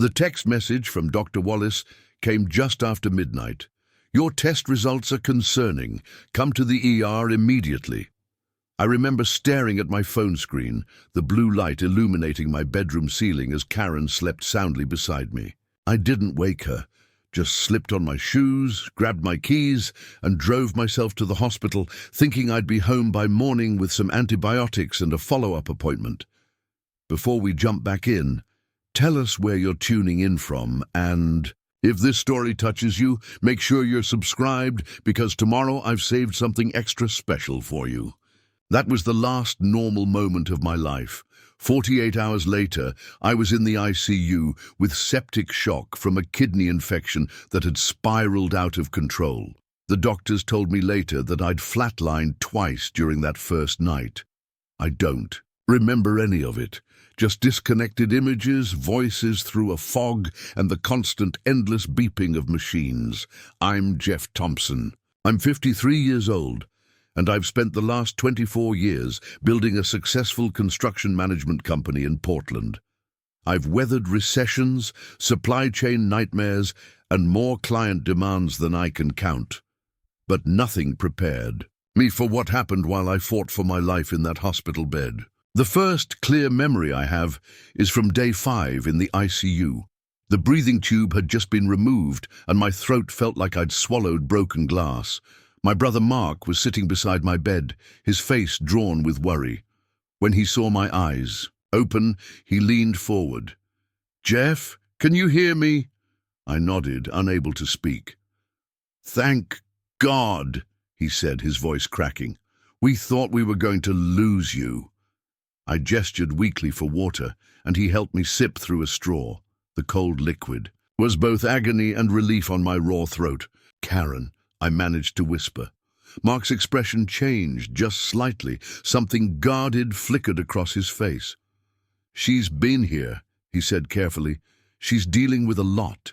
The text message from Dr. Wallace came just after midnight. "Your test results are concerning. Come to the ER immediately." I remember staring at my phone screen, the blue light illuminating my bedroom ceiling as Karen slept soundly beside me. I didn't wake her, just slipped on my shoes, grabbed my keys, and drove myself to the hospital, thinking I'd be home by morning with some antibiotics and a follow-up appointment. Before we jump back in, tell us where you're tuning in from, and if this story touches you, make sure you're subscribed, because tomorrow I've saved something extra special for you. That was the last normal moment of my life. 48 hours later, I was in the ICU with septic shock from a kidney infection that had spiraled out of control. The doctors told me later that I'd flatlined twice during that first night. I don't remember any of it. Just disconnected images, voices through a fog, and the constant, endless beeping of machines. I'm Jeff Thompson. I'm 53 years old, and I've spent the last 24 years building a successful construction management company in Portland. I've weathered recessions, supply chain nightmares, and more client demands than I can count. But nothing prepared me for what happened while I fought for my life in that hospital bed. The first clear memory I have is from day 5 in the ICU. The breathing tube had just been removed, and my throat felt like I'd swallowed broken glass. My brother Mark was sitting beside my bed, his face drawn with worry. When he saw my eyes open, he leaned forward. "Jeff, can you hear me?" I nodded, unable to speak. "Thank God," he said, his voice cracking. "We thought we were going to lose you." I gestured weakly for water, and he helped me sip through a straw. The cold liquid was both agony and relief on my raw throat. "Karen," I managed to whisper. Mark's expression changed just slightly. Something guarded flickered across his face. "She's been here," he said carefully. "She's dealing with a lot."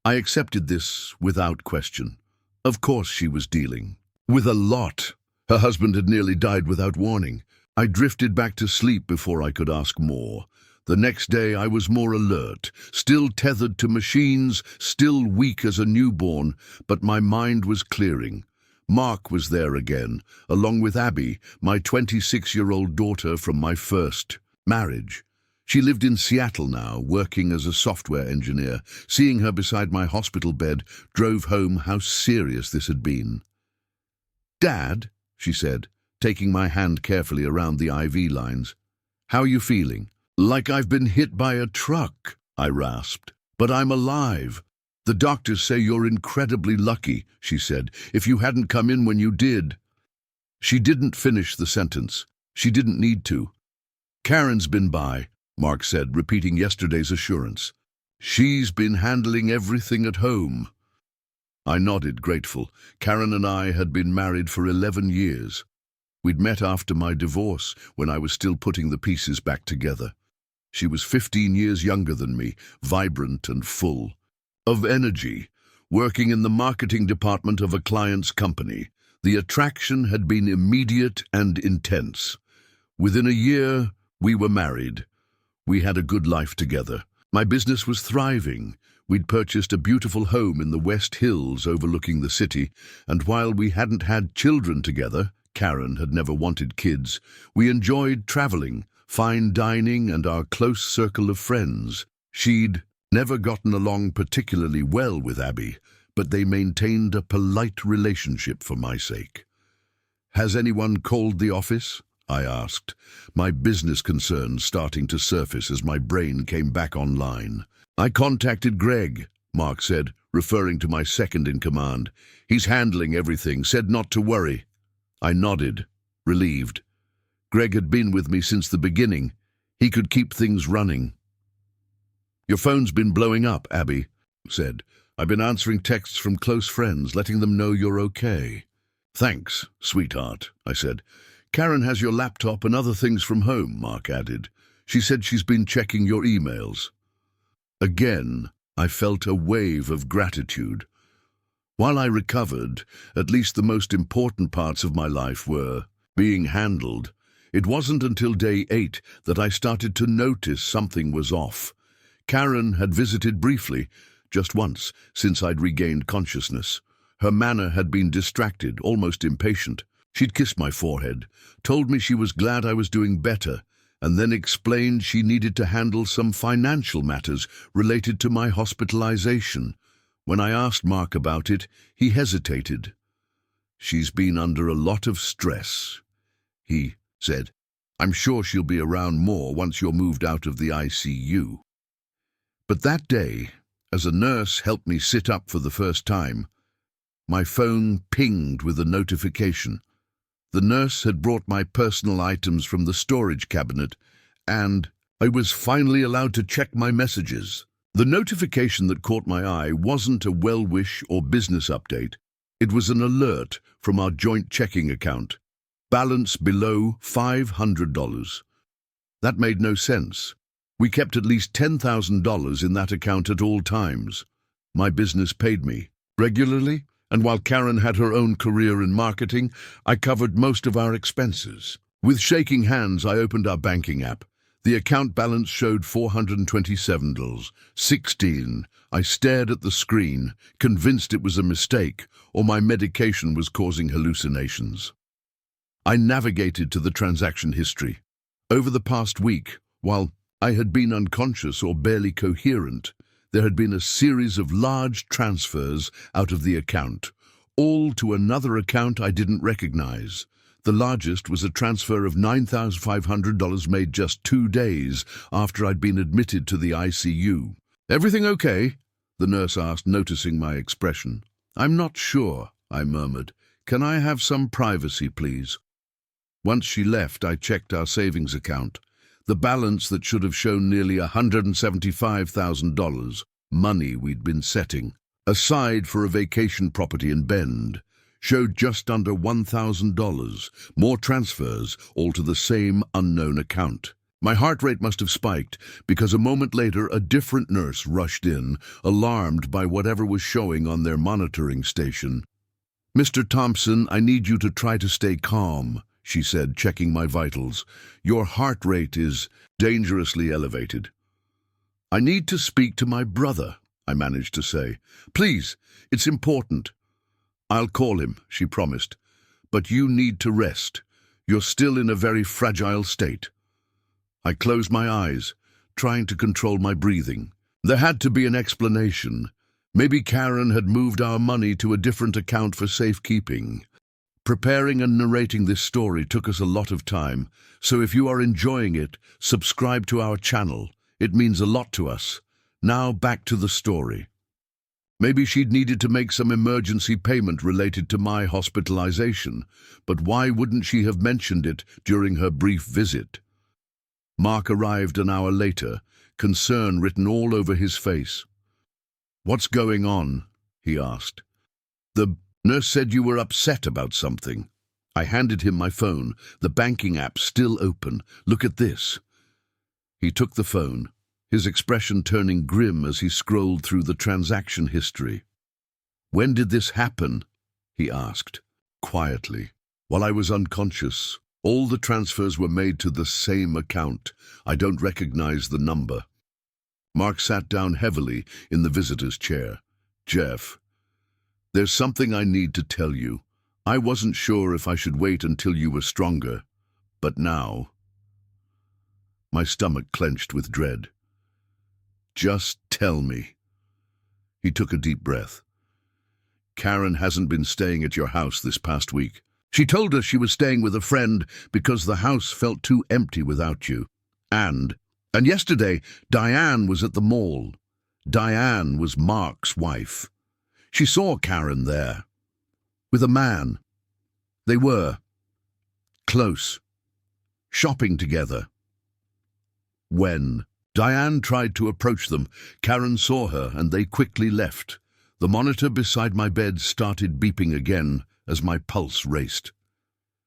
I accepted this without question. Of course she was dealing with a lot. Her husband had nearly died without warning. I drifted back to sleep before I could ask more. The next day I was more alert, still tethered to machines, still weak as a newborn, but my mind was clearing. Mark was there again, along with Abby, my 26-year-old daughter from my first marriage. She lived in Seattle now, working as a software engineer. Seeing her beside my hospital bed drove home how serious this had been. "Dad," she said, taking my hand carefully around the IV lines. "How are you feeling?" "Like I've been hit by a truck," I rasped. "But I'm alive." "The doctors say you're incredibly lucky," she said. "If you hadn't come in when you did." She didn't finish the sentence. She didn't need to. "Karen's been by," Mark said, repeating yesterday's assurance. "She's been handling everything at home." I nodded, grateful. Karen and I had been married for 11 years. We'd met after my divorce, when I was still putting the pieces back together. She was 15 years younger than me, vibrant and full of energy, working in the marketing department of a client's company. The attraction had been immediate and intense. Within a year, we were married. We had a good life together. My business was thriving. We'd purchased a beautiful home in the West Hills overlooking the city, and while we hadn't had children together, Karen had never wanted kids, we enjoyed traveling, fine dining, and our close circle of friends. She'd never gotten along particularly well with Abby, but they maintained a polite relationship for my sake. "Has anyone called the office?" I asked, my business concerns starting to surface as my brain came back online. "I contacted Greg," Mark said, referring to my second-in-command. "He's handling everything, said not to worry." I nodded, relieved. Greg had been with me since the beginning. He could keep things running. "Your phone's been blowing up," Abby said. "I've been answering texts from close friends, letting them know you're okay." "Thanks, sweetheart," I said. "Karen has your laptop and other things from home," Mark added. "She said she's been checking your emails." Again, I felt a wave of gratitude. While I recovered, at least the most important parts of my life were being handled. It wasn't until day 8 that I started to notice something was off. Karen had visited briefly, just once, since I'd regained consciousness. Her manner had been distracted, almost impatient. She'd kissed my forehead, told me she was glad I was doing better, and then explained she needed to handle some financial matters related to my hospitalization. When I asked Mark about it, he hesitated. "She's been under a lot of stress," he said. "I'm sure she'll be around more once you're moved out of the ICU." But that day, as a nurse helped me sit up for the first time, my phone pinged with a notification. The nurse had brought my personal items from the storage cabinet, and I was finally allowed to check my messages. The notification that caught my eye wasn't a well-wish or business update. It was an alert from our joint checking account. Balance below $500. That made no sense. We kept at least $10,000 in that account at all times. My business paid me regularly, and while Karen had her own career in marketing, I covered most of our expenses. With shaking hands, I opened our banking app. The account balance showed $427.16. I stared at the screen, convinced it was a mistake, or my medication was causing hallucinations. I navigated to the transaction history. Over the past week, while I had been unconscious or barely coherent, there had been a series of large transfers out of the account, all to another account I didn't recognize. The largest was a transfer of $9,500 made just 2 days after I'd been admitted to the ICU. "Everything okay?" the nurse asked, noticing my expression. "I'm not sure," I murmured. "Can I have some privacy, please?" Once she left, I checked our savings account. The balance that should have shown nearly $175,000, money we'd been setting aside for a vacation property in Bend, showed just under $1,000, more transfers, all to the same unknown account. My heart rate must have spiked, because a moment later a different nurse rushed in, alarmed by whatever was showing on their monitoring station. "Mr. Thompson, I need you to try to stay calm," she said, checking my vitals. "Your heart rate is dangerously elevated." "I need to speak to my brother," I managed to say. "Please, it's important." "I'll call him," she promised. "But you need to rest. You're still in a very fragile state." I closed my eyes, trying to control my breathing. There had to be an explanation. Maybe Karen had moved our money to a different account for safekeeping. Preparing and narrating this story took us a lot of time, so if you are enjoying it, subscribe to our channel. It means a lot to us. Now back to the story. Maybe she'd needed to make some emergency payment related to my hospitalization, but why wouldn't she have mentioned it during her brief visit? Mark arrived an hour later, concern written all over his face. "What's going on?" he asked. "The nurse said you were upset about something." I handed him my phone, the banking app still open. "Look at this." He took the phone, his expression turning grim as he scrolled through the transaction history. "When did this happen?" he asked, quietly. "While I was unconscious. All the transfers were made to the same account. I don't recognize the number." Mark sat down heavily in the visitor's chair. "Jeff, there's something I need to tell you. I wasn't sure if I should wait until you were stronger, but now..." My stomach clenched with dread. "Just tell me." He took a deep breath. "Karen hasn't been staying at your house this past week. She told us she was staying with a friend because the house felt too empty without you. And yesterday, Diane was at the mall. Diane was Mark's wife. She saw Karen there, with a man. They were close, shopping together. When Diane tried to approach them, Karen saw her and they quickly left. The monitor beside my bed started beeping again as my pulse raced.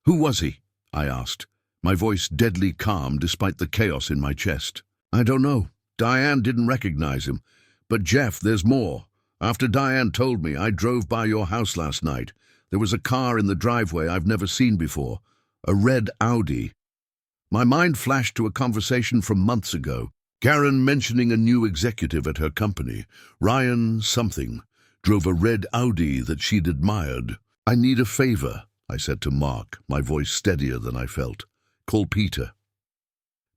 "Who was he?" I asked, my voice deadly calm despite the chaos in my chest. "I don't know. Diane didn't recognize him. But Jeff, there's more. After Diane told me, I drove by your house last night. There was a car in the driveway I've never seen before. A red Audi." My mind flashed to a conversation from months ago. Karen mentioning a new executive at her company, Ryan something, drove a red Audi that she'd admired. I need a favor, I said to Mark, my voice steadier than I felt. Call Peter.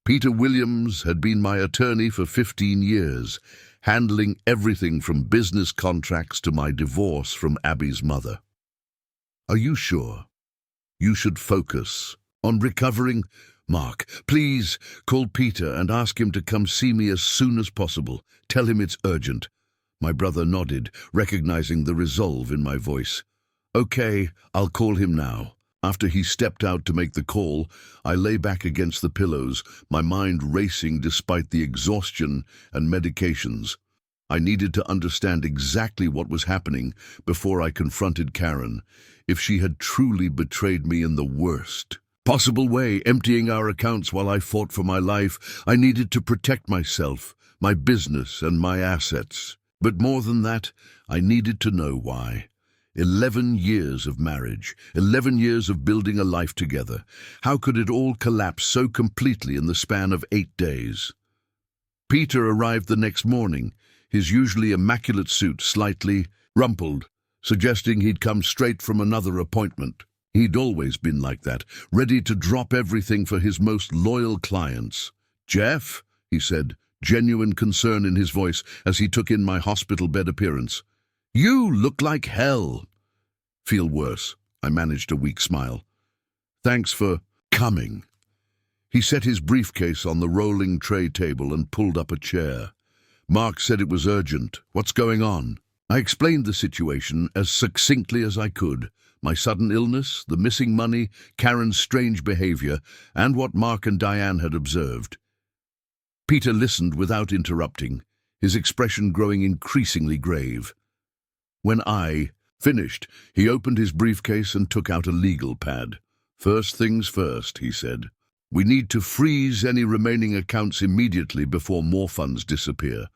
Peter Williams had been my attorney for 15 years, handling everything from business contracts to my divorce from Abby's mother. Are you sure? You should focus on recovering. Mark, please call Peter and ask him to come see me as soon as possible. Tell him it's urgent. My brother nodded, recognizing the resolve in my voice. Okay, I'll call him now. After he stepped out to make the call, I lay back against the pillows, my mind racing despite the exhaustion and medications. I needed to understand exactly what was happening before I confronted Karen. If she had truly betrayed me in the worst possible way, emptying our accounts while I fought for my life, I needed to protect myself, my business, and my assets. But more than that, I needed to know why. 11 years of marriage, 11 years of building a life together. How could it all collapse so completely in the span of 8 days? Peter arrived the next morning, his usually immaculate suit slightly rumpled, suggesting he'd come straight from another appointment. He'd always been like that, ready to drop everything for his most loyal clients. Jeff, he said, genuine concern in his voice as he took in my hospital bed appearance. You look like hell. Feel worse. I managed a weak smile. Thanks for coming. He set his briefcase on the rolling tray table and pulled up a chair. Mark said it was urgent. What's going on? I explained the situation as succinctly as I could. My sudden illness, the missing money, Karen's strange behavior, and what Mark and Diane had observed. Peter listened without interrupting, his expression growing increasingly grave. When I finished, he opened his briefcase and took out a legal pad. First things first, he said. We need to freeze any remaining accounts immediately before more funds disappear.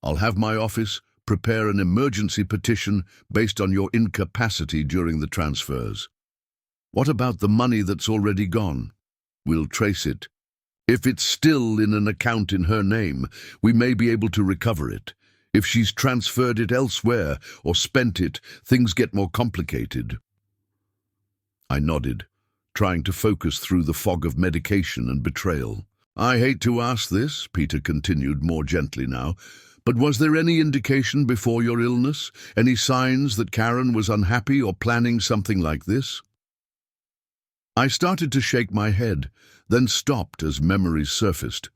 I'll have my office prepare an emergency petition based on your incapacity during the transfers. What about the money that's already gone? We'll trace it. If it's still in an account in her name, we may be able to recover it. If she's transferred it elsewhere or spent it, things get more complicated. I nodded, trying to focus through the fog of medication and betrayal. I hate to ask this, Peter continued more gently now, but was there any indication before your illness, any signs that Karen was unhappy or planning something like this? I started to shake my head, then stopped as memories surfaced.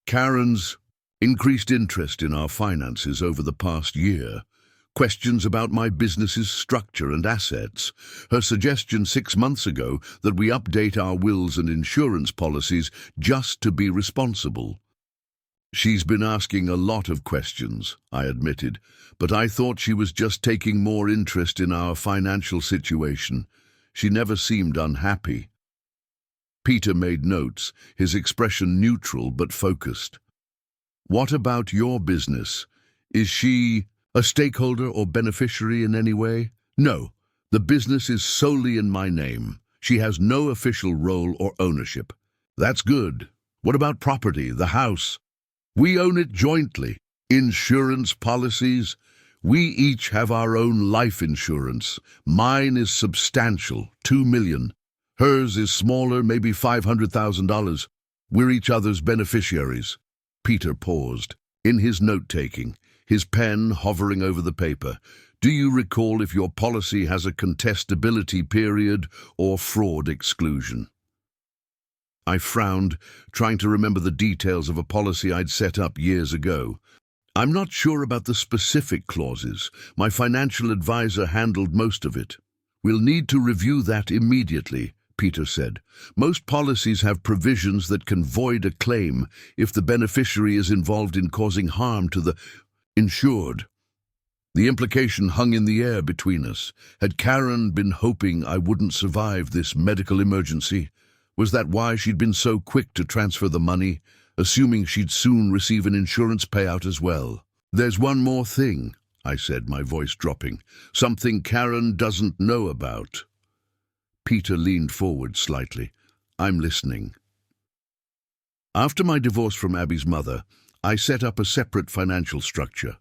Karen's increased interest in our finances over the past year, questions about my business's structure and assets, her suggestion 6 months ago that we update our wills and insurance policies just to be responsible. She's been asking a lot of questions, I admitted, but I thought she was just taking more interest in our financial situation. She never seemed unhappy. Peter made notes, his expression neutral but focused. What about your business? Is she a stakeholder or beneficiary in any way? No, the business is solely in my name. She has no official role or ownership. That's good. What about property, the house? We own it jointly. Insurance policies? We each have our own life insurance. Mine is substantial, $2 million. Hers is smaller, maybe $500,000. We're each other's beneficiaries. Peter paused, in his note-taking, his pen hovering over the paper. Do you recall if your policy has a contestability period or fraud exclusion? I frowned, trying to remember the details of a policy I'd set up years ago. I'm not sure about the specific clauses. My financial advisor handled most of it. We'll need to review that immediately, Peter said. Most policies have provisions that can void a claim if the beneficiary is involved in causing harm to the insured. The implication hung in the air between us. Had Karen been hoping I wouldn't survive this medical emergency? Was that why she'd been so quick to transfer the money, assuming she'd soon receive an insurance payout as well? There's one more thing, I said, my voice dropping. Something Karen doesn't know about. Peter leaned forward slightly. I'm listening. After my divorce from Abby's mother, I set up a separate financial structure,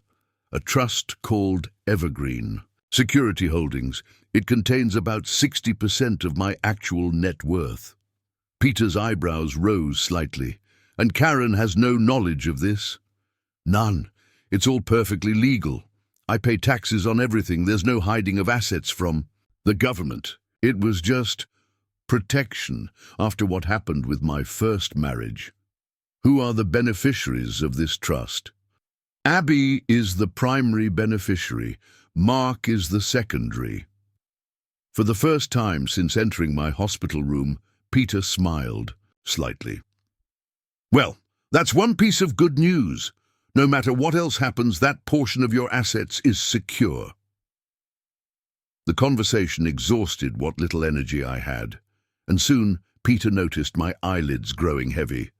a trust called Evergreen Security Holdings. It contains about 60% of my actual net worth. Peter's eyebrows rose slightly. And Karen has no knowledge of this? None. It's all perfectly legal. I pay taxes on everything. There's no hiding of assets from the government. It was just protection after what happened with my first marriage. Who are the beneficiaries of this trust? Abby is the primary beneficiary. Mark is the secondary. For the first time since entering my hospital room, Peter smiled slightly. Well, that's one piece of good news. No matter what else happens, that portion of your assets is secure. The conversation exhausted what little energy I had, and soon Peter noticed my eyelids growing heavy.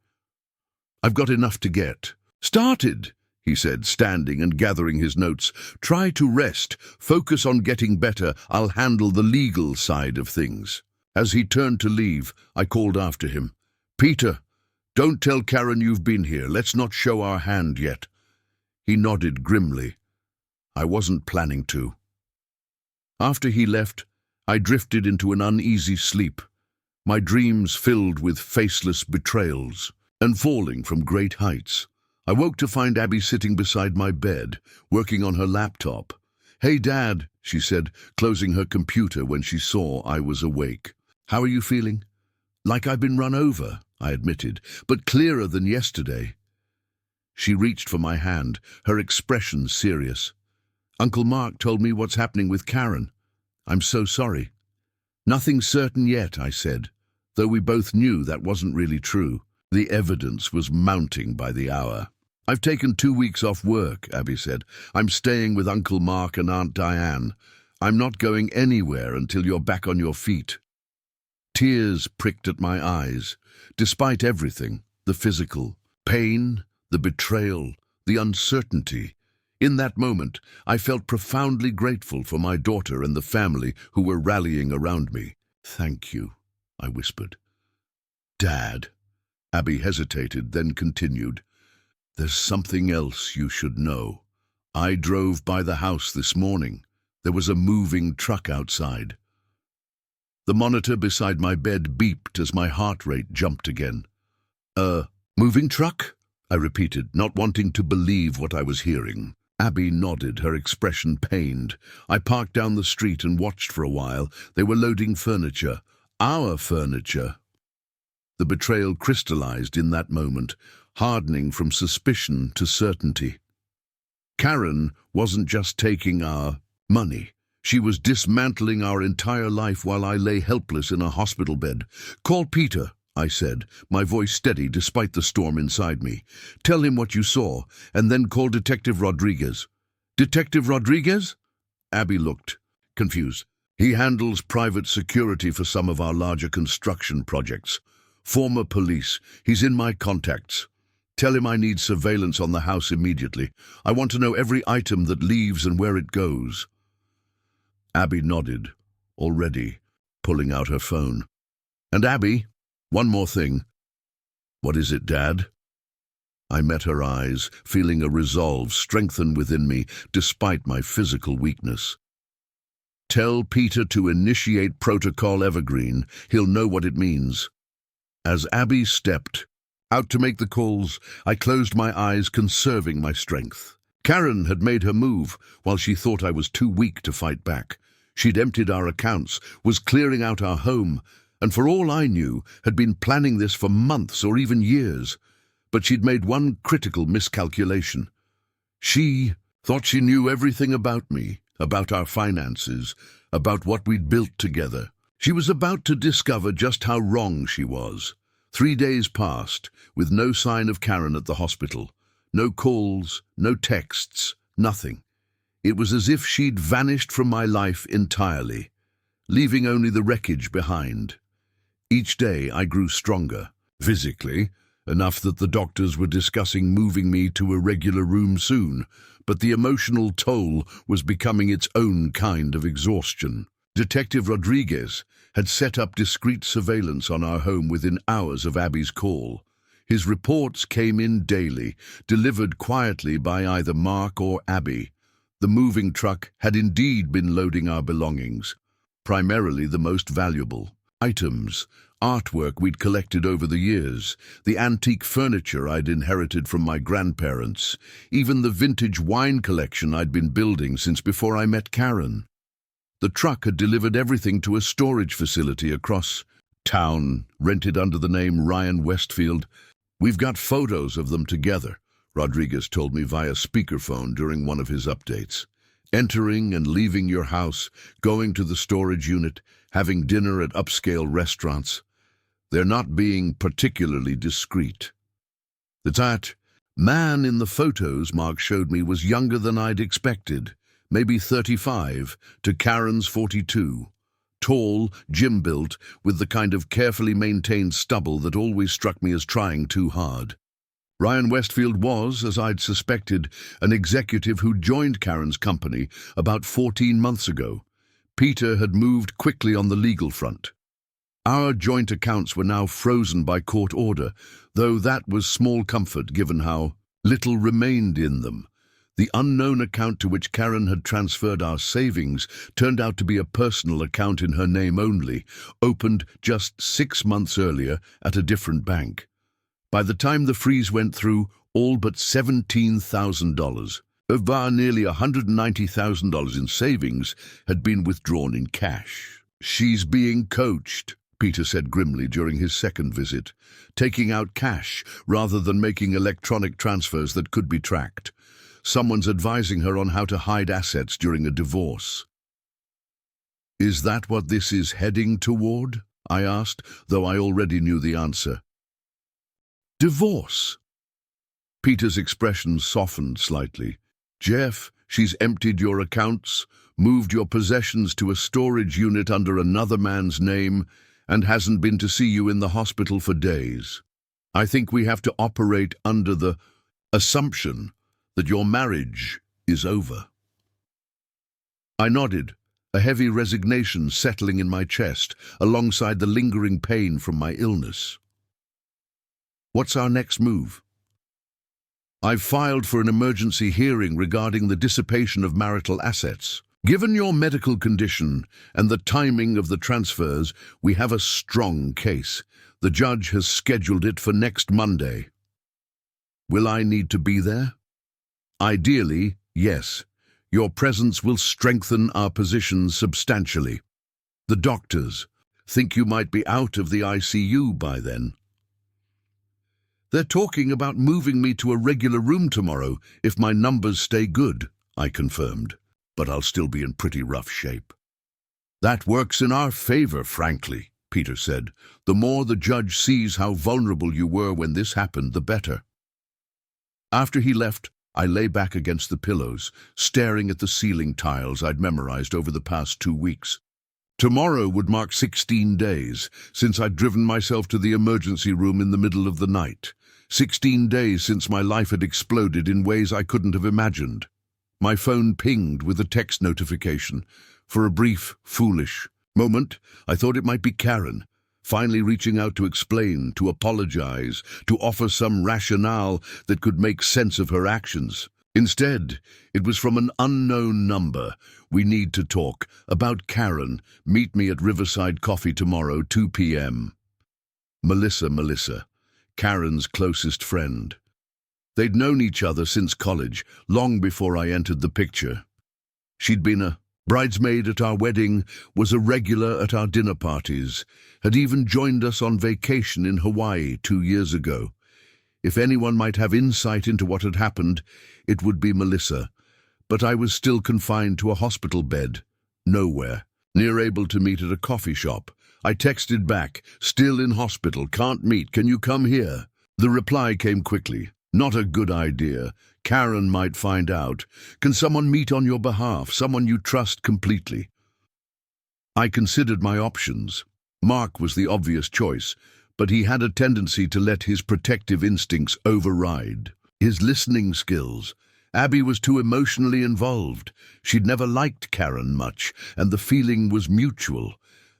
I've got enough to get started, he said, standing and gathering his notes. Try to rest. Focus on getting better. I'll handle the legal side of things. As he turned to leave, I called after him. Peter, don't tell Karen you've been here. Let's not show our hand yet. He nodded grimly. I wasn't planning to. After he left, I drifted into an uneasy sleep, my dreams filled with faceless betrayals and falling from great heights. I woke to find Abby sitting beside my bed, working on her laptop. Hey, Dad, she said, closing her computer when she saw I was awake. How are you feeling? Like I've been run over, I admitted, but clearer than yesterday. She reached for my hand, her expression serious. Uncle Mark told me what's happening with Karen. I'm so sorry. Nothing certain yet, I said, though we both knew that wasn't really true. The evidence was mounting by the hour. I've taken 2 weeks off work, Abby said. I'm staying with Uncle Mark and Aunt Diane. I'm not going anywhere until you're back on your feet. Tears pricked at my eyes. Despite everything, the physical pain, the betrayal, the uncertainty, in that moment, I felt profoundly grateful for my daughter and the family who were rallying around me. Thank you, I whispered. Dad. Abby hesitated, then continued. There's something else you should know. I drove by the house this morning. There was a moving truck outside. The monitor beside my bed beeped as my heart rate jumped again. Moving truck? I repeated, not wanting to believe what I was hearing. Abby nodded, her expression pained. I parked down the street and watched for a while. They were loading furniture. Our furniture. The betrayal crystallized in that moment, hardening from suspicion to certainty. Karen wasn't just taking our money. She was dismantling our entire life while I lay helpless in a hospital bed. Call Peter, I said, my voice steady despite the storm inside me. Tell him what you saw, and then call Detective Rodriguez. Detective Rodriguez? Abby looked, confused. He handles private security for some of our larger construction projects. Former police. He's in my contacts. Tell him I need surveillance on the house immediately. I want to know every item that leaves and where it goes. Abby nodded, already pulling out her phone. And Abby, one more thing. What is it, Dad? I met her eyes, feeling a resolve strengthen within me despite my physical weakness. Tell Peter to initiate Protocol Evergreen. He'll know what it means. As Abby stepped out to make the calls, I closed my eyes, conserving my strength. Karen had made her move while she thought I was too weak to fight back. She'd emptied our accounts, was clearing out our home, and for all I knew, had been planning this for months or even years. But she'd made one critical miscalculation. She thought she knew everything about me, about our finances, about what we'd built together. She was about to discover just how wrong she was. 3 days passed, with no sign of Karen at the hospital. No calls, no texts, nothing. It was as if she'd vanished from my life entirely, leaving only the wreckage behind. Each day I grew stronger, physically, enough that the doctors were discussing moving me to a regular room soon, but the emotional toll was becoming its own kind of exhaustion. Detective Rodriguez had set up discreet surveillance on our home within hours of Abby's call. His reports came in daily, delivered quietly by either Mark or Abby. The moving truck had indeed been loading our belongings, primarily the most valuable items, artwork we'd collected over the years, the antique furniture I'd inherited from my grandparents, even the vintage wine collection I'd been building since before I met Karen. The truck had delivered everything to a storage facility across town, rented under the name Ryan Westfield. "We've got photos of them together," Rodriguez told me via speakerphone during one of his updates. "Entering and leaving your house, going to the storage unit, having dinner at upscale restaurants. They're not being particularly discreet." That man in the photos Mark showed me was younger than I'd expected, maybe 35 to Karen's 42. Tall, gym-built, with the kind of carefully maintained stubble that always struck me as trying too hard. Ryan Westfield was, as I'd suspected, an executive who joined Karen's company about 14 months ago. Peter had moved quickly on the legal front. Our joint accounts were now frozen by court order, though that was small comfort given how little remained in them. The unknown account to which Karen had transferred our savings turned out to be a personal account in her name only, opened just 6 months earlier at a different bank. By the time the freeze went through, all but $17,000, of our nearly $190,000 in savings, had been withdrawn in cash. "She's being coached," Peter said grimly during his second visit, "taking out cash rather than making electronic transfers that could be tracked. Someone's advising her on how to hide assets during a divorce." "Is that what this is heading toward?" I asked, though I already knew the answer. "Divorce?" Peter's expression softened slightly. "Jeff, she's emptied your accounts, moved your possessions to a storage unit under another man's name, and hasn't been to see you in the hospital for days. I think we have to operate under the assumption that your marriage is over." I nodded, a heavy resignation settling in my chest, alongside the lingering pain from my illness. "What's our next move?" "I've filed for an emergency hearing regarding the dissipation of marital assets. Given your medical condition and the timing of the transfers, we have a strong case. The judge has scheduled it for next Monday." "Will I need to be there?" "Ideally, yes. Your presence will strengthen our position substantially. The doctors think you might be out of the ICU by then." "They're talking about moving me to a regular room tomorrow if my numbers stay good," I confirmed, "but I'll still be in pretty rough shape." "That works in our favor, frankly," Peter said. "The more the judge sees how vulnerable you were when this happened, the better." After he left, I lay back against the pillows, staring at the ceiling tiles I'd memorized over the past 2 weeks. Tomorrow would mark 16 days since I'd driven myself to the emergency room in the middle of the night. 16 days since my life had exploded in ways I couldn't have imagined. My phone pinged with a text notification. For a brief, foolish moment, I thought it might be Karen, finally reaching out to explain, to apologize, to offer some rationale that could make sense of her actions. Instead, it was from an unknown number. "We need to talk. About Karen. Meet me at Riverside Coffee tomorrow, 2 p.m. Melissa, Karen's closest friend. They'd known each other since college, long before I entered the picture. She'd been a bridesmaid at our wedding, was a regular at our dinner parties, had even joined us on vacation in Hawaii 2 years ago. If anyone might have insight into what had happened, it would be Melissa. But I was still confined to a hospital bed, nowhere, near able to meet at a coffee shop. I texted back, "Still in hospital, can't meet, can you come here?" The reply came quickly, "Not a good idea. Karen might find out. Can someone meet on your behalf, someone you trust completely?" I considered my options. Mark was the obvious choice, but he had a tendency to let his protective instincts override his listening skills. Abby was too emotionally involved. She'd never liked Karen much, and the feeling was mutual.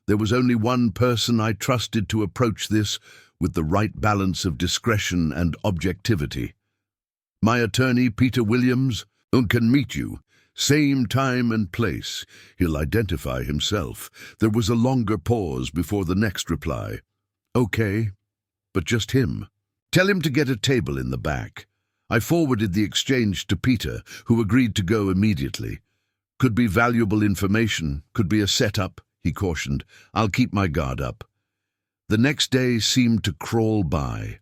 There was only one person I trusted to approach this with the right balance of discretion and objectivity. My attorney, Peter Williams, can meet you. Same time and place. He'll identify himself. There was a longer pause before the next reply. Okay, but just him. Tell him to get a table in the back. I forwarded the exchange to Peter, who agreed to go immediately. Could be valuable information, could be a setup, he cautioned. I'll keep my guard up. The next day seemed to crawl by.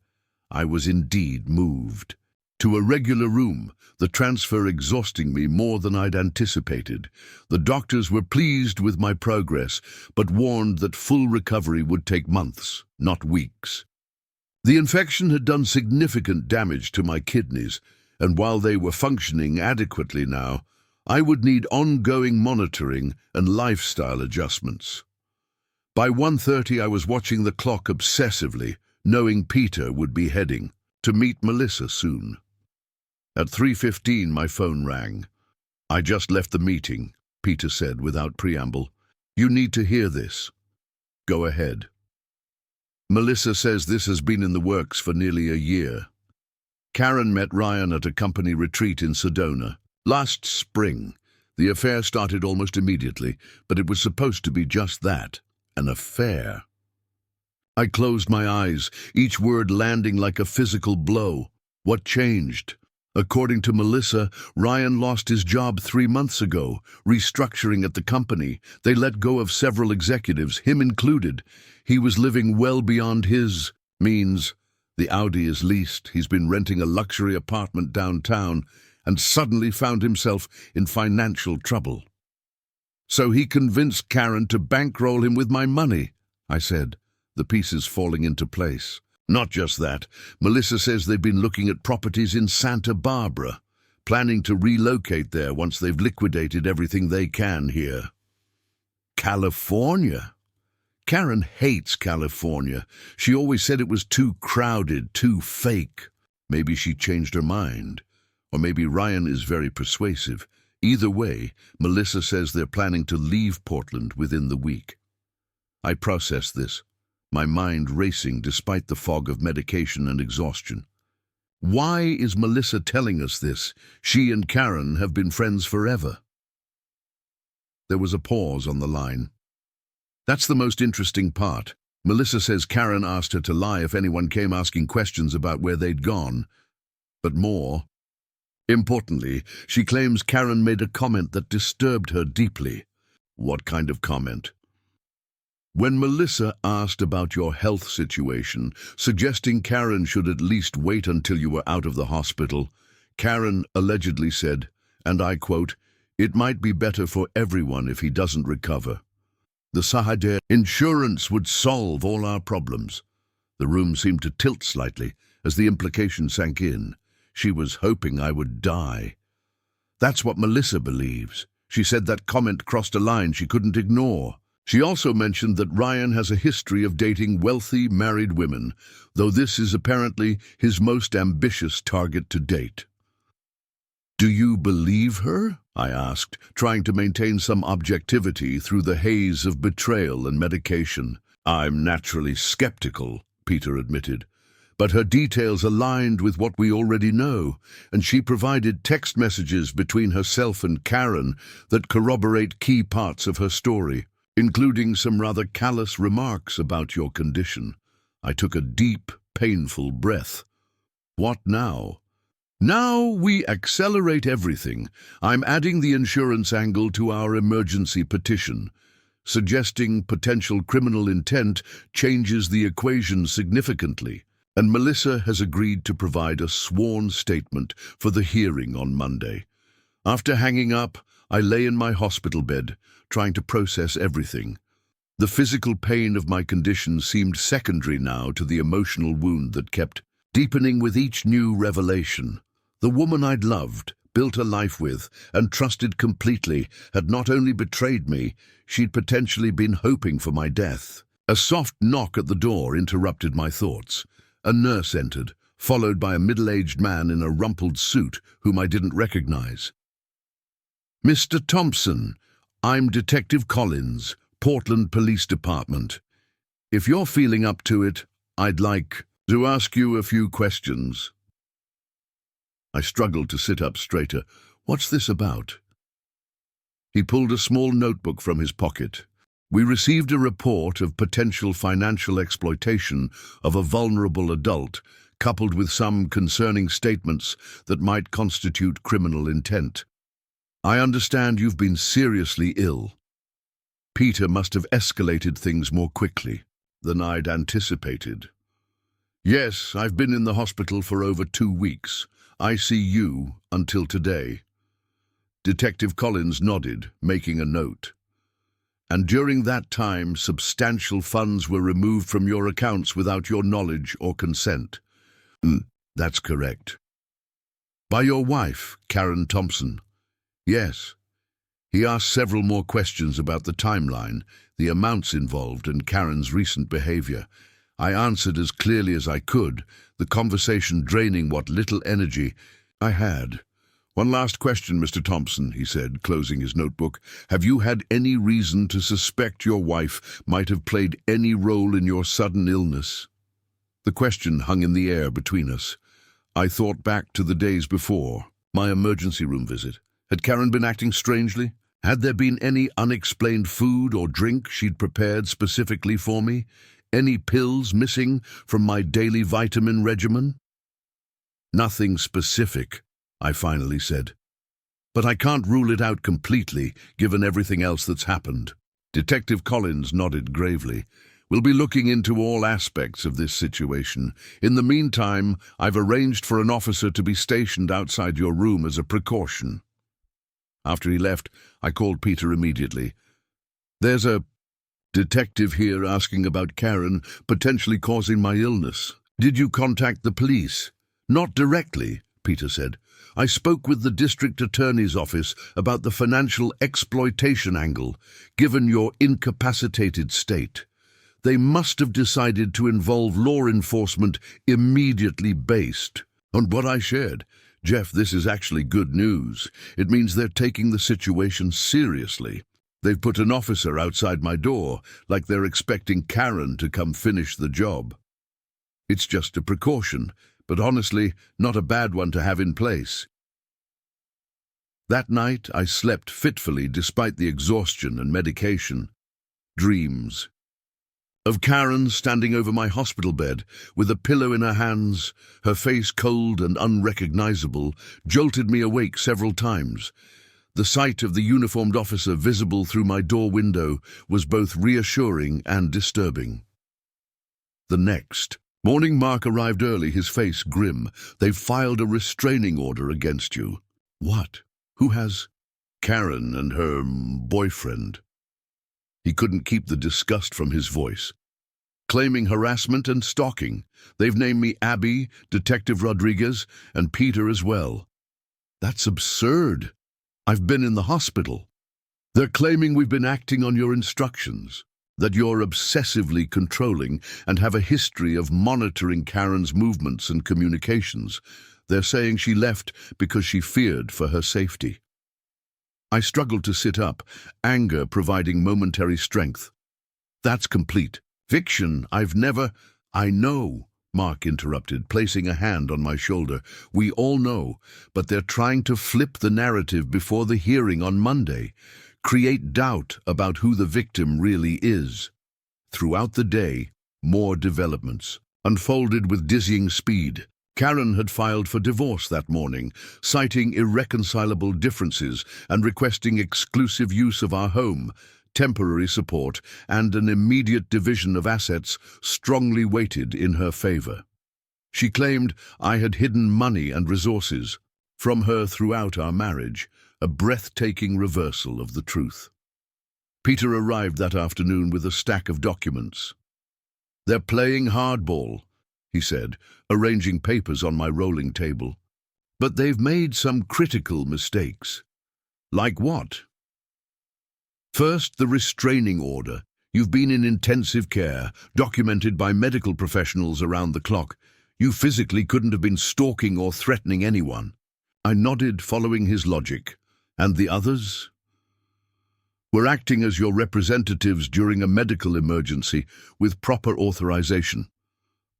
I was indeed moved. To a regular room, the transfer exhausting me more than I'd anticipated. The doctors were pleased with my progress, but warned that full recovery would take months, not weeks. The infection had done significant damage to my kidneys, and while they were functioning adequately now, I would need ongoing monitoring and lifestyle adjustments. By 1:30 I was watching the clock obsessively, knowing Peter would be heading to meet Melissa soon. At 3:15 my phone rang. I just left the meeting, Peter said without preamble. You need to hear this. Go ahead. Melissa says this has been in the works for nearly a year. Karen met Ryan at a company retreat in Sedona. Last spring, the affair started almost immediately, but it was supposed to be just that, an affair. I closed my eyes, each word landing like a physical blow. What changed? According to Melissa, Ryan lost his job 3 months ago, restructuring at the company. They let go of several executives, him included. He was living well beyond his means. The Audi is leased. He's been renting a luxury apartment downtown and suddenly found himself in financial trouble. So he convinced Karen to bankroll him with my money, I said, the pieces falling into place. Not just that. Melissa says they've been looking at properties in Santa Barbara, planning to relocate there once they've liquidated everything they can here. California? Karen hates California. She always said it was too crowded, too fake. Maybe she changed her mind. Or maybe Ryan is very persuasive. Either way, Melissa says they're planning to leave Portland within the week. I processed this, my mind racing despite the fog of medication and exhaustion. Why is Melissa telling us this? She and Karen have been friends forever. There was a pause on the line. That's the most interesting part. Melissa says Karen asked her to lie if anyone came asking questions about where they'd gone. But more importantly, she claims Karen made a comment that disturbed her deeply. What kind of comment? When Melissa asked about your health situation, suggesting Karen should at least wait until you were out of the hospital, Karen allegedly said, and I quote, "It might be better for everyone if he doesn't recover. The Sahadeh insurance would solve all our problems." The room seemed to tilt slightly as the implication sank in. She was hoping I would die. That's what Melissa believes. She said that comment crossed a line she couldn't ignore. She also mentioned that Ryan has a history of dating wealthy, married women, though this is apparently his most ambitious target to date. "Do you believe her?" I asked, trying to maintain some objectivity through the haze of betrayal and medication. "I'm naturally skeptical," Peter admitted, "but her details aligned with what we already know, and she provided text messages between herself and Karen that corroborate key parts of her story, including some rather callous remarks about your condition." I took a deep, painful breath. What now? Now we accelerate everything. I'm adding the insurance angle to our emergency petition. Suggesting potential criminal intent changes the equation significantly, and Melissa has agreed to provide a sworn statement for the hearing on Monday. After hanging up, I lay in my hospital bed, trying to process everything. The physical pain of my condition seemed secondary now to the emotional wound that kept deepening with each new revelation. The woman I'd loved, built a life with, and trusted completely, had not only betrayed me, she'd potentially been hoping for my death. A soft knock at the door interrupted my thoughts. A nurse entered, followed by a middle-aged man in a rumpled suit whom I didn't recognize. "Mr. Thompson, I'm Detective Collins, Portland Police Department. If you're feeling up to it, I'd like to ask you a few questions. I struggled to sit up straighter. What's this about? He pulled a small notebook from his pocket. We received a report of potential financial exploitation of a vulnerable adult, coupled with some concerning statements that might constitute criminal intent. I understand you've been seriously ill. Peter must have escalated things more quickly than I'd anticipated. Yes, I've been in the hospital for over 2 weeks, ICU until today. Detective Collins nodded, making a note. And during that time, substantial funds were removed from your accounts without your knowledge or consent. That's correct. By your wife, Karen Thompson? Yes. He asked several more questions about the timeline, the amounts involved, and Karen's recent behavior. I answered as clearly as I could, the conversation draining what little energy I had. One last question, Mr. Thompson, he said, closing his notebook. Have you had any reason to suspect your wife might have played any role in your sudden illness? The question hung in the air between us. I thought back to the days before, my emergency room visit. Had Karen been acting strangely? Had there been any unexplained food or drink she'd prepared specifically for me? Any pills missing from my daily vitamin regimen? Nothing specific, I finally said. But I can't rule it out completely, given everything else that's happened. Detective Collins nodded gravely. We'll be looking into all aspects of this situation. In the meantime, I've arranged for an officer to be stationed outside your room as a precaution. After he left, I called Peter immediately. There's a detective here asking about Karen potentially causing my illness. Did you contact the police? Not directly, Peter said. I spoke with the district attorney's office about the financial exploitation angle, given your incapacitated state. They must have decided to involve law enforcement immediately based on what I shared. Jeff, this is actually good news. It means they're taking the situation seriously. They've put an officer outside my door, like they're expecting Karen to come finish the job. It's just a precaution, but honestly, not a bad one to have in place. That night, I slept fitfully despite the exhaustion and medication. Dreams of Karen standing over my hospital bed, with a pillow in her hands, her face cold and unrecognizable, jolted me awake several times. The sight of the uniformed officer visible through my door window was both reassuring and disturbing. The next morning, Mark arrived early, his face grim. They've filed a restraining order against you. What? Who has? Karen and her boyfriend. He couldn't keep the disgust from his voice. Claiming harassment and stalking. They've named me Abby, Detective Rodriguez, and Peter as well. That's absurd. I've been in the hospital. They're claiming we've been acting on your instructions, that you're obsessively controlling and have a history of monitoring Karen's movements and communications. They're saying she left because she feared for her safety. I struggled to sit up, anger providing momentary strength. That's complete fiction. I know, Mark interrupted, placing a hand on my shoulder. We all know, but they're trying to flip the narrative before the hearing on Monday, create doubt about who the victim really is. Throughout the day, more developments unfolded with dizzying speed. Karen had filed for divorce that morning, citing irreconcilable differences and requesting exclusive use of our home, temporary support, and an immediate division of assets strongly weighted in her favor. She claimed I had hidden money and resources from her throughout our marriage, a breathtaking reversal of the truth. Peter arrived that afternoon with a stack of documents. They're playing hardball, he said, arranging papers on my rolling table. But they've made some critical mistakes. Like what? First, the restraining order. You've been in intensive care, documented by medical professionals around the clock. You physically couldn't have been stalking or threatening anyone. I nodded, following his logic. And the others? We're acting as your representatives during a medical emergency with proper authorization.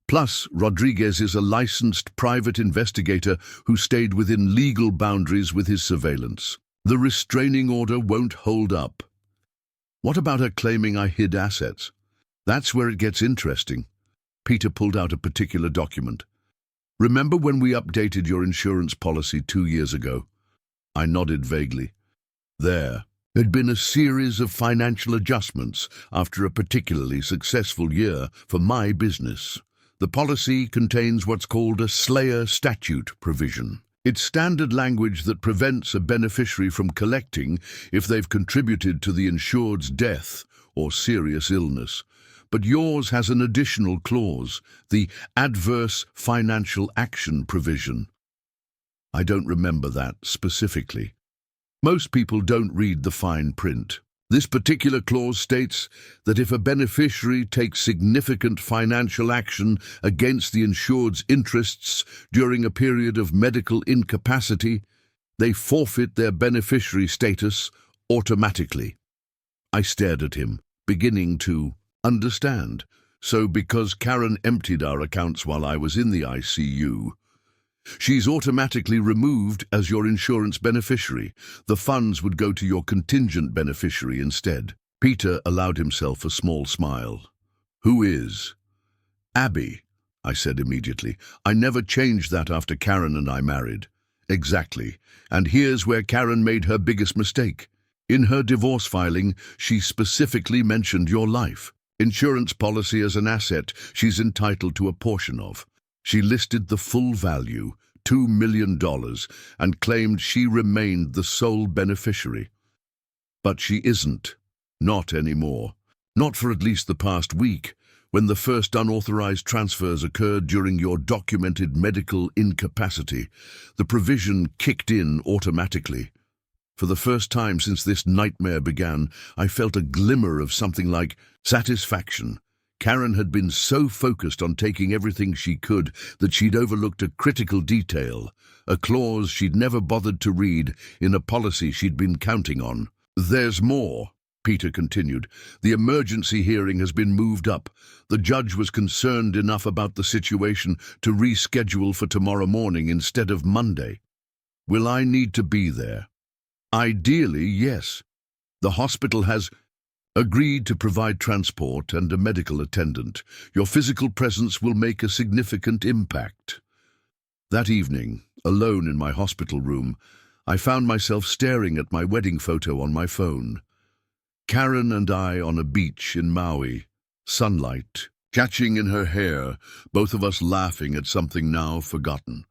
Plus, Rodriguez is a licensed private investigator who stayed within legal boundaries with his surveillance. The restraining order won't hold up. What about her claiming I hid assets? That's where it gets interesting. Peter pulled out a particular document. Remember when we updated your insurance policy 2 years ago? I nodded vaguely. There'd been a series of financial adjustments after a particularly successful year for my business. The policy contains what's called a Slayer statute provision. It's standard language that prevents a beneficiary from collecting if they've contributed to the insured's death or serious illness. But yours has an additional clause, the adverse financial action provision. I don't remember that specifically. Most people don't read the fine print. This particular clause states that if a beneficiary takes significant financial action against the insured's interests during a period of medical incapacity, they forfeit their beneficiary status automatically. I stared at him, beginning to understand. So because Karen emptied our accounts while I was in the ICU, she's automatically removed as your insurance beneficiary. The funds would go to your contingent beneficiary instead. Peter allowed himself a small smile. Who is? Abby, I said immediately. I never changed that after Karen and I married. Exactly. And here's where Karen made her biggest mistake. In her divorce filing, she specifically mentioned your life. Insurance policy as an asset she's entitled to a portion of. She listed the full value, $2 million, and claimed she remained the sole beneficiary. But she isn't. Not anymore. Not for at least the past week, when the first unauthorized transfers occurred during your documented medical incapacity. The provision kicked in automatically. For the first time since this nightmare began, I felt a glimmer of something like satisfaction. Karen had been so focused on taking everything she could that she'd overlooked a critical detail, a clause she'd never bothered to read in a policy she'd been counting on. There's more, Peter continued. The emergency hearing has been moved up. The judge was concerned enough about the situation to reschedule for tomorrow morning instead of Monday. Will I need to be there? Ideally, yes. The hospital has agreed to provide transport and a medical attendant. Your physical presence will make a significant impact. That evening, alone in my hospital room, I found myself staring at my wedding photo on my phone. Karen and I on a beach in Maui, sunlight catching in her hair, both of us laughing at something now forgotten.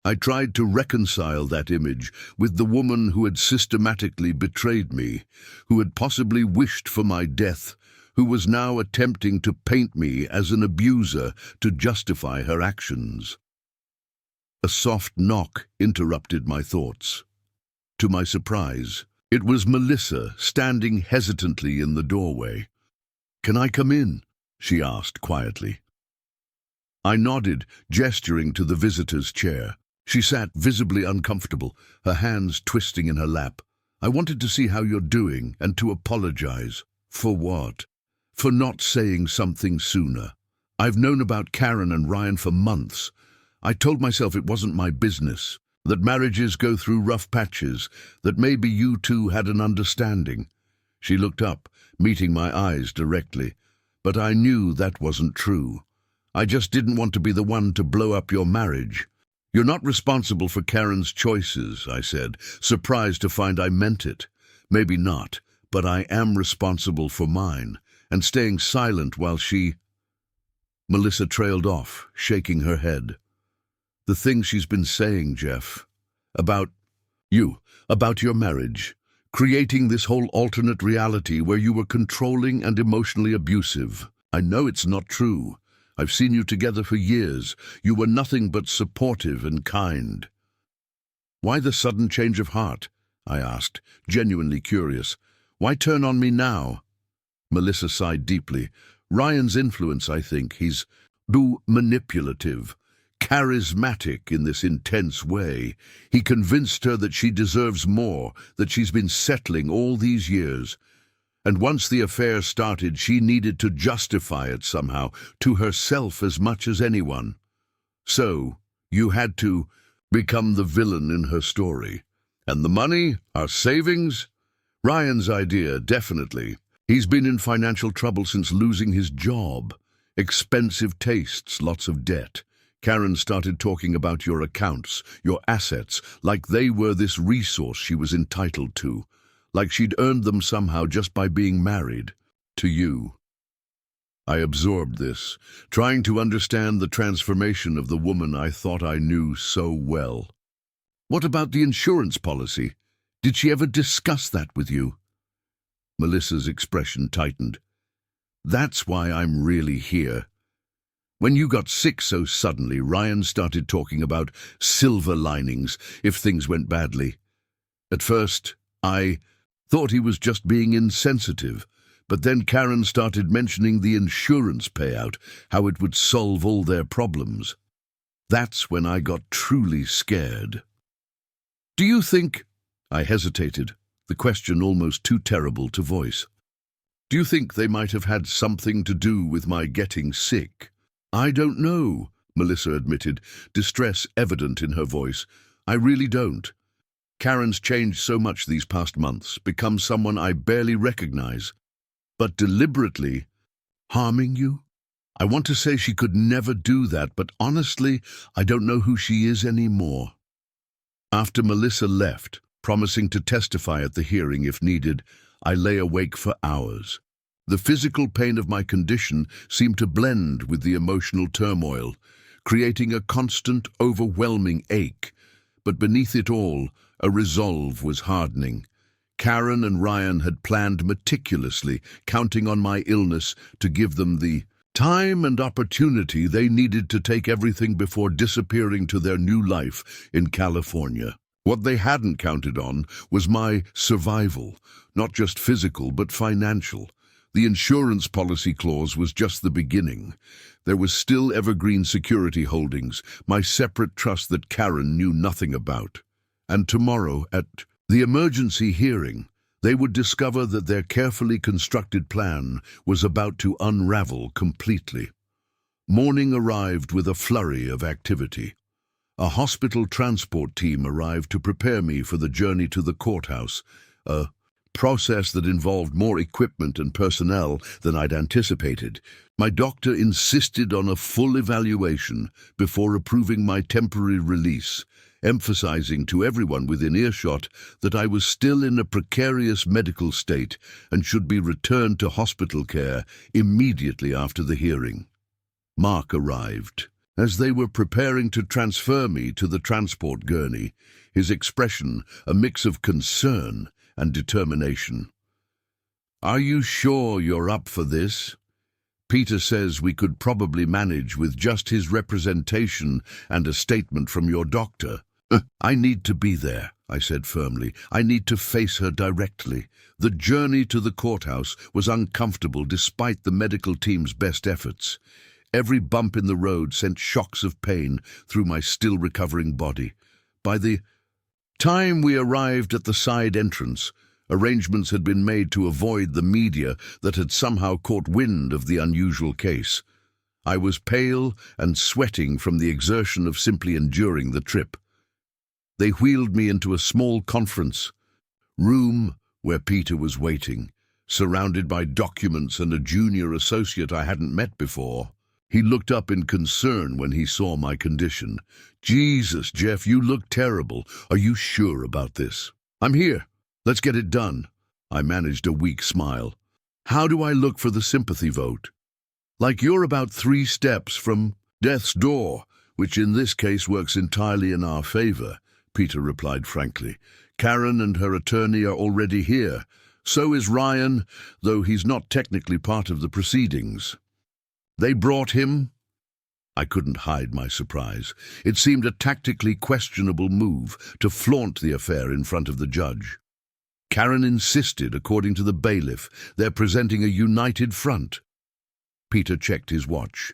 I tried to reconcile that image with the woman who had systematically betrayed me, who had possibly wished for my death, who was now attempting to paint me as an abuser to justify her actions. A soft knock interrupted my thoughts. To my surprise, it was Melissa standing hesitantly in the doorway. "Can I come in?" she asked quietly. I nodded, gesturing to the visitor's chair. She sat visibly uncomfortable, her hands twisting in her lap. "I wanted to see how you're doing and to apologize." "For what?" "For not saying something sooner. I've known about Karen and Ryan for months. I told myself it wasn't my business, that marriages go through rough patches, that maybe you two had an understanding." She looked up, meeting my eyes directly. "But I knew that wasn't true. I just didn't want to be the one to blow up your marriage." "You're not responsible for Karen's choices," I said, surprised to find I meant it. "Maybe not, but I am responsible for mine." And staying silent while she... Melissa trailed off, shaking her head. "The things she's been saying, Jeff, about you, about your marriage, creating this whole alternate reality where you were controlling and emotionally abusive. I know it's not true. I've seen you together for years. You were nothing but supportive and kind." "Why the sudden change of heart?" I asked, genuinely curious. "Why turn on me now?" Melissa sighed deeply. "Ryan's influence, I think. He's too manipulative, charismatic in this intense way. He convinced her that she deserves more, that she's been settling all these years. And once the affair started, she needed to justify it somehow, to herself as much as anyone. So, you had to become the villain in her story. And the money? Our savings? Ryan's idea, definitely. He's been in financial trouble since losing his job. Expensive tastes, lots of debt. Karen started talking about your accounts, your assets, like they were this resource she was entitled to. Like she'd earned them somehow just by being married to you. I absorbed this, trying to understand the transformation of the woman I thought I knew so well. What about the insurance policy? Did she ever discuss that with you? Melissa's expression tightened. That's why I'm really here. When you got sick so suddenly, Ryan started talking about silver linings if things went badly. At first, I thought he was just being insensitive, but then Karen started mentioning the insurance payout, how it would solve all their problems. That's when I got truly scared. Do you think... I hesitated, the question almost too terrible to voice. Do you think they might have had something to do with my getting sick? I don't know, Melissa admitted, distress evident in her voice. I really don't. Karen's changed so much these past months, become someone I barely recognize. But deliberately harming you? I want to say she could never do that, but honestly, I don't know who she is anymore. After Melissa left, promising to testify at the hearing if needed, I lay awake for hours. The physical pain of my condition seemed to blend with the emotional turmoil, creating a constant, overwhelming ache. But beneath it all, a resolve was hardening. Karen and Ryan had planned meticulously, counting on my illness to give them the time and opportunity they needed to take everything before disappearing to their new life in California. What they hadn't counted on was my survival, not just physical but financial. The insurance policy clause was just the beginning. There was still Evergreen Security Holdings, my separate trust that Karen knew nothing about. And tomorrow, at the emergency hearing, they would discover that their carefully constructed plan was about to unravel completely. Morning arrived with a flurry of activity. A hospital transport team arrived to prepare me for the journey to the courthouse, a process that involved more equipment and personnel than I'd anticipated. My doctor insisted on a full evaluation before approving my temporary release, emphasizing to everyone within earshot that I was still in a precarious medical state and should be returned to hospital care immediately after the hearing. Mark arrived. As they were preparing to transfer me to the transport gurney, his expression a mix of concern and determination. Are you sure you're up for this? Peter says we could probably manage with just his representation and a statement from your doctor. I need to be there, I said firmly. I need to face her directly. The journey to the courthouse was uncomfortable despite the medical team's best efforts. Every bump in the road sent shocks of pain through my still-recovering body. By the time we arrived at the side entrance, arrangements had been made to avoid the media that had somehow caught wind of the unusual case. I was pale and sweating from the exertion of simply enduring the trip. They wheeled me into a small conference room where Peter was waiting, surrounded by documents and a junior associate I hadn't met before. He looked up in concern when he saw my condition. Jesus, Jeff, you look terrible. Are you sure about this? I'm here. Let's get it done. I managed a weak smile. How do I look for the sympathy vote? Like you're about 3 steps from death's door, which in this case works entirely in our favor, Peter replied frankly. Karen and her attorney are already here. So is Ryan, though he's not technically part of the proceedings. They brought him? I couldn't hide my surprise. It seemed a tactically questionable move to flaunt the affair in front of the judge. Karen insisted, according to the bailiff, they're presenting a united front. Peter checked his watch.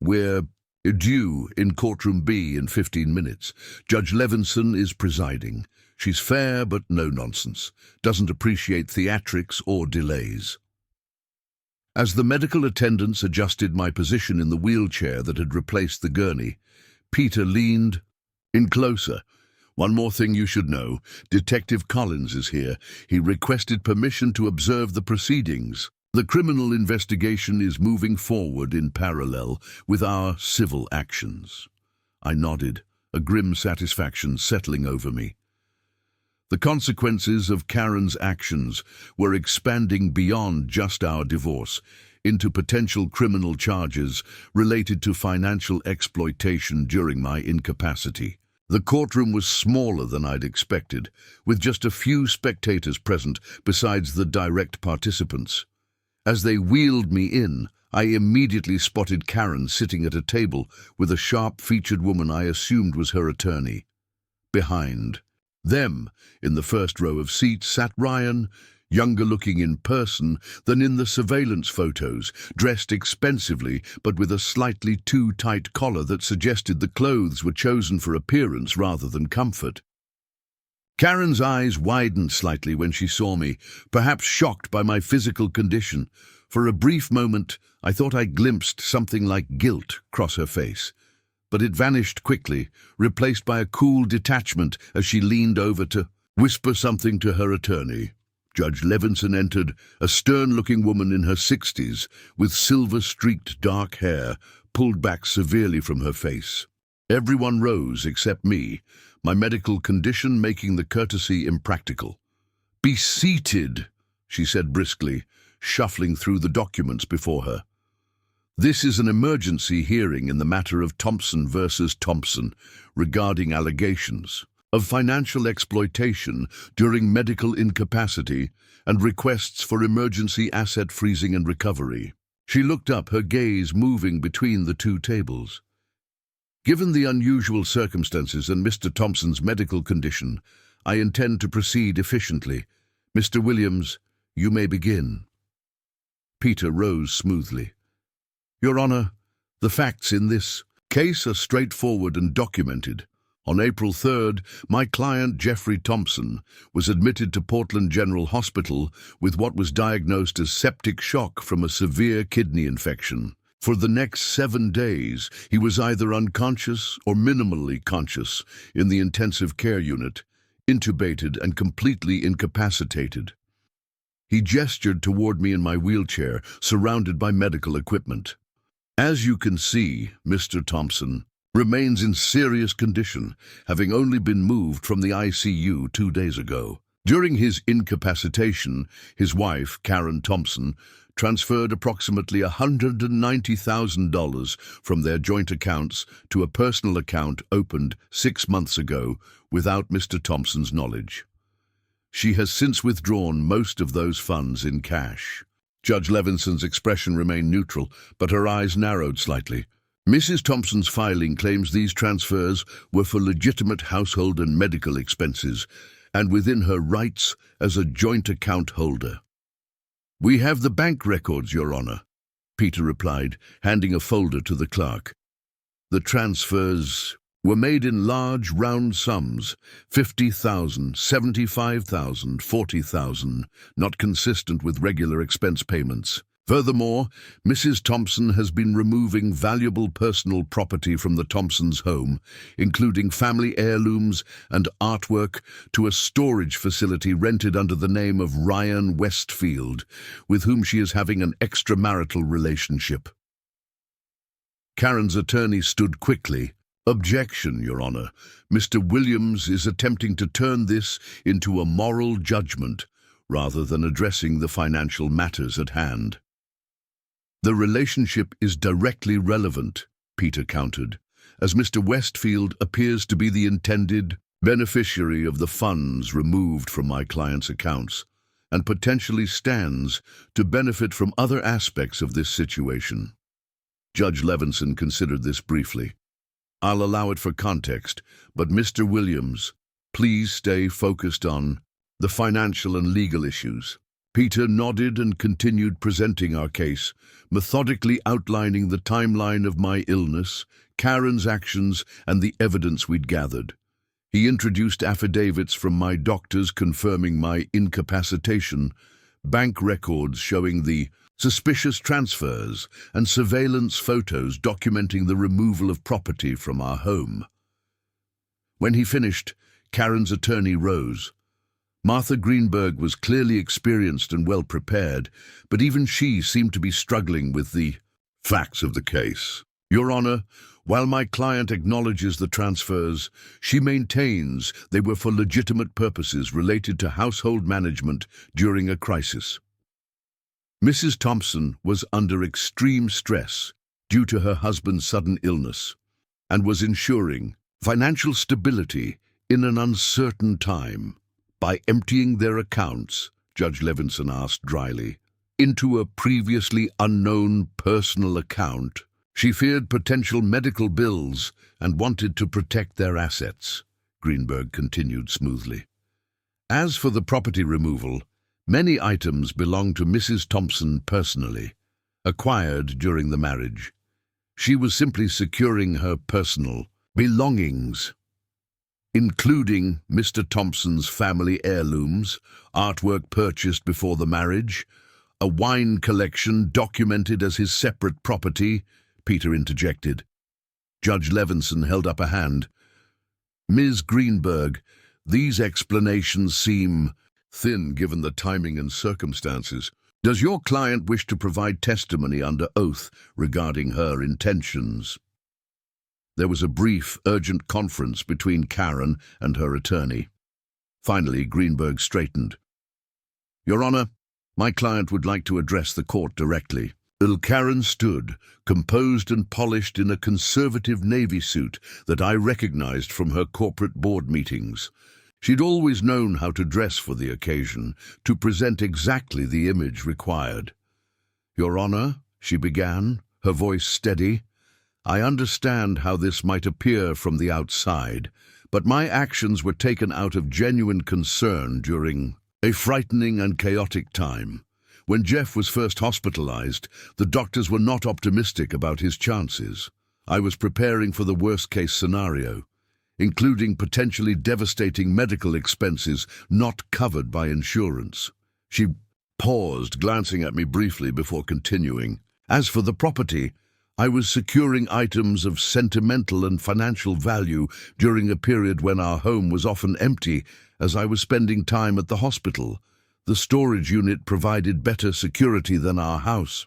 We're due in courtroom B in 15 minutes. Judge Levinson is presiding. She's fair but no nonsense, doesn't appreciate theatrics or delays. As the medical attendants adjusted my position in the wheelchair that had replaced the gurney, Peter leaned in closer. "One more thing you should know. Detective Collins is here. He requested permission to observe the proceedings. The criminal investigation is moving forward in parallel with our civil actions." I nodded, a grim satisfaction settling over me. The consequences of Karen's actions were expanding beyond just our divorce into potential criminal charges related to financial exploitation during my incapacity. The courtroom was smaller than I'd expected, with just a few spectators present besides the direct participants. As they wheeled me in, I immediately spotted Karen sitting at a table with a sharp-featured woman I assumed was her attorney. Behind them, in the first row of seats, sat Ryan, younger-looking in person than in the surveillance photos, dressed expensively but with a slightly too tight collar that suggested the clothes were chosen for appearance rather than comfort. Karen's eyes widened slightly when she saw me, perhaps shocked by my physical condition. For a brief moment, I thought I glimpsed something like guilt cross her face, but it vanished quickly, replaced by a cool detachment as she leaned over to whisper something to her attorney. Judge Levinson entered, a stern-looking woman in her 60s, with silver-streaked dark hair pulled back severely from her face. Everyone rose except me, my medical condition making the courtesy impractical. "Be seated," she said briskly, shuffling through the documents before her. "This is an emergency hearing in the matter of Thompson versus Thompson regarding allegations of financial exploitation during medical incapacity and requests for emergency asset freezing and recovery." She looked up, her gaze moving between the two tables. "Given the unusual circumstances and Mr. Thompson's medical condition, I intend to proceed efficiently. Mr. Williams, you may begin." Peter rose smoothly. "Your Honor, the facts in this case are straightforward and documented. On April 3rd, my client Jeffrey Thompson was admitted to Portland General Hospital with what was diagnosed as septic shock from a severe kidney infection. For the next 7 days, he was either unconscious or minimally conscious in the intensive care unit, intubated and completely incapacitated." He gestured toward me in my wheelchair, surrounded by medical equipment. "As you can see, Mr. Thompson remains in serious condition, having only been moved from the ICU 2 days ago. During his incapacitation, his wife, Karen Thompson, transferred approximately $190,000 from their joint accounts to a personal account opened 6 months ago without Mr. Thompson's knowledge. She has since withdrawn most of those funds in cash." Judge Levinson's expression remained neutral, but her eyes narrowed slightly. "Mrs. Thompson's filing claims these transfers were for legitimate household and medical expenses, and within her rights as a joint account holder." "We have the bank records, Your Honor," Peter replied, handing a folder to the clerk. "The transfers were made in large, round sums, 50,000, 75,000, 40,000, not consistent with regular expense payments. Furthermore, Mrs. Thompson has been removing valuable personal property from the Thompsons' home, including family heirlooms and artwork, to a storage facility rented under the name of Ryan Westfield, with whom she is having an extramarital relationship." Karen's attorney stood quickly. "Objection, Your Honor. Mr. Williams is attempting to turn this into a moral judgment rather than addressing the financial matters at hand." "The relationship is directly relevant," Peter countered, "as Mr. Westfield appears to be the intended beneficiary of the funds removed from my client's accounts and potentially stands to benefit from other aspects of this situation." Judge Levinson considered this briefly. "I'll allow it for context, but Mr. Williams, please stay focused on the financial and legal issues." Peter nodded and continued presenting our case, methodically outlining the timeline of my illness, Karen's actions, and the evidence we'd gathered. He introduced affidavits from my doctors confirming my incapacitation, bank records showing the suspicious transfers, and surveillance photos documenting the removal of property from our home. When he finished, Karen's attorney rose. Martha Greenberg was clearly experienced and well prepared, but even she seemed to be struggling with the facts of the case. Your Honor, while my client acknowledges the transfers, she maintains they were for legitimate purposes related to household management during a crisis. Mrs. Thompson was under extreme stress due to her husband's sudden illness and was ensuring financial stability in an uncertain time. By emptying their accounts, Judge Levinson asked dryly, into a previously unknown personal account, she feared potential medical bills and wanted to protect their assets, Greenberg continued smoothly. As for the property removal, many items belonged to Mrs. Thompson personally, acquired during the marriage. She was simply securing her personal belongings, including Mr. Thompson's family heirlooms, artwork purchased before the marriage, a wine collection documented as his separate property, Peter interjected. Judge Levinson held up a hand. Ms. Greenberg, these explanations seem thin given the timing and circumstances. Does your client wish to provide testimony under oath regarding her intentions? There was a brief, urgent conference between Karen and her attorney. Finally, Greenberg straightened. Your Honor, my client would like to address the court directly. Karen stood, composed and polished in a conservative navy suit that I recognized from her corporate board meetings. She'd always known how to dress for the occasion, to present exactly the image required. Your Honor, she began, her voice steady, I understand how this might appear from the outside, but my actions were taken out of genuine concern during a frightening and chaotic time. When Jeff was first hospitalized, the doctors were not optimistic about his chances. I was preparing for the worst-case scenario, including potentially devastating medical expenses not covered by insurance. She paused, glancing at me briefly before continuing. As for the property, I was securing items of sentimental and financial value during a period when our home was often empty, as I was spending time at the hospital. The storage unit provided better security than our house.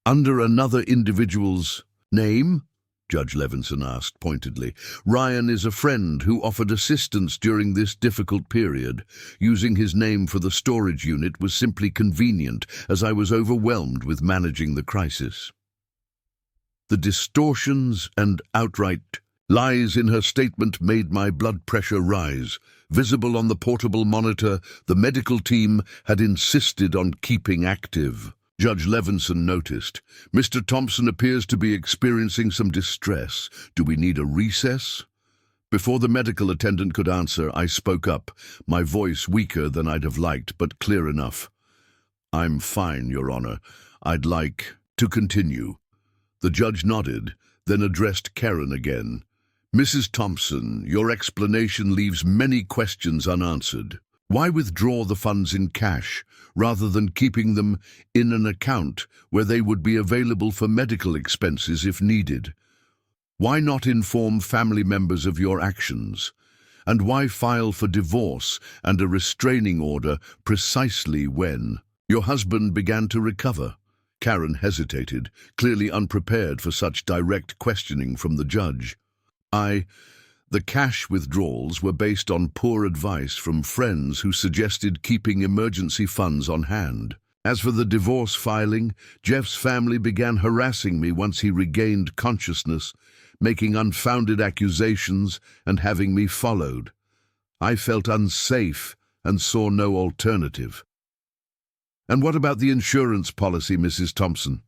Under another individual's name? Judge Levinson asked pointedly. Ryan is a friend who offered assistance during this difficult period. Using his name for the storage unit was simply convenient, as I was overwhelmed with managing the crisis. The distortions and outright lies in her statement made my blood pressure rise. Visible on the portable monitor, the medical team had insisted on keeping active. Judge Levinson noticed. Mr. Thompson appears to be experiencing some distress. Do we need a recess? Before the medical attendant could answer, I spoke up, my voice weaker than I'd have liked, but clear enough. I'm fine, Your Honor. I'd like to continue. The judge nodded, then addressed Karen again. Mrs. Thompson, your explanation leaves many questions unanswered. Why withdraw the funds in cash, rather than keeping them in an account where they would be available for medical expenses if needed? Why not inform family members of your actions? And why file for divorce and a restraining order precisely when your husband began to recover? Karen hesitated, clearly unprepared for such direct questioning from the judge. The cash withdrawals were based on poor advice from friends who suggested keeping emergency funds on hand. As for the divorce filing, Jeff's family began harassing me once he regained consciousness, making unfounded accusations and having me followed. I felt unsafe and saw no alternative. And what about the insurance policy, Mrs. Thompson?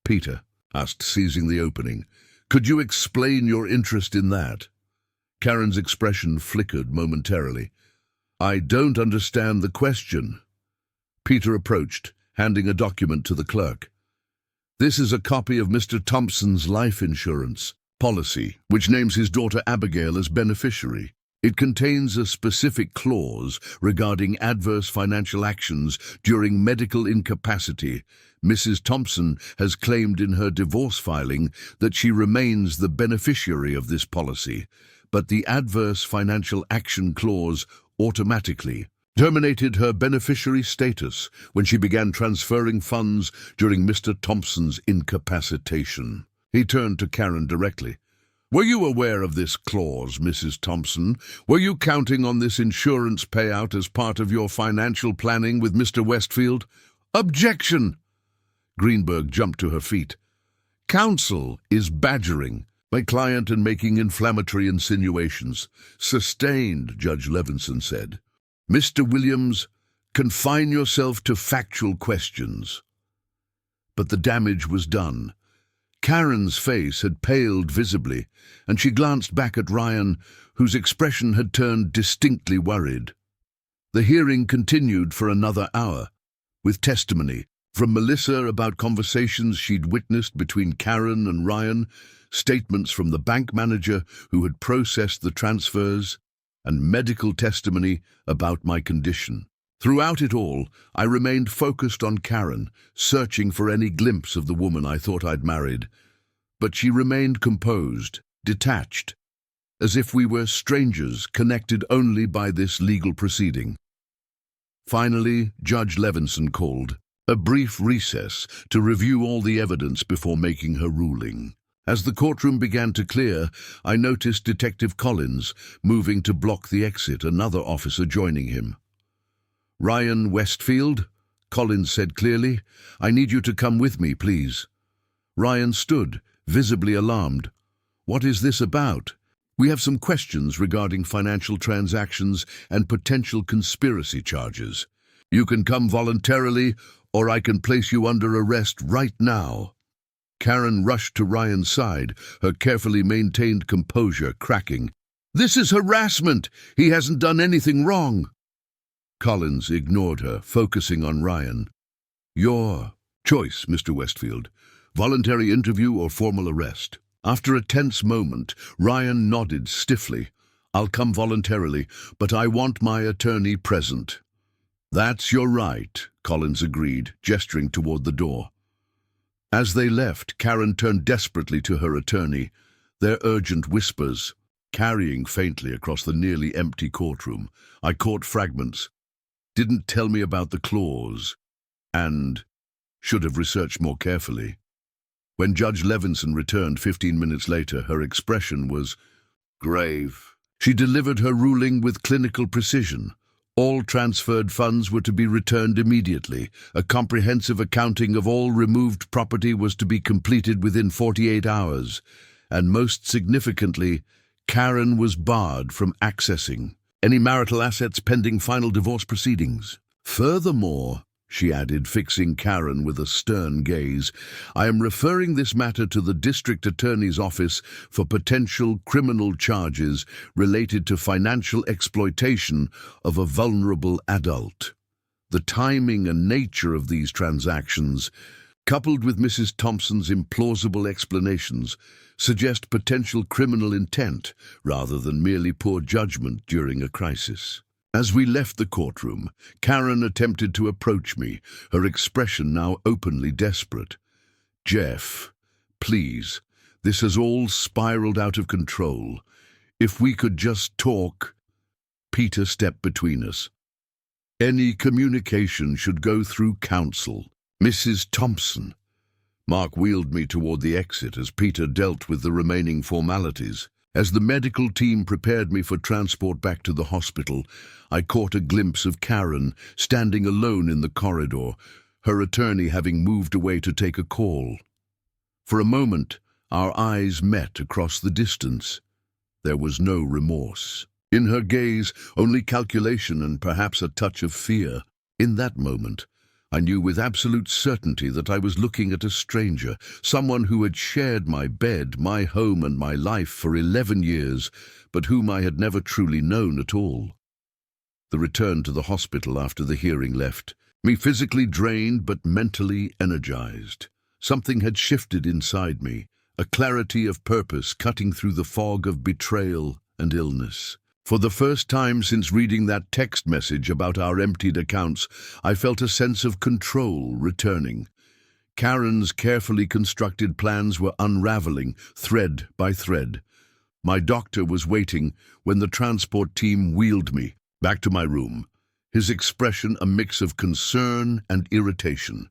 Peter asked, seizing the opening. Could you explain your interest in that? Karen's expression flickered momentarily. I don't understand the question. Peter approached, handing a document to the clerk. This is a copy of Mr. Thompson's life insurance policy, which names his daughter Abigail as beneficiary. It contains a specific clause regarding adverse financial actions during medical incapacity. Mrs. Thompson has claimed in her divorce filing that she remains the beneficiary of this policy, but the adverse financial action clause automatically terminated her beneficiary status when she began transferring funds during Mr. Thompson's incapacitation. He turned to Karen directly. "Were you aware of this clause, Mrs. Thompson? Were you counting on this insurance payout as part of your financial planning with Mr. Westfield?" "Objection!" Greenberg jumped to her feet. "Counsel is badgering my client and making inflammatory insinuations." "Sustained," Judge Levinson said. "Mr. Williams, confine yourself to factual questions." But the damage was done. Karen's face had paled visibly, and she glanced back at Ryan, whose expression had turned distinctly worried. The hearing continued for another hour, with testimony from Melissa about conversations she'd witnessed between Karen and Ryan, statements from the bank manager who had processed the transfers, and medical testimony about my condition. Throughout it all, I remained focused on Karen, searching for any glimpse of the woman I thought I'd married. But she remained composed, detached, as if we were strangers connected only by this legal proceeding. Finally, Judge Levinson called a brief recess to review all the evidence before making her ruling. As the courtroom began to clear, I noticed Detective Collins moving to block the exit, another officer joining him. "Ryan Westfield," Collins said clearly, "I need you to come with me, please." Ryan stood, visibly alarmed. "What is this about?" "We have some questions regarding financial transactions and potential conspiracy charges. You can come voluntarily, or I can place you under arrest right now." Karen rushed to Ryan's side, her carefully maintained composure cracking. "This is harassment! He hasn't done anything wrong!" Collins ignored her, focusing on Ryan. "Your choice, Mr. Westfield. Voluntary interview or formal arrest?" After a tense moment, Ryan nodded stiffly. "I'll come voluntarily, but I want my attorney present." "That's your right," Collins agreed, gesturing toward the door. As they left, Karen turned desperately to her attorney, their urgent whispers carrying faintly across the nearly empty courtroom. I caught fragments. "Didn't tell me about the clause," and "should have researched more carefully." When Judge Levinson returned 15 minutes later, her expression was grave. She delivered her ruling with clinical precision. All transferred funds were to be returned immediately. A comprehensive accounting of all removed property was to be completed within 48 hours. And most significantly, Karen was barred from accessing any marital assets pending final divorce proceedings. "Furthermore," she added, fixing Karen with a stern gaze, "I am referring this matter to the district attorney's office for potential criminal charges related to financial exploitation of a vulnerable adult. The timing and nature of these transactions, coupled with Mrs. Thompson's implausible explanations, suggest potential criminal intent rather than merely poor judgment during a crisis." As we left the courtroom, Karen attempted to approach me, her expression now openly desperate. "Jeff, please, this has all spiraled out of control. If we could just talk." Peter stepped between us. "Any communication should go through counsel. Mrs. Thompson." Mark wheeled me toward the exit as Peter dealt with the remaining formalities. As the medical team prepared me for transport back to the hospital, I caught a glimpse of Karen standing alone in the corridor, her attorney having moved away to take a call. For a moment, our eyes met across the distance. There was no remorse. In her gaze, only calculation and perhaps a touch of fear. In that moment, I knew with absolute certainty that I was looking at a stranger, someone who had shared my bed, my home, and my life for 11 years, but whom I had never truly known at all. The return to the hospital after the hearing left me physically drained but mentally energized. Something had shifted inside me, a clarity of purpose cutting through the fog of betrayal and illness. For the first time since reading that text message about our emptied accounts, I felt a sense of control returning. Karen's carefully constructed plans were unraveling, thread by thread. My doctor was waiting when the transport team wheeled me back to my room, his expression a mix of concern and irritation.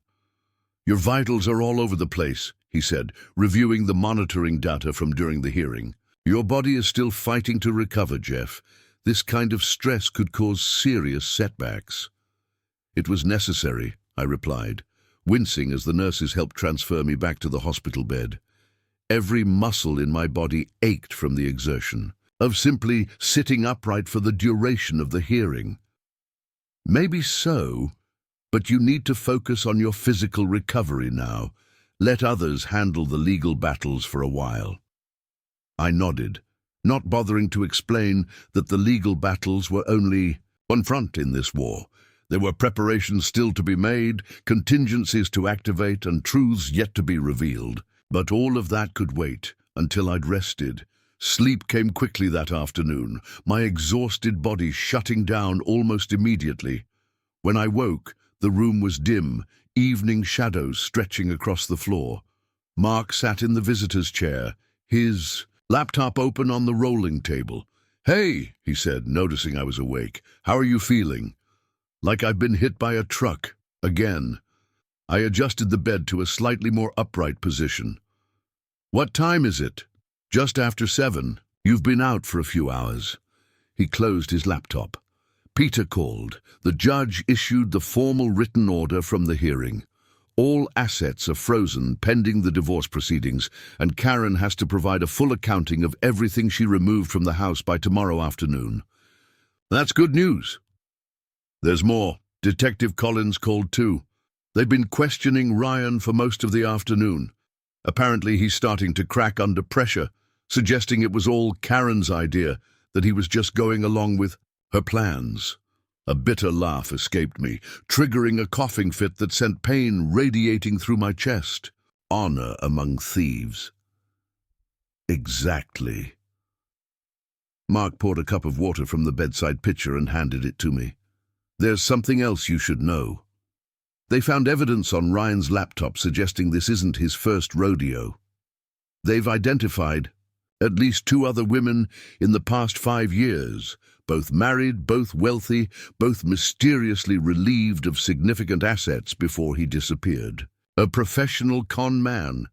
"Your vitals are all over the place," he said, reviewing the monitoring data from during the hearing. "Your body is still fighting to recover, Jeff. This kind of stress could cause serious setbacks." "It was necessary," I replied, wincing as the nurses helped transfer me back to the hospital bed. Every muscle in my body ached from the exertion of simply sitting upright for the duration of the hearing. "Maybe so, but you need to focus on your physical recovery now. Let others handle the legal battles for a while." I nodded, not bothering to explain that the legal battles were only one front in this war. There were preparations still to be made, contingencies to activate, and truths yet to be revealed. But all of that could wait until I'd rested. Sleep came quickly that afternoon, my exhausted body shutting down almost immediately. When I woke, the room was dim, evening shadows stretching across the floor. Mark sat in the visitor's chair, his laptop open on the rolling table. "Hey," he said, noticing I was awake. "How are you feeling?" "Like I've been hit by a truck. Again." I adjusted the bed to a slightly more upright position. "What time is it?" "Just after 7. You've been out for a few hours." He closed his laptop. Peter called. The judge issued the formal written order from the hearing. All assets are frozen pending the divorce proceedings, and Karen has to provide a full accounting of everything she removed from the house by tomorrow afternoon. "That's good news." "There's more. Detective Collins called too. They've been questioning Ryan for most of the afternoon. Apparently he's starting to crack under pressure, suggesting it was all Karen's idea, that he was just going along with her plans." A bitter laugh escaped me, triggering a coughing fit that sent pain radiating through my chest. Honor among thieves. Exactly. Mark poured a cup of water from the bedside pitcher and handed it to me. "There's something else you should know. They found evidence on Ryan's laptop suggesting this isn't his first rodeo. They've identified at least 2 other women in the past 5 years, both married, both wealthy, both mysteriously relieved of significant assets before he disappeared. A professional con man.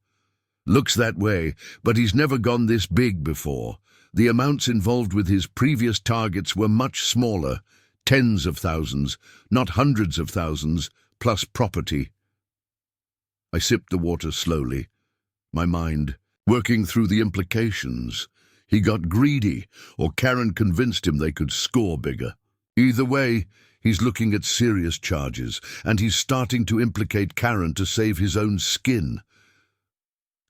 Looks that way, but he's never gone this big before. The amounts involved with his previous targets were much smaller, tens of thousands, not hundreds of thousands, plus property." I sipped the water slowly, my mind working through the implications. He got greedy, or Karen convinced him they could score bigger. Either way, he's looking at serious charges, and he's starting to implicate Karen to save his own skin.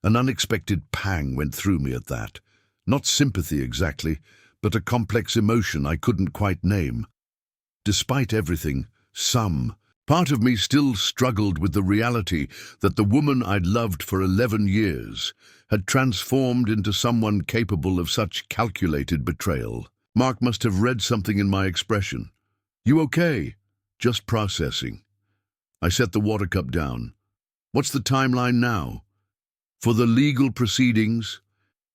An unexpected pang went through me at that. Not sympathy exactly, but a complex emotion I couldn't quite name. Despite everything, some part of me still struggled with the reality that the woman I'd loved for 11 years had transformed into someone capable of such calculated betrayal. Mark must have read something in my expression. "You okay?" "Just processing." I set the water cup down. "What's the timeline now?" "For the legal proceedings,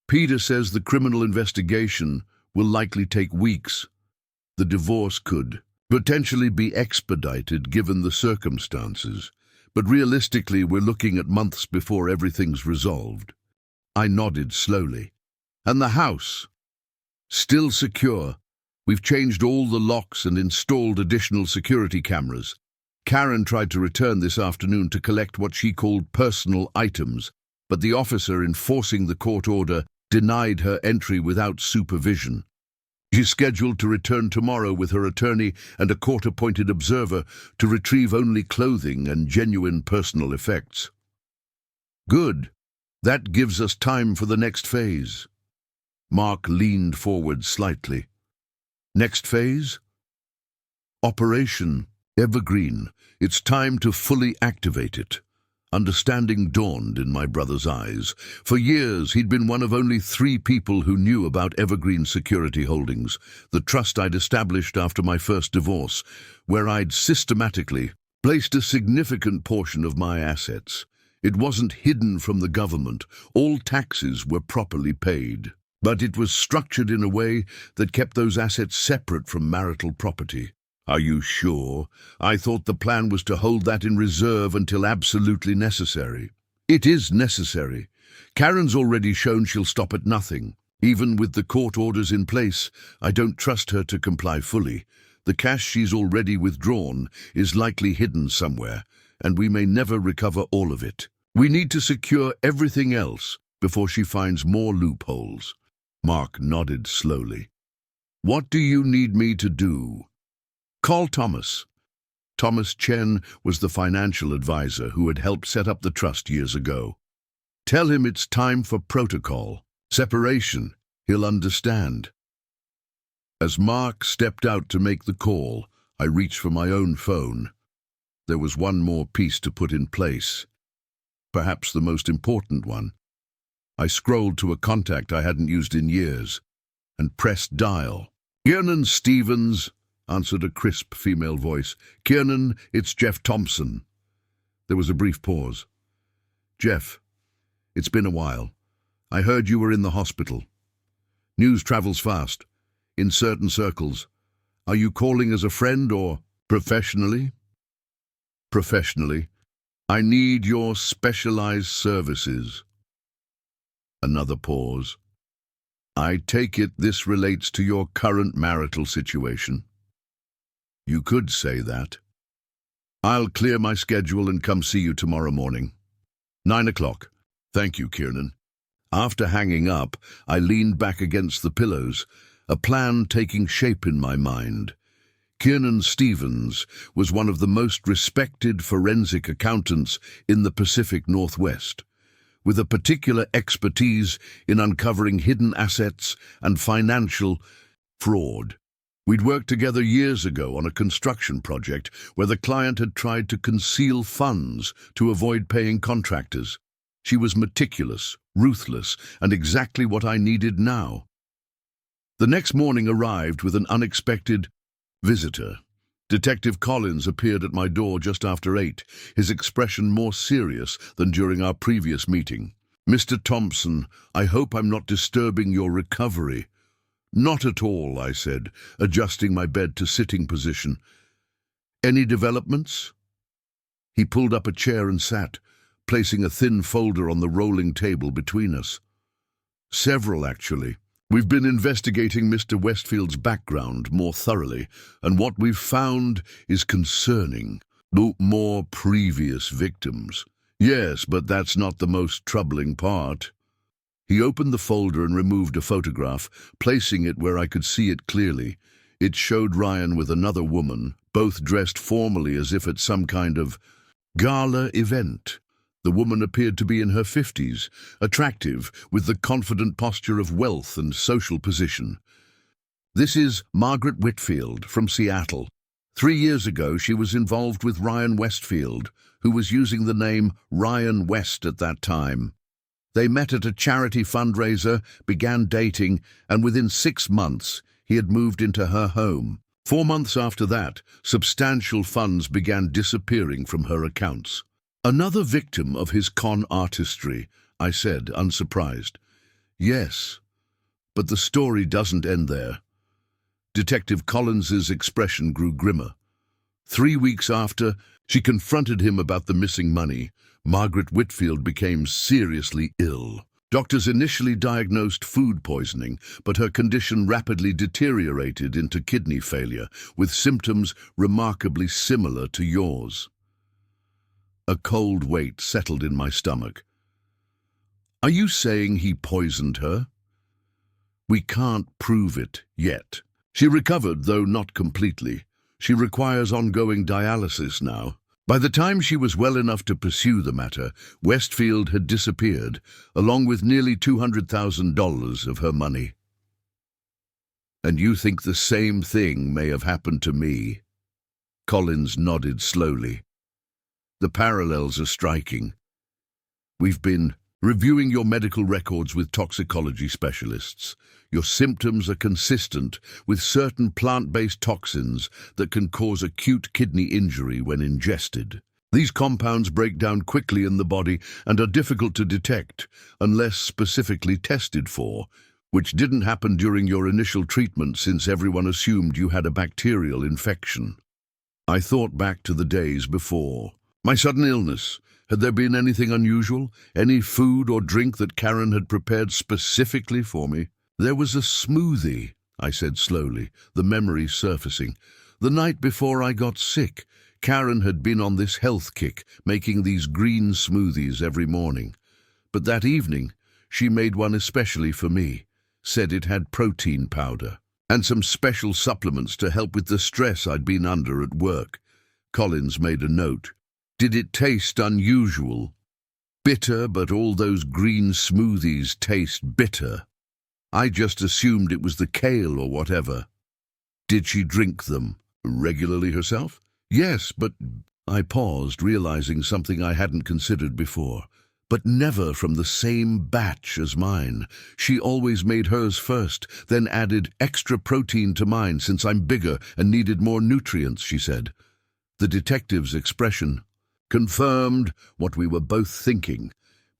Peter says the criminal investigation will likely take weeks. The divorce could potentially be expedited given the circumstances, but realistically we're looking at months before everything's resolved." I nodded slowly. "And the house?" "Still secure. We've changed all the locks and installed additional security cameras. Karen tried to return this afternoon to collect what she called personal items, but the officer enforcing the court order denied her entry without supervision. She's scheduled to return tomorrow with her attorney and a court-appointed observer to retrieve only clothing and genuine personal effects." "Good. That gives us time for the next phase." Mark leaned forward slightly. "Next phase?" "Operation Evergreen. It's time to fully activate it." Understanding dawned in my brother's eyes. For years, he'd been one of only 3 people who knew about Evergreen Security Holdings, the trust I'd established after my first divorce, where I'd systematically placed a significant portion of my assets. It wasn't hidden from the government. All taxes were properly paid. But it was structured in a way that kept those assets separate from marital property. Are you sure? I thought the plan was to hold that in reserve until absolutely necessary. It is necessary. Karen's already shown she'll stop at nothing. Even with the court orders in place, I don't trust her to comply fully. The cash she's already withdrawn is likely hidden somewhere, and we may never recover all of it. We need to secure everything else before she finds more loopholes. Mark nodded slowly. What do you need me to do? Call Thomas. Thomas Chen was the financial advisor who had helped set up the trust years ago. Tell him it's time for protocol. Separation. He'll understand. As Mark stepped out to make the call, I reached for my own phone. There was one more piece to put in place. Perhaps the most important one. I scrolled to a contact I hadn't used in years and pressed dial. Kiernan Stevens, answered a crisp female voice. Kiernan, it's Jeff Thompson. There was a brief pause. Jeff, it's been a while. I heard you were in the hospital. News travels fast, in certain circles. Are you calling as a friend or professionally? Professionally. I need your specialized services. Another pause. I take it this relates to your current marital situation. You could say that. I'll clear my schedule and come see you tomorrow morning. 9 o'clock. Thank you, Kiernan. After hanging up, I leaned back against the pillows, a plan taking shape in my mind. Kiernan Stevens was one of the most respected forensic accountants in the Pacific Northwest, with a particular expertise in uncovering hidden assets and financial fraud. We'd worked together years ago on a construction project where the client had tried to conceal funds to avoid paying contractors. She was meticulous, ruthless, and exactly what I needed now. The next morning arrived with an unexpected visitor. Detective Collins appeared at my door just after 8, his expression more serious than during our previous meeting. Mr. Thompson, I hope I'm not disturbing your recovery. Not at all, I said, adjusting my bed to sitting position. Any developments? He pulled up a chair and sat, placing a thin folder on the rolling table between us. Several, actually. We've been investigating Mr. Westfield's background more thoroughly, and what we've found is concerning. More previous victims. Yes, but that's not the most troubling part. He opened the folder and removed a photograph, placing it where I could see it clearly. It showed Ryan with another woman, both dressed formally as if at some kind of gala event. The woman appeared to be in her 50s, attractive, with the confident posture of wealth and social position. This is Margaret Whitfield from Seattle. 3 years ago, she was involved with Ryan Westfield, who was using the name Ryan West at that time. They met at a charity fundraiser, began dating, and within 6 months, he had moved into her home. 4 months after that, substantial funds began disappearing from her accounts. Another victim of his con artistry, I said, unsurprised. Yes, but the story doesn't end there. Detective Collins's expression grew grimmer. 3 weeks after, she confronted him about the missing money. Margaret Whitfield became seriously ill. Doctors initially diagnosed food poisoning, but her condition rapidly deteriorated into kidney failure, with symptoms remarkably similar to yours. A cold weight settled in my stomach. Are you saying he poisoned her? We can't prove it yet. She recovered, though not completely. She requires ongoing dialysis now. By the time she was well enough to pursue the matter, Westfield had disappeared, along with nearly $200,000 of her money. And you think the same thing may have happened to me? Collins nodded slowly. The parallels are striking. We've been reviewing your medical records with toxicology specialists. Your symptoms are consistent with certain plant-based toxins that can cause acute kidney injury when ingested. These compounds break down quickly in the body and are difficult to detect unless specifically tested for, which didn't happen during your initial treatment since everyone assumed you had a bacterial infection. I thought back to the days before my sudden illness. Had there been anything unusual? Any food or drink that Karen had prepared specifically for me? There was a smoothie, I said slowly, the memory surfacing. The night before I got sick, Karen had been on this health kick, making these green smoothies every morning. But that evening, she made one especially for me, said it had protein powder and some special supplements to help with the stress I'd been under at work. Collins made a note. Did it taste unusual? Bitter, but all those green smoothies taste bitter. I just assumed it was the kale or whatever. Did she drink them regularly herself? Yes, but I paused, realizing something I hadn't considered before. But never from the same batch as mine. She always made hers first, then added extra protein to mine since I'm bigger and needed more nutrients, she said. The detective's expression confirmed what we were both thinking.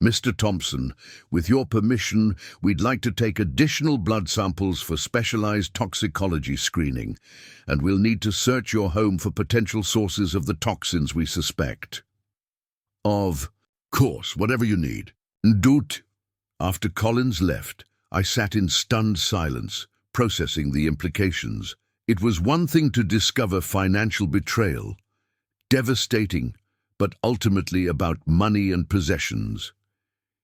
Mr. Thompson, with your permission, we'd like to take additional blood samples for specialized toxicology screening, and we'll need to search your home for potential sources of the toxins we suspect. Of course, whatever you need. Doet. After Collins left, I sat in stunned silence, processing the implications. It was one thing to discover financial betrayal, devastating, but ultimately about money and possessions.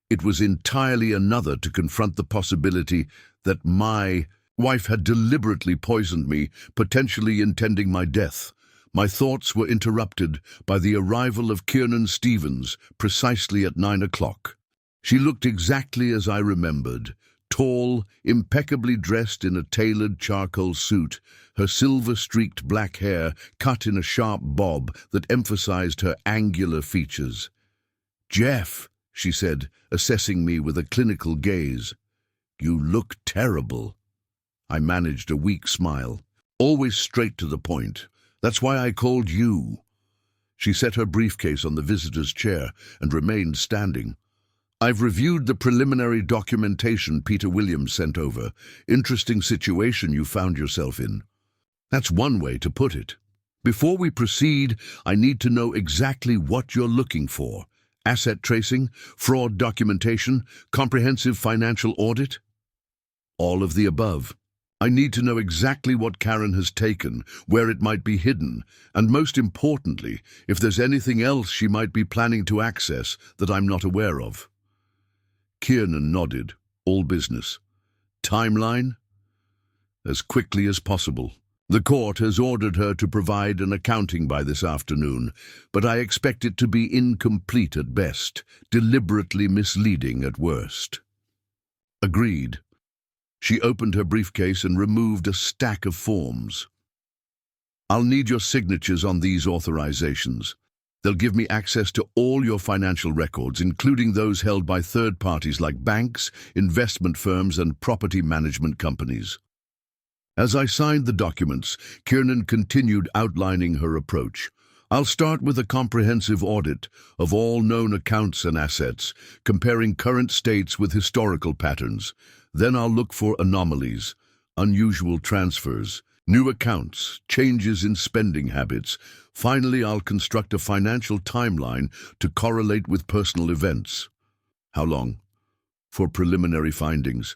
It was entirely another to confront the possibility that my wife had deliberately poisoned me, potentially intending my death. My thoughts were interrupted by the arrival of Kiernan Stevens, precisely at 9 o'clock. She looked exactly as I remembered, tall, impeccably dressed in a tailored charcoal suit, her silver-streaked black hair cut in a sharp bob that emphasized her angular features. "Jeff," she said, assessing me with a clinical gaze. "You look terrible." I managed a weak smile, always straight to the point. "That's why I called you." She set her briefcase on the visitor's chair and remained standing. "I've reviewed the preliminary documentation Peter Williams sent over. Interesting situation you found yourself in." That's one way to put it. Before we proceed, I need to know exactly what you're looking for. Asset tracing, fraud documentation, comprehensive financial audit? All of the above. I need to know exactly what Karen has taken, where it might be hidden, and most importantly, if there's anything else she might be planning to access that I'm not aware of. Kiernan nodded. All business. Timeline? As quickly as possible. The court has ordered her to provide an accounting by this afternoon, but I expect it to be incomplete at best, deliberately misleading at worst. Agreed. She opened her briefcase and removed a stack of forms. I'll need your signatures on these authorizations. They'll give me access to all your financial records, including those held by third parties like banks, investment firms, and property management companies. As I signed the documents, Kiernan continued outlining her approach. I'll start with a comprehensive audit of all known accounts and assets, comparing current states with historical patterns. Then I'll look for anomalies, unusual transfers, new accounts, changes in spending habits. Finally, I'll construct a financial timeline to correlate with personal events. How long? For preliminary findings,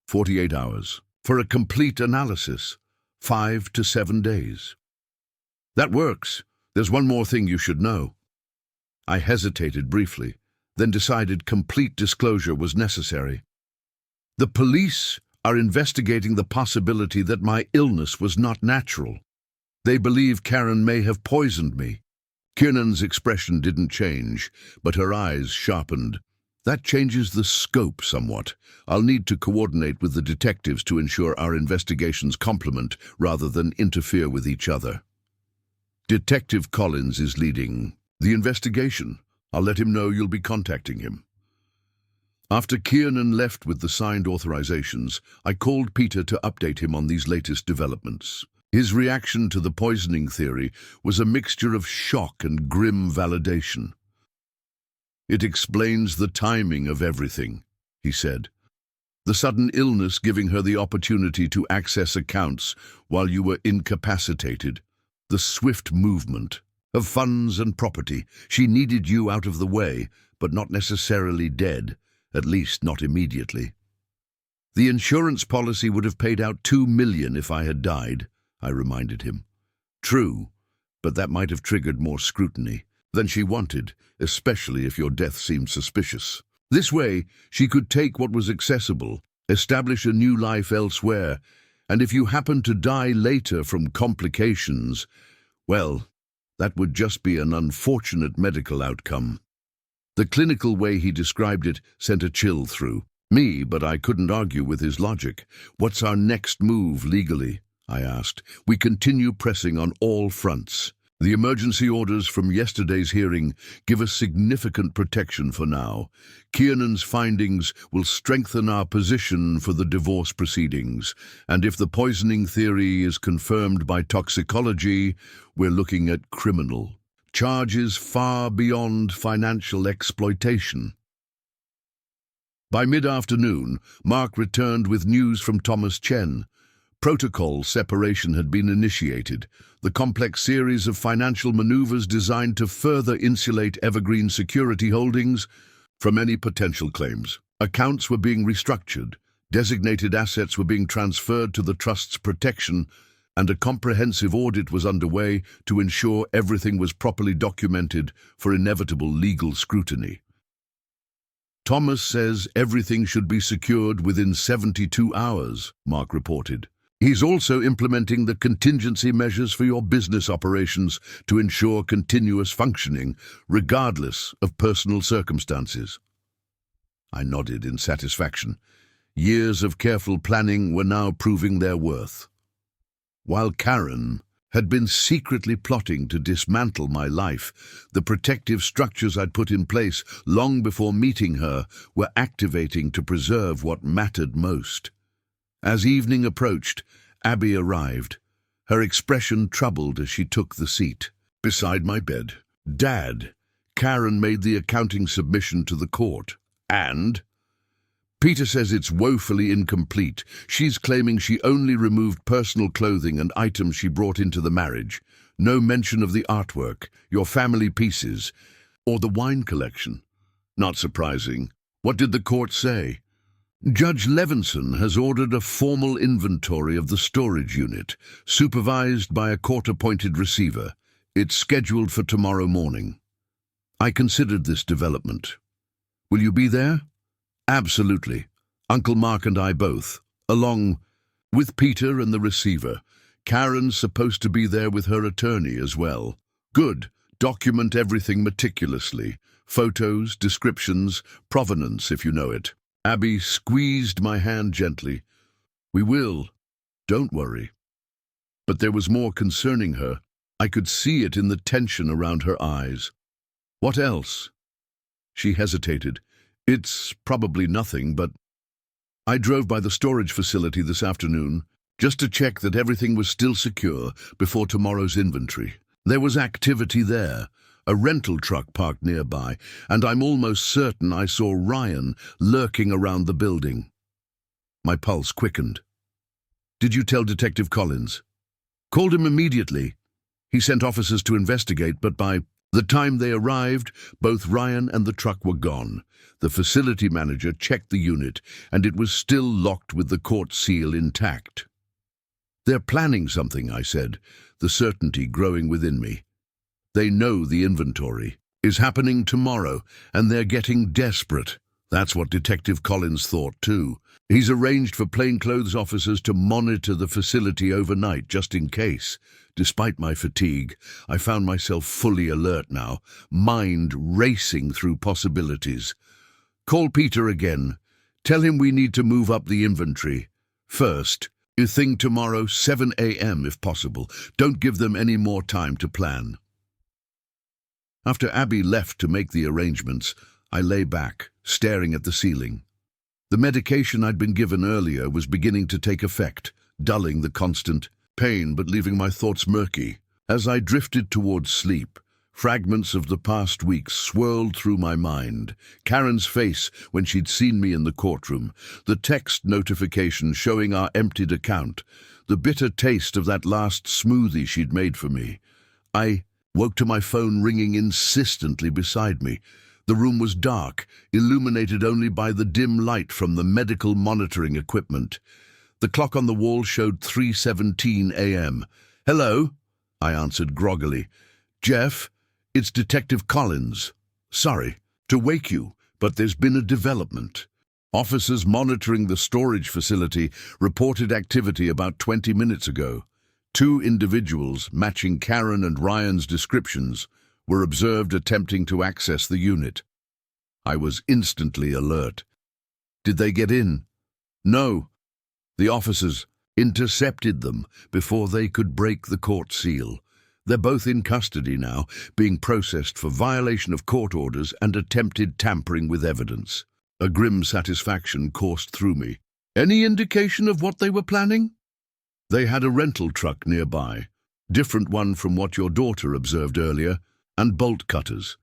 48 hours. For a complete analysis, 5 to 7 days. That works. There's one more thing you should know. I hesitated briefly, then decided complete disclosure was necessary. The police are investigating the possibility that my illness was not natural. They believe Karen may have poisoned me. Kiernan's expression didn't change, but her eyes sharpened. That changes the scope somewhat. I'll need to coordinate with the detectives to ensure our investigations complement rather than interfere with each other. Detective Collins is leading the investigation. I'll let him know you'll be contacting him. After Kiernan left with the signed authorizations, I called Peter to update him on these latest developments. His reaction to the poisoning theory was a mixture of shock and grim validation. "It explains the timing of everything," he said. "The sudden illness giving her the opportunity to access accounts while you were incapacitated. The swift movement of funds and property. She needed you out of the way, but not necessarily dead, at least not immediately. The insurance policy would have paid out $2 million if I had died," I reminded him. "True, but that might have triggered more scrutiny than she wanted, especially if your death seemed suspicious. This way, she could take what was accessible, establish a new life elsewhere, and if you happened to die later from complications, well, that would just be an unfortunate medical outcome." The clinical way he described it sent a chill through me, but I couldn't argue with his logic. "What's our next move legally?" I asked. "We continue pressing on all fronts. The emergency orders from yesterday's hearing give us significant protection for now. Kiernan's findings will strengthen our position for the divorce proceedings, and if the poisoning theory is confirmed by toxicology, we're looking at criminal charges far beyond financial exploitation." By mid-afternoon, Mark returned with news from Thomas Chen. Protocol separation had been initiated, the complex series of financial maneuvers designed to further insulate Evergreen Security Holdings from any potential claims. Accounts were being restructured, designated assets were being transferred to the trust's protection, and a comprehensive audit was underway to ensure everything was properly documented for inevitable legal scrutiny. "Thomas says everything should be secured within 72 hours, Mark reported. "He's also implementing the contingency measures for your business operations to ensure continuous functioning, regardless of personal circumstances." I nodded in satisfaction. Years of careful planning were now proving their worth. While Karen had been secretly plotting to dismantle my life, the protective structures I'd put in place long before meeting her were activating to preserve what mattered most. As evening approached, Abby arrived, her expression troubled as she took the seat beside my bed. "Dad, Karen made the accounting submission to the court, and Peter says it's woefully incomplete. She's claiming she only removed personal clothing and items she brought into the marriage. No mention of the artwork, your family pieces, or the wine collection." "Not surprising. What did the court say?" "Judge Levinson has ordered a formal inventory of the storage unit, supervised by a court-appointed receiver. It's scheduled for tomorrow morning." I considered this development. "Will you be there?" "Absolutely. Uncle Mark and I both, along with Peter and the receiver. Karen's supposed to be there with her attorney as well." "Good. Document everything meticulously. Photos, descriptions, provenance if you know it." Abby squeezed my hand gently. "We will. Don't worry." But there was more concerning her. I could see it in the tension around her eyes. "What else?" She hesitated. "It's probably nothing, but I drove by the storage facility this afternoon just to check that everything was still secure before tomorrow's inventory. There was activity there, a rental truck parked nearby, and I'm almost certain I saw Ryan lurking around the building." My pulse quickened. "Did you tell Detective Collins?" "Called him immediately. He sent officers to investigate, but by the time they arrived, both Ryan and the truck were gone. The facility manager checked the unit, and it was still locked with the court seal intact." "They're planning something," I said, the certainty growing within me. "They know the inventory is happening tomorrow, and they're getting desperate." That's what Detective Collins thought too. He's arranged for plainclothes officers to monitor the facility overnight, just in case. Despite my fatigue, I found myself fully alert now, mind racing through possibilities. "Call Peter again. Tell him we need to move up the inventory. First, you think tomorrow 7 a.m. if possible. Don't give them any more time to plan." After Abby left to make the arrangements, I lay back, staring at the ceiling. The medication I'd been given earlier was beginning to take effect, dulling the constant pain but leaving my thoughts murky. As I drifted towards sleep, fragments of the past weeks swirled through my mind. Karen's face when she'd seen me in the courtroom, the text notification showing our emptied account, the bitter taste of that last smoothie she'd made for me. I woke to my phone ringing insistently beside me. The room was dark, illuminated only by the dim light from the medical monitoring equipment. The clock on the wall showed 3:17 a.m. "Hello?" I answered groggily. "Jeff, it's Detective Collins. Sorry to wake you, but there's been a development. Officers monitoring the storage facility reported activity about 20 minutes ago. 2 individuals, matching Karen and Ryan's descriptions, were observed attempting to access the unit." I was instantly alert. "Did they get in?" "No. The officers intercepted them before they could break the court seal. They're both in custody now, being processed for violation of court orders and attempted tampering with evidence." A grim satisfaction coursed through me. "Any indication of what they were planning?" "They had a rental truck nearby, different one from what your daughter observed earlier, and bolt cutters.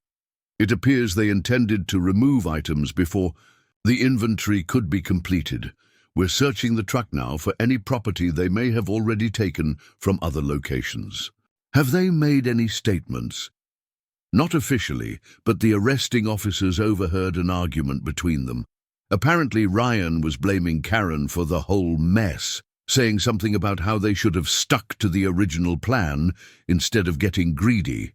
It appears they intended to remove items before the inventory could be completed. We're searching the truck now for any property they may have already taken from other locations." "Have they made any statements?" "Not officially, but the arresting officers overheard an argument between them. Apparently Ryan was blaming Karen for the whole mess, saying something about how they should have stuck to the original plan instead of getting greedy.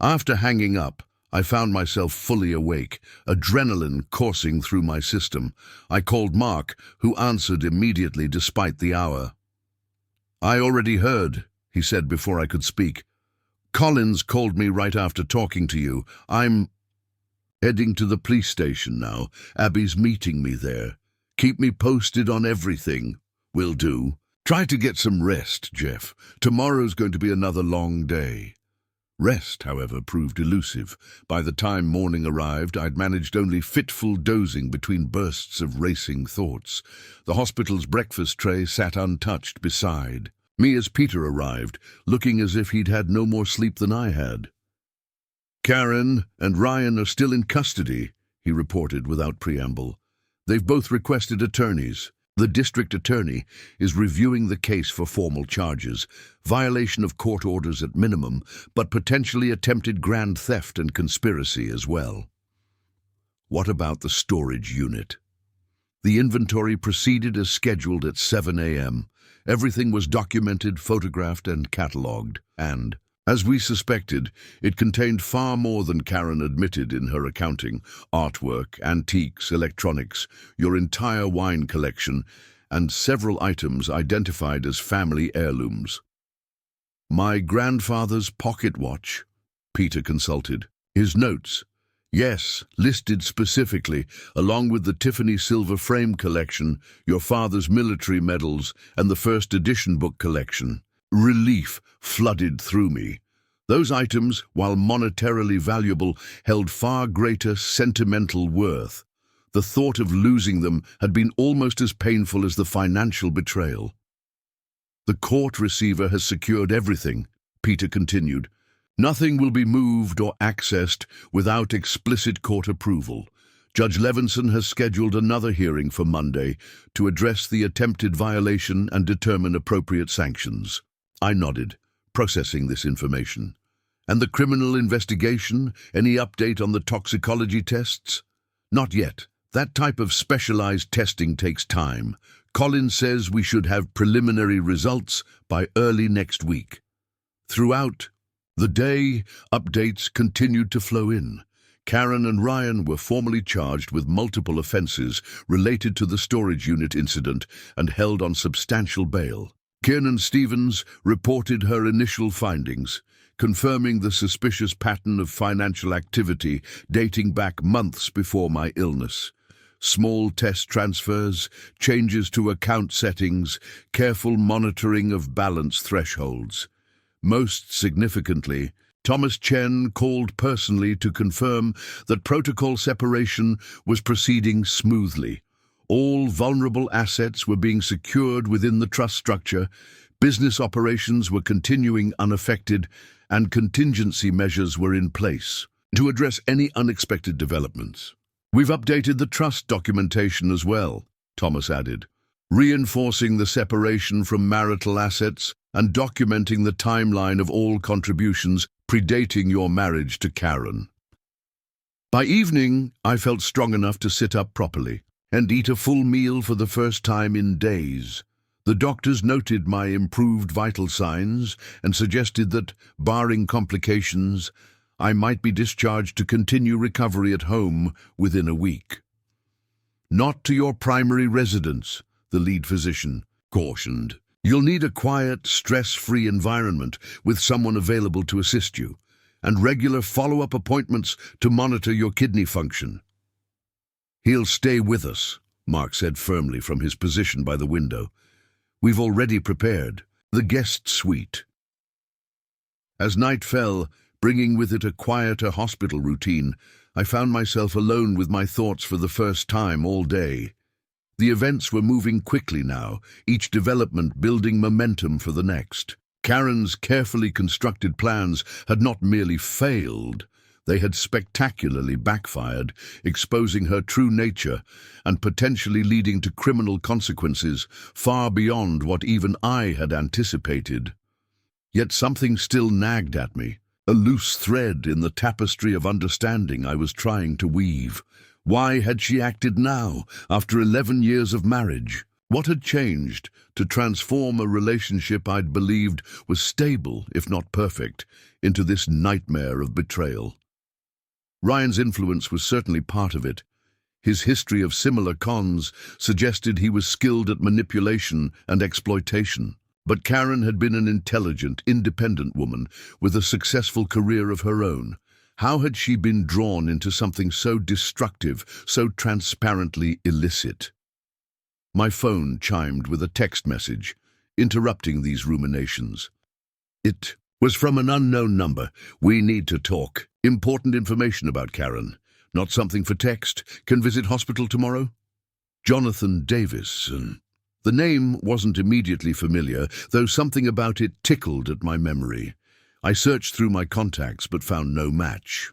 After hanging up, I found myself fully awake, adrenaline coursing through my system. I called Mark, who answered immediately despite the hour. "I already heard," he said before I could speak. "Collins called me right after talking to you. I'm heading to the police station now. Abby's meeting me there. Keep me posted on everything." "Will do. Try to get some rest, Jeff. Tomorrow's going to be another long day." Rest, however, proved elusive. By the time morning arrived, I'd managed only fitful dozing between bursts of racing thoughts. The hospital's breakfast tray sat untouched beside me as Peter arrived, looking as if he'd had no more sleep than I had. "Karen and Ryan are still in custody," he reported without preamble. "They've both requested attorneys. The district attorney is reviewing the case for formal charges, violation of court orders at minimum, but potentially attempted grand theft and conspiracy as well." What about the storage unit? The inventory proceeded as scheduled at 7 a.m. Everything was documented, photographed, and catalogued, and, as we suspected, it contained far more than Karen admitted in her accounting: artwork, antiques, electronics, your entire wine collection, and several items identified as family heirlooms. "My grandfather's pocket watch," Peter consulted. "His notes, yes, listed specifically, along with the Tiffany silver frame collection, your father's military medals, and the first edition book collection." Relief flooded through me. Those items, while monetarily valuable, held far greater sentimental worth. The thought of losing them had been almost as painful as the financial betrayal. "The court receiver has secured everything," Peter continued. "Nothing will be moved or accessed without explicit court approval. Judge Levinson has scheduled another hearing for Monday to address the attempted violation and determine appropriate sanctions." I nodded, processing this information. "And the criminal investigation? Any update on the toxicology tests?" "Not yet. That type of specialized testing takes time. Collins says we should have preliminary results by early next week." Throughout the day, updates continued to flow in. Karen and Ryan were formally charged with multiple offenses related to the storage unit incident and held on substantial bail. Kiernan Stevens reported her initial findings, confirming the suspicious pattern of financial activity dating back months before my illness. Small test transfers, changes to account settings, careful monitoring of balance thresholds. Most significantly, Thomas Chen called personally to confirm that protocol separation was proceeding smoothly. All vulnerable assets were being secured within the trust structure, business operations were continuing unaffected, and contingency measures were in place to address any unexpected developments. "We've updated the trust documentation as well," Thomas added, "reinforcing the separation from marital assets and documenting the timeline of all contributions predating your marriage to Karen." By evening, I felt strong enough to sit up properly and eat a full meal for the first time in days. The doctors noted my improved vital signs and suggested that, barring complications, I might be discharged to continue recovery at home within a week. "Not to your primary residence," the lead physician cautioned. "You'll need a quiet, stress-free environment with someone available to assist you, and regular follow-up appointments to monitor your kidney function." "He'll stay with us," Mark said firmly from his position by the window. "We've already prepared the guest suite." As night fell, bringing with it a quieter hospital routine, I found myself alone with my thoughts for the first time all day. The events were moving quickly now, each development building momentum for the next. Karen's carefully constructed plans had not merely failed, they had spectacularly backfired, exposing her true nature and potentially leading to criminal consequences far beyond what even I had anticipated. Yet something still nagged at me, a loose thread in the tapestry of understanding I was trying to weave. Why had she acted now, after 11 years of marriage? What had changed to transform a relationship I'd believed was stable, if not perfect, into this nightmare of betrayal? Ryan's influence was certainly part of it. His history of similar cons suggested he was skilled at manipulation and exploitation. But Karen had been an intelligent, independent woman with a successful career of her own. How had she been drawn into something so destructive, so transparently illicit? My phone chimed with a text message, interrupting these ruminations. It was from an unknown number. "We need to talk. Important information about Karen. Not something for text. Can visit hospital tomorrow." Jonathan Davis. The name wasn't immediately familiar, though something about it tickled at my memory. I searched through my contacts but found no match.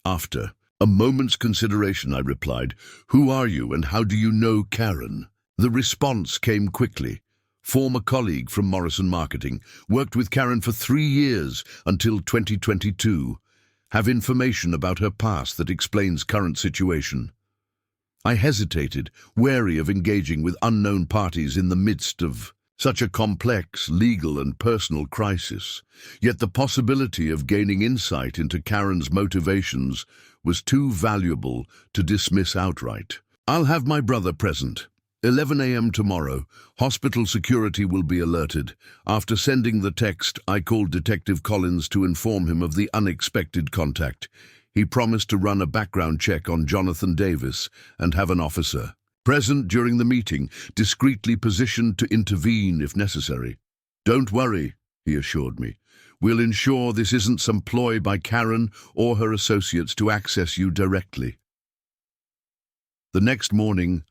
After a moment's consideration, I replied, "Who are you and how do you know Karen?" The response came quickly. "Former colleague from Morrison Marketing. Worked with Karen for 3 years until 2022. Have information about her past that explains current situation." I hesitated, wary of engaging with unknown parties in the midst of such a complex legal and personal crisis. Yet the possibility of gaining insight into Karen's motivations was too valuable to dismiss outright. "I'll have my brother present. 11 a.m. tomorrow. Hospital security will be alerted." After sending the text, I called Detective Collins to inform him of the unexpected contact. He promised to run a background check on Jonathan Davis and have an officer present during the meeting, discreetly positioned to intervene if necessary. "Don't worry," he assured me. "We'll ensure this isn't some ploy by Karen or her associates to access you directly." The next morning,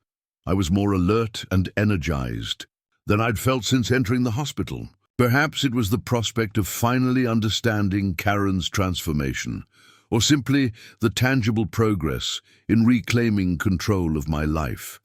I was more alert and energized than I'd felt since entering the hospital. Perhaps it was the prospect of finally understanding Karen's transformation, or simply the tangible progress in reclaiming control of my life.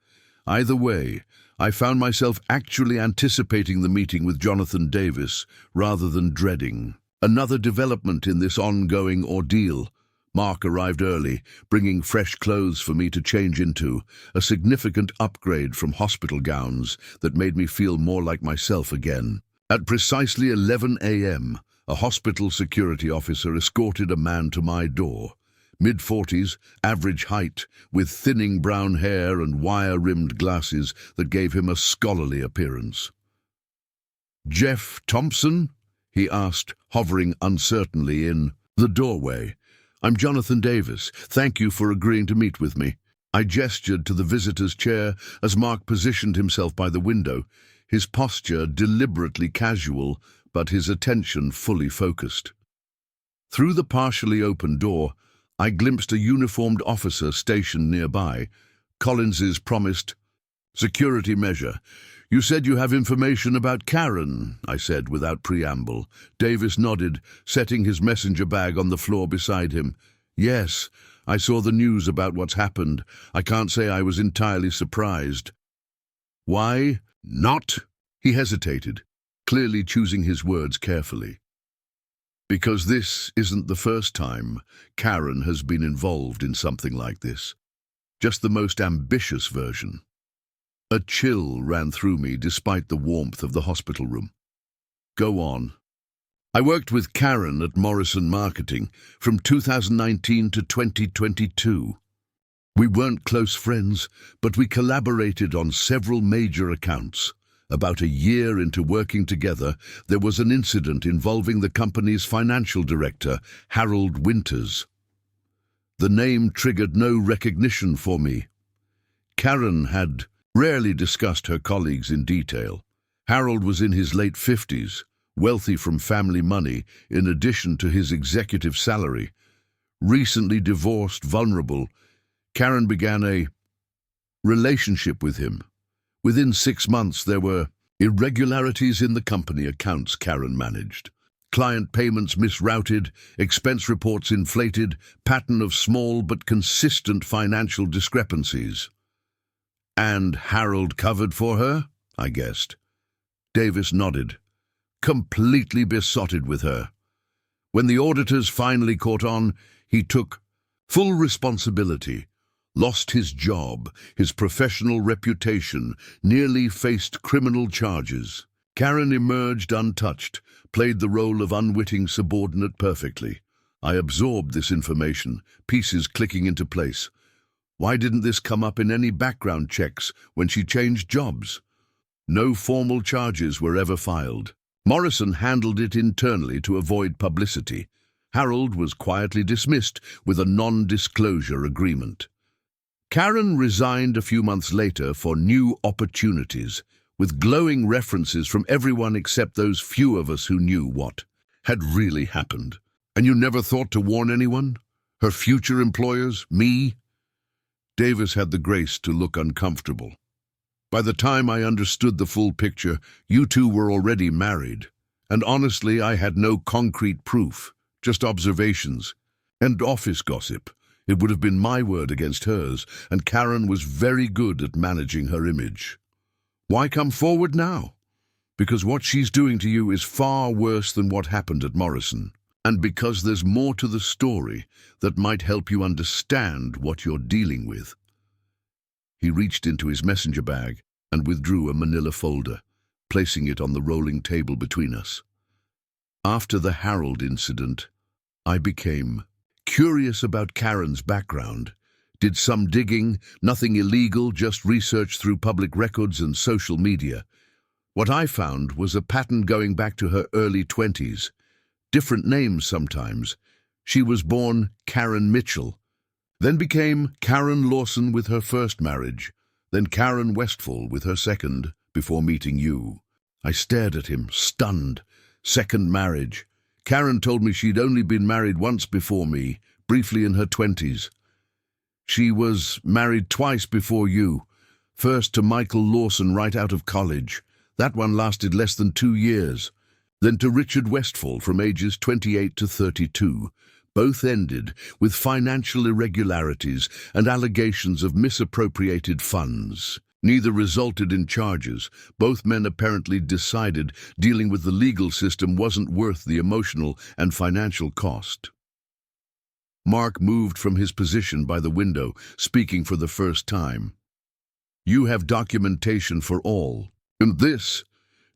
Either way, I found myself actually anticipating the meeting with Jonathan Davis rather than dreading. Another development in this ongoing ordeal. Mark arrived early, bringing fresh clothes for me to change into, a significant upgrade from hospital gowns that made me feel more like myself again. At precisely 11 a.m., a hospital security officer escorted a man to my door. Mid-40s, average height, with thinning brown hair and wire-rimmed glasses that gave him a scholarly appearance. "Jeff Thompson?" he asked, hovering uncertainly in the doorway. "I'm Jonathan Davis. Thank you for agreeing to meet with me." I gestured to the visitor's chair as Mark positioned himself by the window, his posture deliberately casual, but his attention fully focused. Through the partially open door, I glimpsed a uniformed officer stationed nearby. Collins's promised security measure. "You said you have information about Karen," I said without preamble. Davis nodded, setting his messenger bag on the floor beside him. "Yes, I saw the news about what's happened. I can't say I was entirely surprised." "Why not?" He hesitated, clearly choosing his words carefully. "Because this isn't the first time Karen has been involved in something like this. Just the most ambitious version." A chill ran through me despite the warmth of the hospital room. "Go on." "I worked with Karen at Morrison Marketing from 2019 to 2022. We weren't close friends, but we collaborated on several major accounts. About a year into working together, there was an incident involving the company's financial director, Harold Winters. The name triggered no recognition for me. Karen had rarely discussed her colleagues in detail. Harold was in his late 50s, wealthy from family money in addition to his executive salary. Recently divorced, vulnerable, Karen began a relationship with him. Within 6 months, there were irregularities in the company accounts Karen managed. Client payments misrouted, expense reports inflated, pattern of small but consistent financial discrepancies. "And Harold covered for her?" I guessed. Davis nodded. "Completely besotted with her. When the auditors finally caught on, he took full responsibility, lost his job, his professional reputation, nearly faced criminal charges. Karen emerged untouched, played the role of unwitting subordinate perfectly. I absorbed this information, pieces clicking into place. Why didn't this come up in any background checks when she changed jobs? No formal charges were ever filed. Morrison handled it internally to avoid publicity. Harold was quietly dismissed with a non-disclosure agreement. Karen resigned a few months later for new opportunities, with glowing references from everyone except those few of us who knew what had really happened. "And you never thought to warn anyone? Her future employers? Me?" Davis had the grace to look uncomfortable. "By the time I understood the full picture, you two were already married. And honestly, I had no concrete proof, just observations and office gossip. It would have been my word against hers, and Karen was very good at managing her image. Why come forward now? Because what she's doing to you is far worse than what happened at Morrison. And because there's more to the story that might help you understand what you're dealing with." He reached into his messenger bag and withdrew a manila folder, placing it on the rolling table between us. After the Harold incident, I became curious about Karen's background. Did some digging, nothing illegal, just research through public records and social media. What I found was a pattern going back to her early 20s. Different names sometimes. She was born Karen Mitchell, then became Karen Lawson with her first marriage, then Karen Westfall with her second, before meeting you. I stared at him, stunned. Second marriage. Karen told me she'd only been married once before me, briefly in her 20s. She was married twice before you. First to Michael Lawson right out of college. That one lasted less than 2 years. Then to Richard Westfall from ages 28 to 32. Both ended with financial irregularities and allegations of misappropriated funds. Neither resulted in charges. Both men apparently decided dealing with the legal system wasn't worth the emotional and financial cost. Mark moved from his position by the window, speaking for the first time. "You have documentation for all. And this,"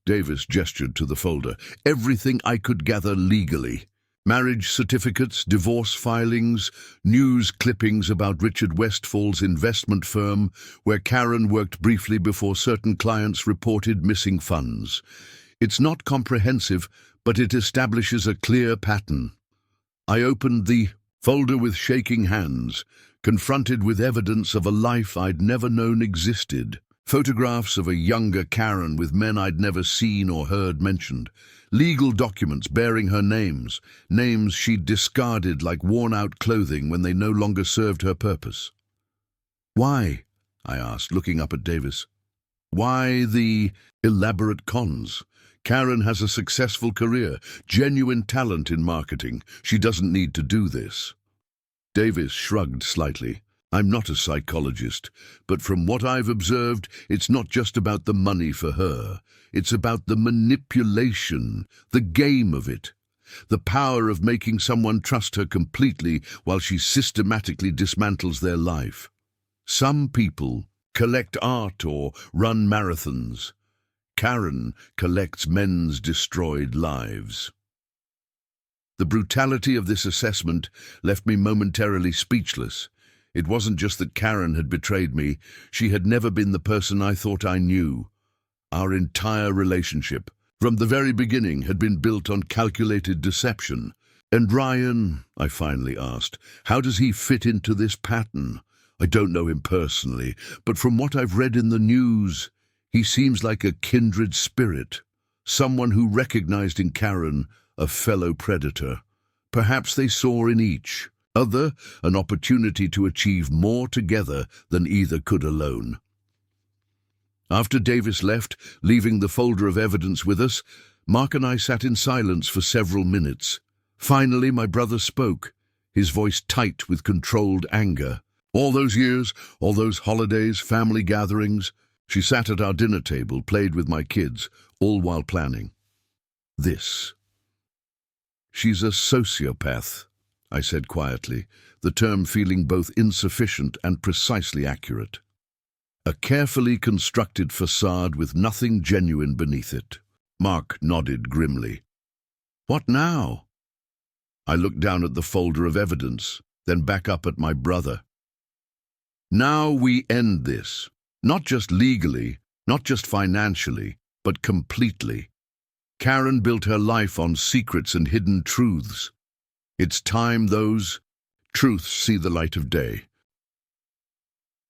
Davis gestured to the folder, "everything I could gather legally. Marriage certificates, divorce filings, news clippings about Richard Westfall's investment firm, where Karen worked briefly before certain clients reported missing funds. It's not comprehensive, but it establishes a clear pattern." I opened the folder with shaking hands, confronted with evidence of a life I'd never known existed. Photographs of a younger Karen with men I'd never seen or heard mentioned. Legal documents bearing her names, names she'd discarded like worn-out clothing when they no longer served her purpose. "Why?" I asked, looking up at Davis. "Why the elaborate cons? Karen has a successful career, genuine talent in marketing. She doesn't need to do this." Davis shrugged slightly. "I'm not a psychologist, but from what I've observed, it's not just about the money for her. It's about the manipulation, the game of it, the power of making someone trust her completely while she systematically dismantles their life. Some people collect art or run marathons. Karen collects men's destroyed lives." The brutality of this assessment left me momentarily speechless. It wasn't just that Karen had betrayed me, she had never been the person I thought I knew. Our entire relationship, from the very beginning, had been built on calculated deception. "And Ryan," I finally asked, "how does he fit into this pattern? I don't know him personally, but from what I've read in the news, he seems like a kindred spirit, someone who recognized in Karen a fellow predator. Perhaps they saw in each other an opportunity to achieve more together than either could alone." After Davis left, leaving the folder of evidence with us, Mark and I sat in silence for several minutes. Finally, my brother spoke, his voice tight with controlled anger. "All those years, all those holidays, family gatherings." She sat at our dinner table, played with my kids, all while planning. "This. She's a sociopath," I said quietly, the term feeling both insufficient and precisely accurate. "A carefully constructed facade with nothing genuine beneath it." Mark nodded grimly. "What now?" I looked down at the folder of evidence, then back up at my brother. "Now we end this. Not just legally, not just financially, but completely. Karen built her life on secrets and hidden truths. It's time those truths see the light of day."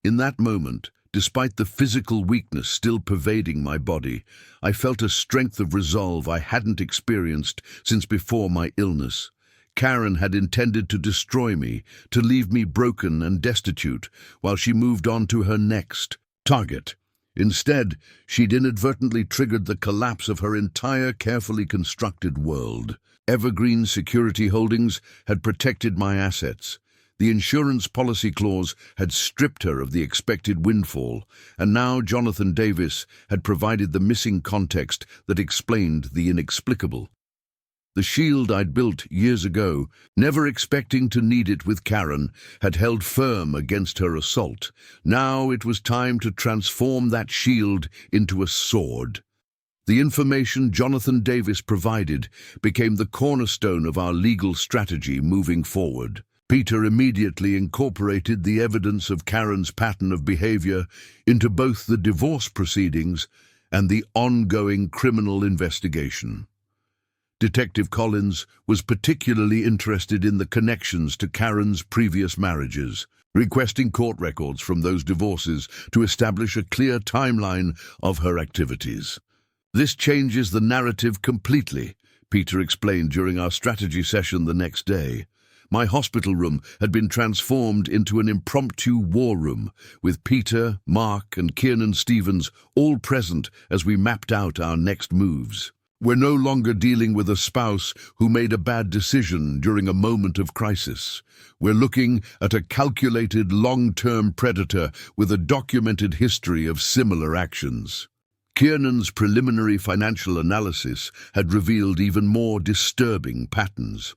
In that moment, despite the physical weakness still pervading my body, I felt a strength of resolve I hadn't experienced since before my illness. Karen had intended to destroy me, to leave me broken and destitute, while she moved on to her next target. Instead, she'd inadvertently triggered the collapse of her entire carefully constructed world. Evergreen Security Holdings had protected my assets. The insurance policy clause had stripped her of the expected windfall, and now Jonathan Davis had provided the missing context that explained the inexplicable. The shield I'd built years ago, never expecting to need it with Karen, had held firm against her assault. Now it was time to transform that shield into a sword. The information Jonathan Davis provided became the cornerstone of our legal strategy moving forward. Peter immediately incorporated the evidence of Karen's pattern of behavior into both the divorce proceedings and the ongoing criminal investigation. Detective Collins was particularly interested in the connections to Karen's previous marriages, requesting court records from those divorces to establish a clear timeline of her activities. "This changes the narrative completely," Peter explained during our strategy session the next day. My hospital room had been transformed into an impromptu war room, with Peter, Mark, and Kiernan Stevens all present as we mapped out our next moves. We're no longer dealing with a spouse who made a bad decision during a moment of crisis. We're looking at a calculated long-term predator with a documented history of similar actions. Kiernan's preliminary financial analysis had revealed even more disturbing patterns.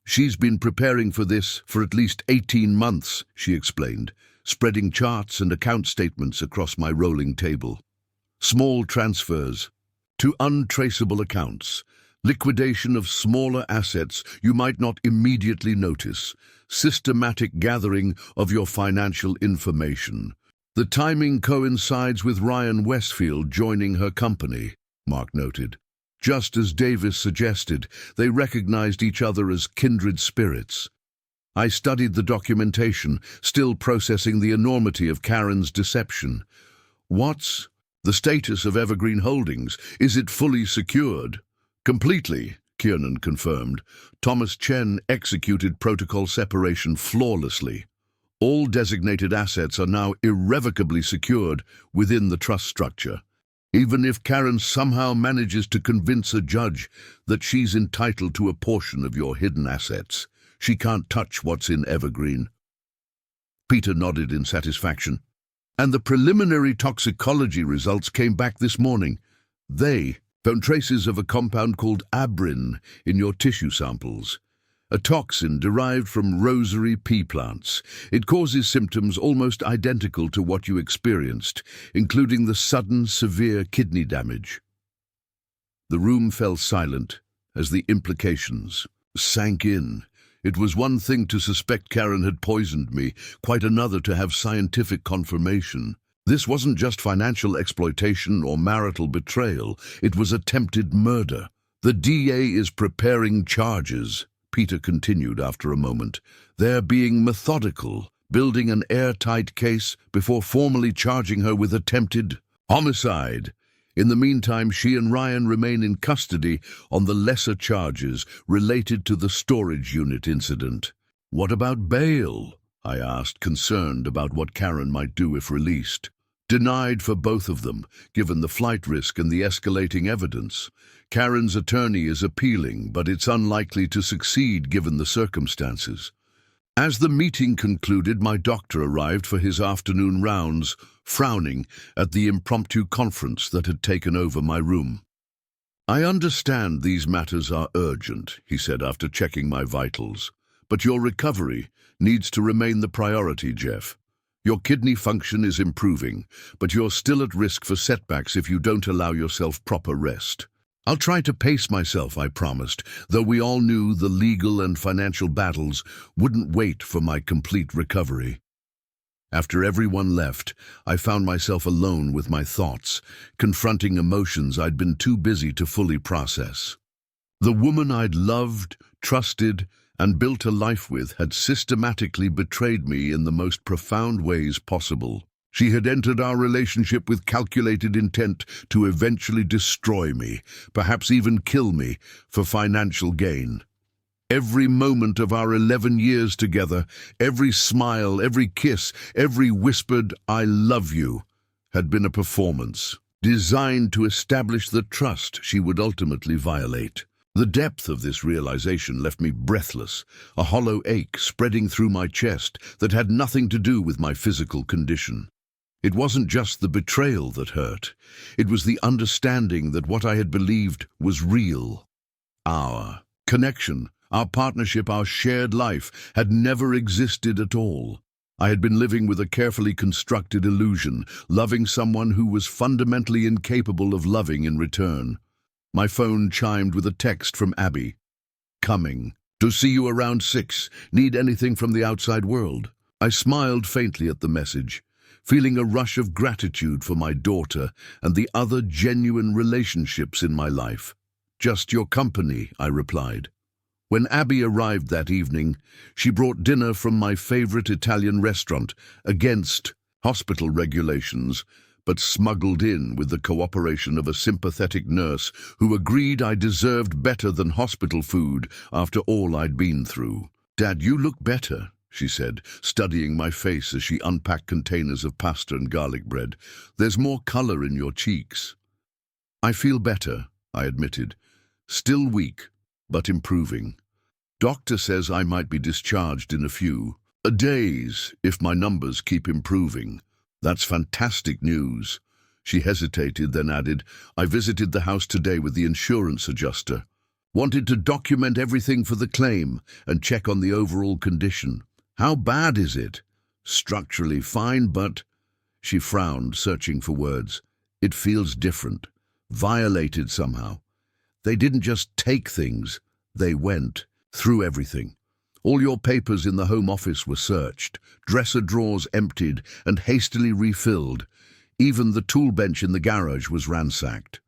"She's been preparing for this for at least 18 months, she explained, spreading charts and account statements across my rolling table. Small transfers to untraceable accounts, liquidation of smaller assets you might not immediately notice, systematic gathering of your financial information. The timing coincides with Ryan Westfield joining her company," Mark noted. Just as Davis suggested, they recognized each other as kindred spirits. I studied the documentation, still processing the enormity of Karen's deception. What's the status of Evergreen Holdings? Is it fully secured? Completely, Kiernan confirmed. Thomas Chen executed protocol separation flawlessly. All designated assets are now irrevocably secured within the trust structure. Even if Karen somehow manages to convince a judge that she's entitled to a portion of your hidden assets, she can't touch what's in Evergreen. Peter nodded in satisfaction. And the preliminary toxicology results came back this morning. They found traces of a compound called abrin in your tissue samples, a toxin derived from rosary pea plants. It causes symptoms almost identical to what you experienced, including the sudden, severe kidney damage. The room fell silent as the implications sank in. It was one thing to suspect Karen had poisoned me, quite another to have scientific confirmation. This wasn't just financial exploitation or marital betrayal, it was attempted murder. The DA is preparing charges, Peter continued after a moment. They're being methodical, building an airtight case before formally charging her with attempted homicide. In the meantime, she and Ryan remain in custody on the lesser charges related to the storage unit incident. What about bail? I asked, concerned about what Karen might do if released. Denied for both of them, given the flight risk and the escalating evidence. Karen's attorney is appealing, but it's unlikely to succeed given the circumstances. As the meeting concluded, my doctor arrived for his afternoon rounds, frowning at the impromptu conference that had taken over my room. I understand these matters are urgent, he said after checking my vitals, but your recovery needs to remain the priority, Jeff. Your kidney function is improving, but you're still at risk for setbacks if you don't allow yourself proper rest. I'll try to pace myself, I promised, though we all knew the legal and financial battles wouldn't wait for my complete recovery. After everyone left, I found myself alone with my thoughts, confronting emotions I'd been too busy to fully process. The woman I'd loved, trusted, and built a life with had systematically betrayed me in the most profound ways possible. She had entered our relationship with calculated intent to eventually destroy me, perhaps even kill me, for financial gain. Every moment of our 11 years together, every smile, every kiss, every whispered "I love you," had been a performance, designed to establish the trust she would ultimately violate. The depth of this realization left me breathless, a hollow ache spreading through my chest that had nothing to do with my physical condition. It wasn't just the betrayal that hurt. It was the understanding that what I had believed was real. Our connection, our partnership, our shared life had never existed at all. I had been living with a carefully constructed illusion, loving someone who was fundamentally incapable of loving in return. My phone chimed with a text from Abby. "Coming. To see you around 6. Need anything from the outside world?" I smiled faintly at the message, feeling a rush of gratitude for my daughter and the other genuine relationships in my life. "Just your company," I replied. When Abby arrived that evening, she brought dinner from my favorite Italian restaurant, against hospital regulations, but smuggled in with the cooperation of a sympathetic nurse who agreed I deserved better than hospital food after all I'd been through. "Dad, you look better," she said, studying my face as she unpacked containers of pasta and garlic bread. "There's more color in your cheeks." "I feel better," I admitted. "Still weak, but improving. Doctor says I might be discharged in a few days if my numbers keep improving." "That's fantastic news." She hesitated, then added, "I visited the house today with the insurance adjuster. Wanted to document everything for the claim and check on the overall condition." "How bad is it?" "Structurally fine, but—" She frowned, searching for words. "It feels different. Violated somehow. They didn't just take things, they went through everything. All your papers in the home office were searched, dresser drawers emptied and hastily refilled. Even the tool bench in the garage was ransacked."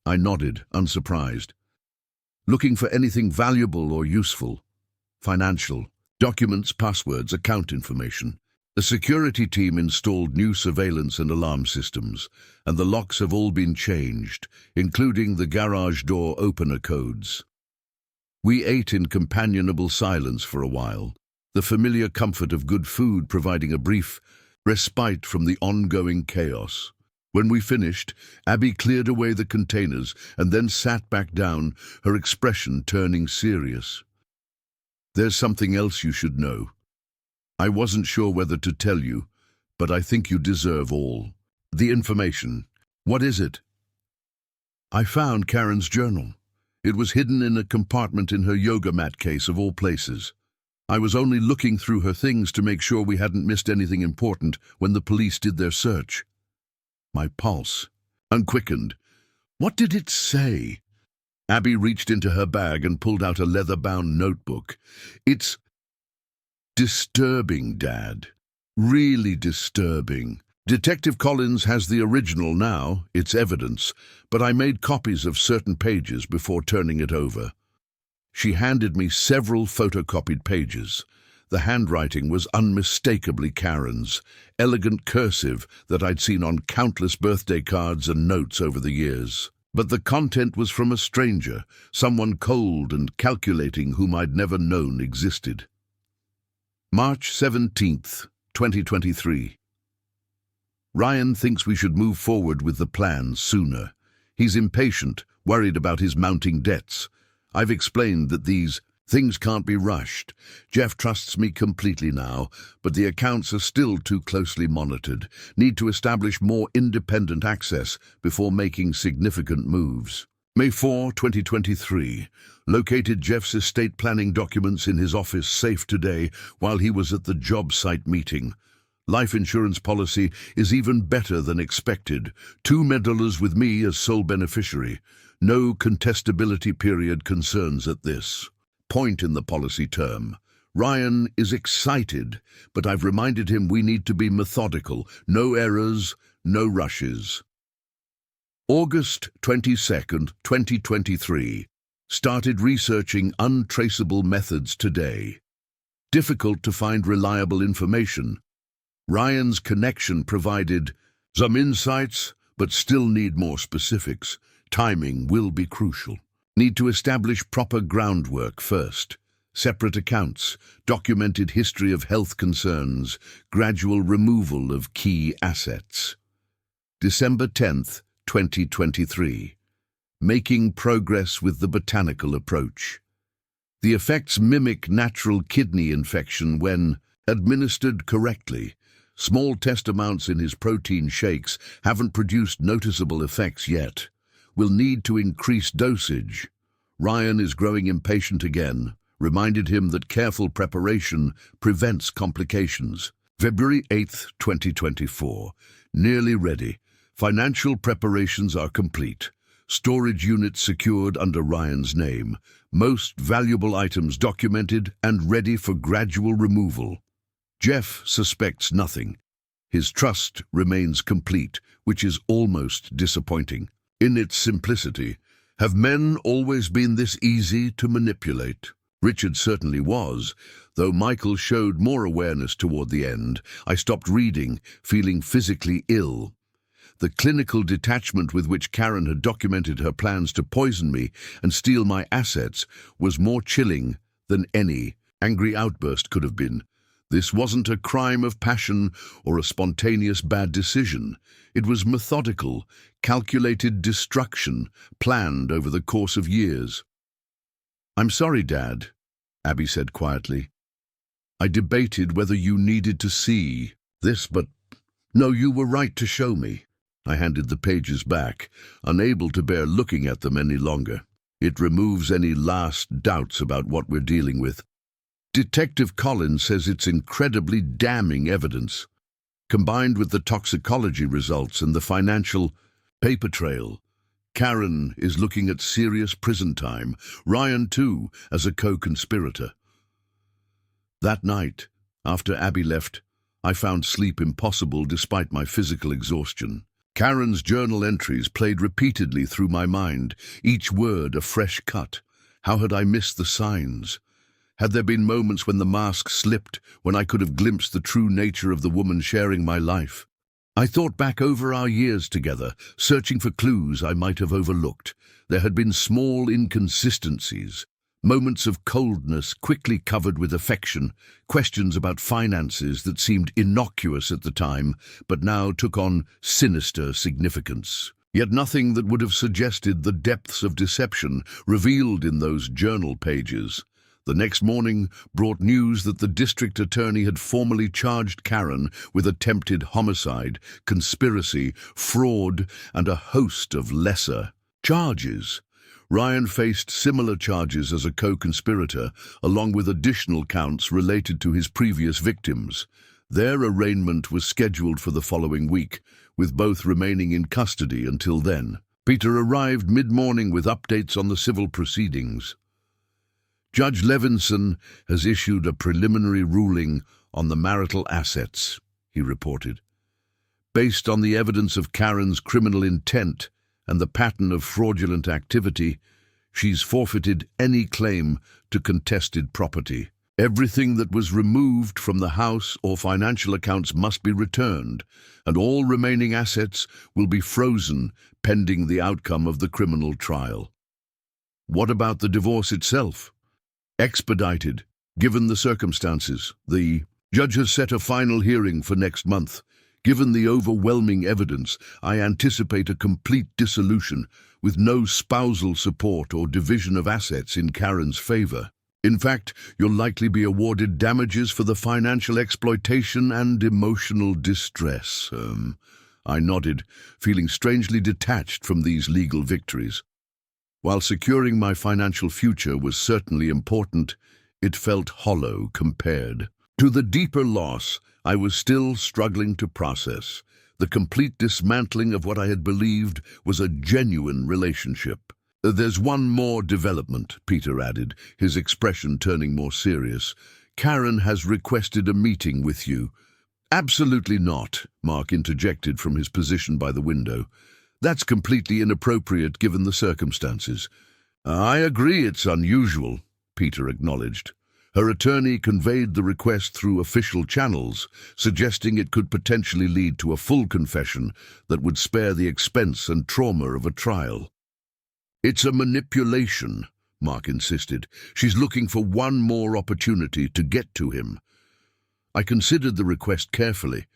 I nodded, unsurprised. "Looking for anything valuable or useful?" "Financial. Documents, passwords, account information. The security team installed new surveillance and alarm systems, and the locks have all been changed, including the garage door opener codes. We ate in companionable silence for a while, the familiar comfort of good food providing a brief respite from the ongoing chaos. When we finished, Abby cleared away the containers and then sat back down, her expression turning serious. "There's something else you should know. I wasn't sure whether to tell you, but I think you deserve all the information." "What is it?" "I found Karen's journal. It was hidden in a compartment in her yoga mat case of all places. I was only looking through her things to make sure we hadn't missed anything important when the police did their search." My pulse unquickened. "What did it say?" Abby reached into her bag and pulled out a leather-bound notebook. "It's disturbing, Dad. Really disturbing. Detective Collins has the original now, it's evidence, but I made copies of certain pages before turning it over." She handed me several photocopied pages. The handwriting was unmistakably Karen's, elegant cursive that I'd seen on countless birthday cards and notes over the years. But the content was from a stranger, someone cold and calculating whom I'd never known existed. March 17th, 2023. Ryan thinks we should move forward with the plan sooner. He's impatient, worried about his mounting debts. I've explained that these things can't be rushed. Jeff trusts me completely now, but the accounts are still too closely monitored. Need to establish more independent access before making significant moves. May 4, 2023. Located Jeff's estate planning documents in his office safe today while he was at the job site meeting. Life insurance policy is even better than expected. $2 million with me as sole beneficiary. No contestability period concerns at this point in the policy term. Ryan is excited, but I've reminded him we need to be methodical. No errors, no rushes. August 22nd, 2023. Started researching untraceable methods today. Difficult to find reliable information. Ryan's connection provided some insights, but still need more specifics. Timing will be crucial. Need to establish proper groundwork first. Separate accounts, documented history of health concerns, gradual removal of key assets. December 10th, 2023. Making progress with the botanical approach. The effects mimic natural kidney infection when administered correctly. Small test amounts in his protein shakes haven't produced noticeable effects yet. Will need to increase dosage. Ryan is growing impatient again. Reminded him that careful preparation prevents complications. February 8th, 2024. Nearly ready. Financial preparations are complete. Storage units secured under Ryan's name. Most valuable items documented and ready for gradual removal. Jeff suspects nothing. His trust remains complete, which is almost disappointing. In its simplicity, have men always been this easy to manipulate? Richard certainly was, though Michael showed more awareness toward the end. I stopped reading, feeling physically ill. The clinical detachment with which Karen had documented her plans to poison me and steal my assets was more chilling than any angry outburst could have been. This wasn't a crime of passion or a spontaneous bad decision. It was methodical, calculated destruction, planned over the course of years. "I'm sorry, Dad," Abby said quietly. "I debated whether you needed to see this, but no, you were right to show me." I handed the pages back, unable to bear looking at them any longer. It removes any last doubts about what we're dealing with. Detective Collins says it's incredibly damning evidence. Combined with the toxicology results and the financial paper trail, Karen is looking at serious prison time. Ryan, too, as a co-conspirator. That night, after Abby left, I found sleep impossible despite my physical exhaustion. Karen's journal entries played repeatedly through my mind, each word a fresh cut. How had I missed the signs? Had there been moments when the mask slipped, when I could have glimpsed the true nature of the woman sharing my life? I thought back over our years together, searching for clues I might have overlooked. There had been small inconsistencies, moments of coldness quickly covered with affection, questions about finances that seemed innocuous at the time, but now took on sinister significance. Yet nothing that would have suggested the depths of deception revealed in those journal pages. The next morning brought news that the district attorney had formally charged Karen with attempted homicide, conspiracy, fraud, and a host of lesser charges. Ryan faced similar charges as a co-conspirator, along with additional counts related to his previous victims. Their arraignment was scheduled for the following week, with both remaining in custody until then. Peter arrived mid-morning with updates on the civil proceedings. Judge Levinson has issued a preliminary ruling on the marital assets, he reported. Based on the evidence of Karen's criminal intent and the pattern of fraudulent activity, she's forfeited any claim to contested property. Everything that was removed from the house or financial accounts must be returned, and all remaining assets will be frozen pending the outcome of the criminal trial. What about the divorce itself? Expedited, given the circumstances. The judge has set a final hearing for next month. Given the overwhelming evidence, I anticipate a complete dissolution with no spousal support or division of assets in Karen's favor. In fact, you'll likely be awarded damages for the financial exploitation and emotional distress. I nodded, feeling strangely detached from these legal victories. While securing my financial future was certainly important, it felt hollow compared to the deeper loss I was still struggling to process, the complete dismantling of what I had believed was a genuine relationship. There's one more development, Peter added, his expression turning more serious. Karen has requested a meeting with you. Absolutely not, Mark interjected from his position by the window. That's completely inappropriate given the circumstances. I agree it's unusual, Peter acknowledged. Her attorney conveyed the request through official channels, suggesting it could potentially lead to a full confession that would spare the expense and trauma of a trial. It's a manipulation, Mark insisted. She's looking for one more opportunity to get to him. I considered the request carefully.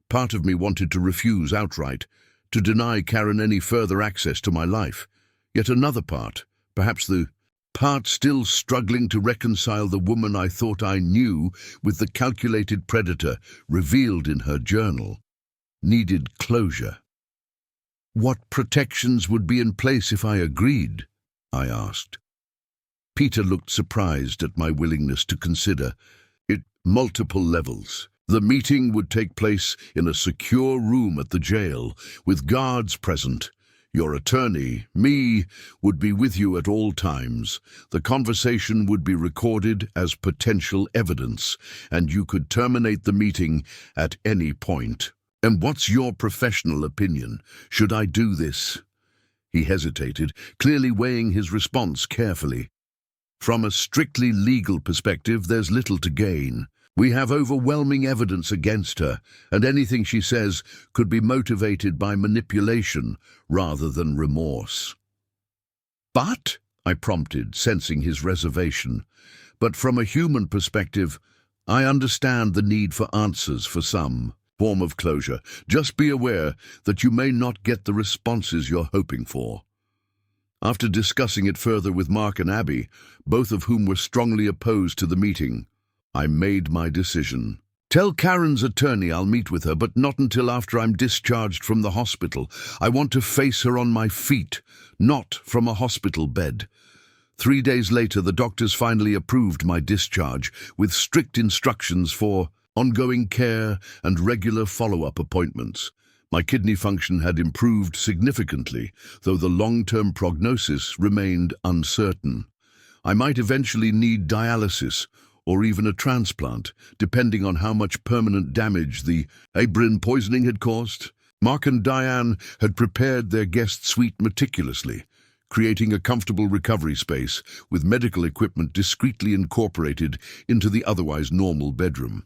Part of me wanted to refuse outright, to deny Karen any further access to my life. Yet another part, perhaps the part still struggling to reconcile the woman I thought I knew with the calculated predator revealed in her journal, needed closure. What protections would be in place if I agreed? I asked. Peter looked surprised at my willingness to consider it. Multiple levels. The meeting would take place in a secure room at the jail, with guards present. Your attorney, me, would be with you at all times. The conversation would be recorded as potential evidence, and you could terminate the meeting at any point. And what's your professional opinion? Should I do this? He hesitated, clearly weighing his response carefully. From a strictly legal perspective, there's little to gain. We have overwhelming evidence against her, and anything she says could be motivated by manipulation rather than remorse. But, I prompted, sensing his reservation, but from a human perspective, I understand the need for answers for some form of closure. Just be aware that you may not get the responses you're hoping for. After discussing it further with Mark and Abby, both of whom were strongly opposed to the meeting, I made my decision. Tell Karen's attorney I'll meet with her, but not until after I'm discharged from the hospital. I want to face her on my feet, not from a hospital bed. 3 days later, the doctors finally approved my discharge, with strict instructions for ongoing care and regular follow-up appointments. My kidney function had improved significantly, though the long-term prognosis remained uncertain. I might eventually need dialysis, or even a transplant, depending on how much permanent damage the heparin poisoning had caused. Mark and Diane had prepared their guest suite meticulously, creating a comfortable recovery space with medical equipment discreetly incorporated into the otherwise normal bedroom.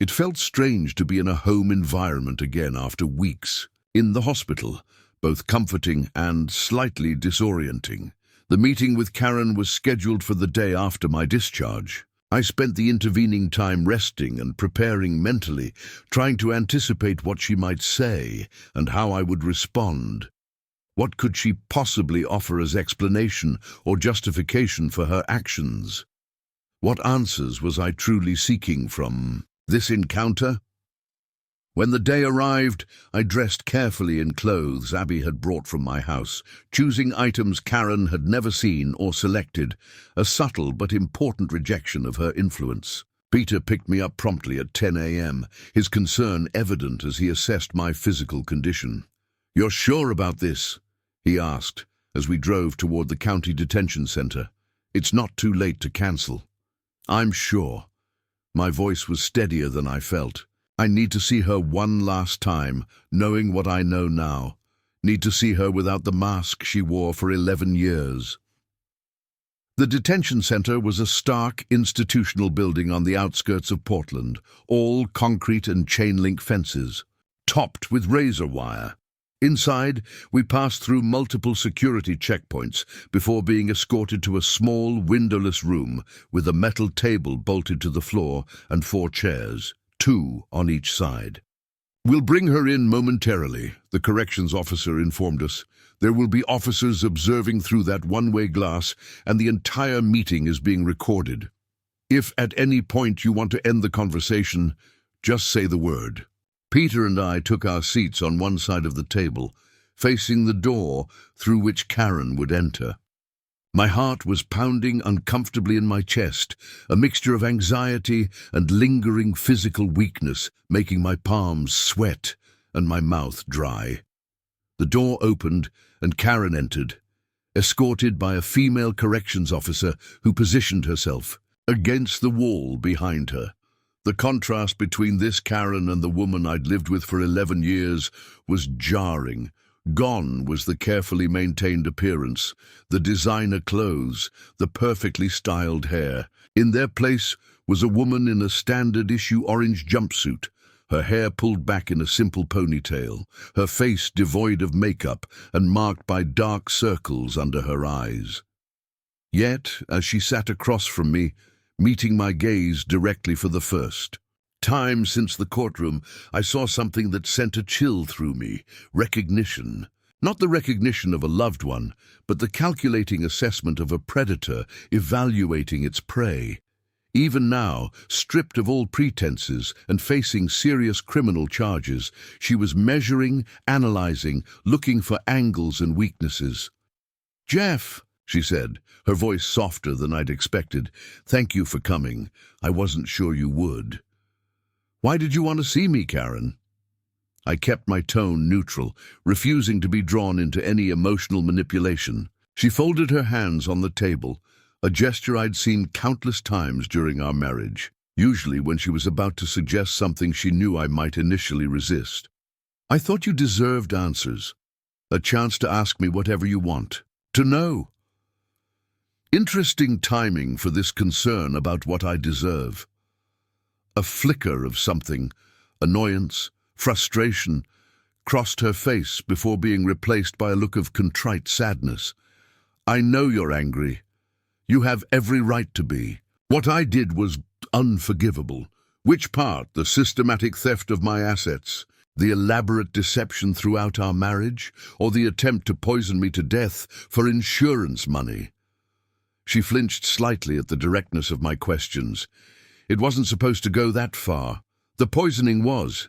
It felt strange to be in a home environment again after weeks in the hospital, both comforting and slightly disorienting. The meeting with Karen was scheduled for the day after my discharge. I spent the intervening time resting and preparing mentally, trying to anticipate what she might say and how I would respond. What could she possibly offer as explanation or justification for her actions? What answers was I truly seeking from this encounter? When the day arrived, I dressed carefully in clothes Abby had brought from my house, choosing items Karen had never seen or selected, a subtle but important rejection of her influence. Peter picked me up promptly at 10 a.m., his concern evident as he assessed my physical condition. "You're sure about this?" he asked, as we drove toward the county detention center. "It's not too late to cancel." "I'm sure." My voice was steadier than I felt. "I need to see her one last time, knowing what I know now. Need to see her without the mask she wore for 11 years. The detention center was a stark institutional building on the outskirts of Portland, all concrete and chain-link fences, topped with razor wire. Inside, we passed through multiple security checkpoints before being escorted to a small, windowless room with a metal table bolted to the floor and 4 chairs, 2 on each side. "We'll bring her in momentarily," the corrections officer informed us. "There will be officers observing through that one-way glass, and the entire meeting is being recorded. If at any point you want to end the conversation, just say the word." Peter and I took our seats on one side of the table, facing the door through which Karen would enter. My heart was pounding uncomfortably in my chest, a mixture of anxiety and lingering physical weakness, making my palms sweat and my mouth dry. The door opened and Karen entered, escorted by a female corrections officer who positioned herself against the wall behind her. The contrast between this Karen and the woman I'd lived with for 11 years was jarring. Gone was the carefully maintained appearance, the designer clothes, the perfectly styled hair. In their place was a woman in a standard-issue orange jumpsuit, her hair pulled back in a simple ponytail, her face devoid of makeup and marked by dark circles under her eyes. Yet, as she sat across from me, meeting my gaze directly for the first time since the courtroom, I saw something that sent a chill through me. Recognition. Not the recognition of a loved one, but the calculating assessment of a predator evaluating its prey. Even now, stripped of all pretenses and facing serious criminal charges, she was measuring, analyzing, looking for angles and weaknesses. "Jeff," she said, her voice softer than I'd expected. "Thank you for coming. I wasn't sure you would." "Why did you want to see me, Karen?" I kept my tone neutral, refusing to be drawn into any emotional manipulation. She folded her hands on the table, a gesture I'd seen countless times during our marriage, usually when she was about to suggest something she knew I might initially resist. "I thought you deserved answers, a chance to ask me whatever you want, to know." Interesting timing for this concern about what I deserve. A flicker of something, annoyance, frustration, crossed her face before being replaced by a look of contrite sadness. "I know you're angry. You have every right to be. What I did was unforgivable." "Which part? The systematic theft of my assets? The elaborate deception throughout our marriage? Or the attempt to poison me to death for insurance money?" She flinched slightly at the directness of my questions. It wasn't supposed to go that far. The poisoning was.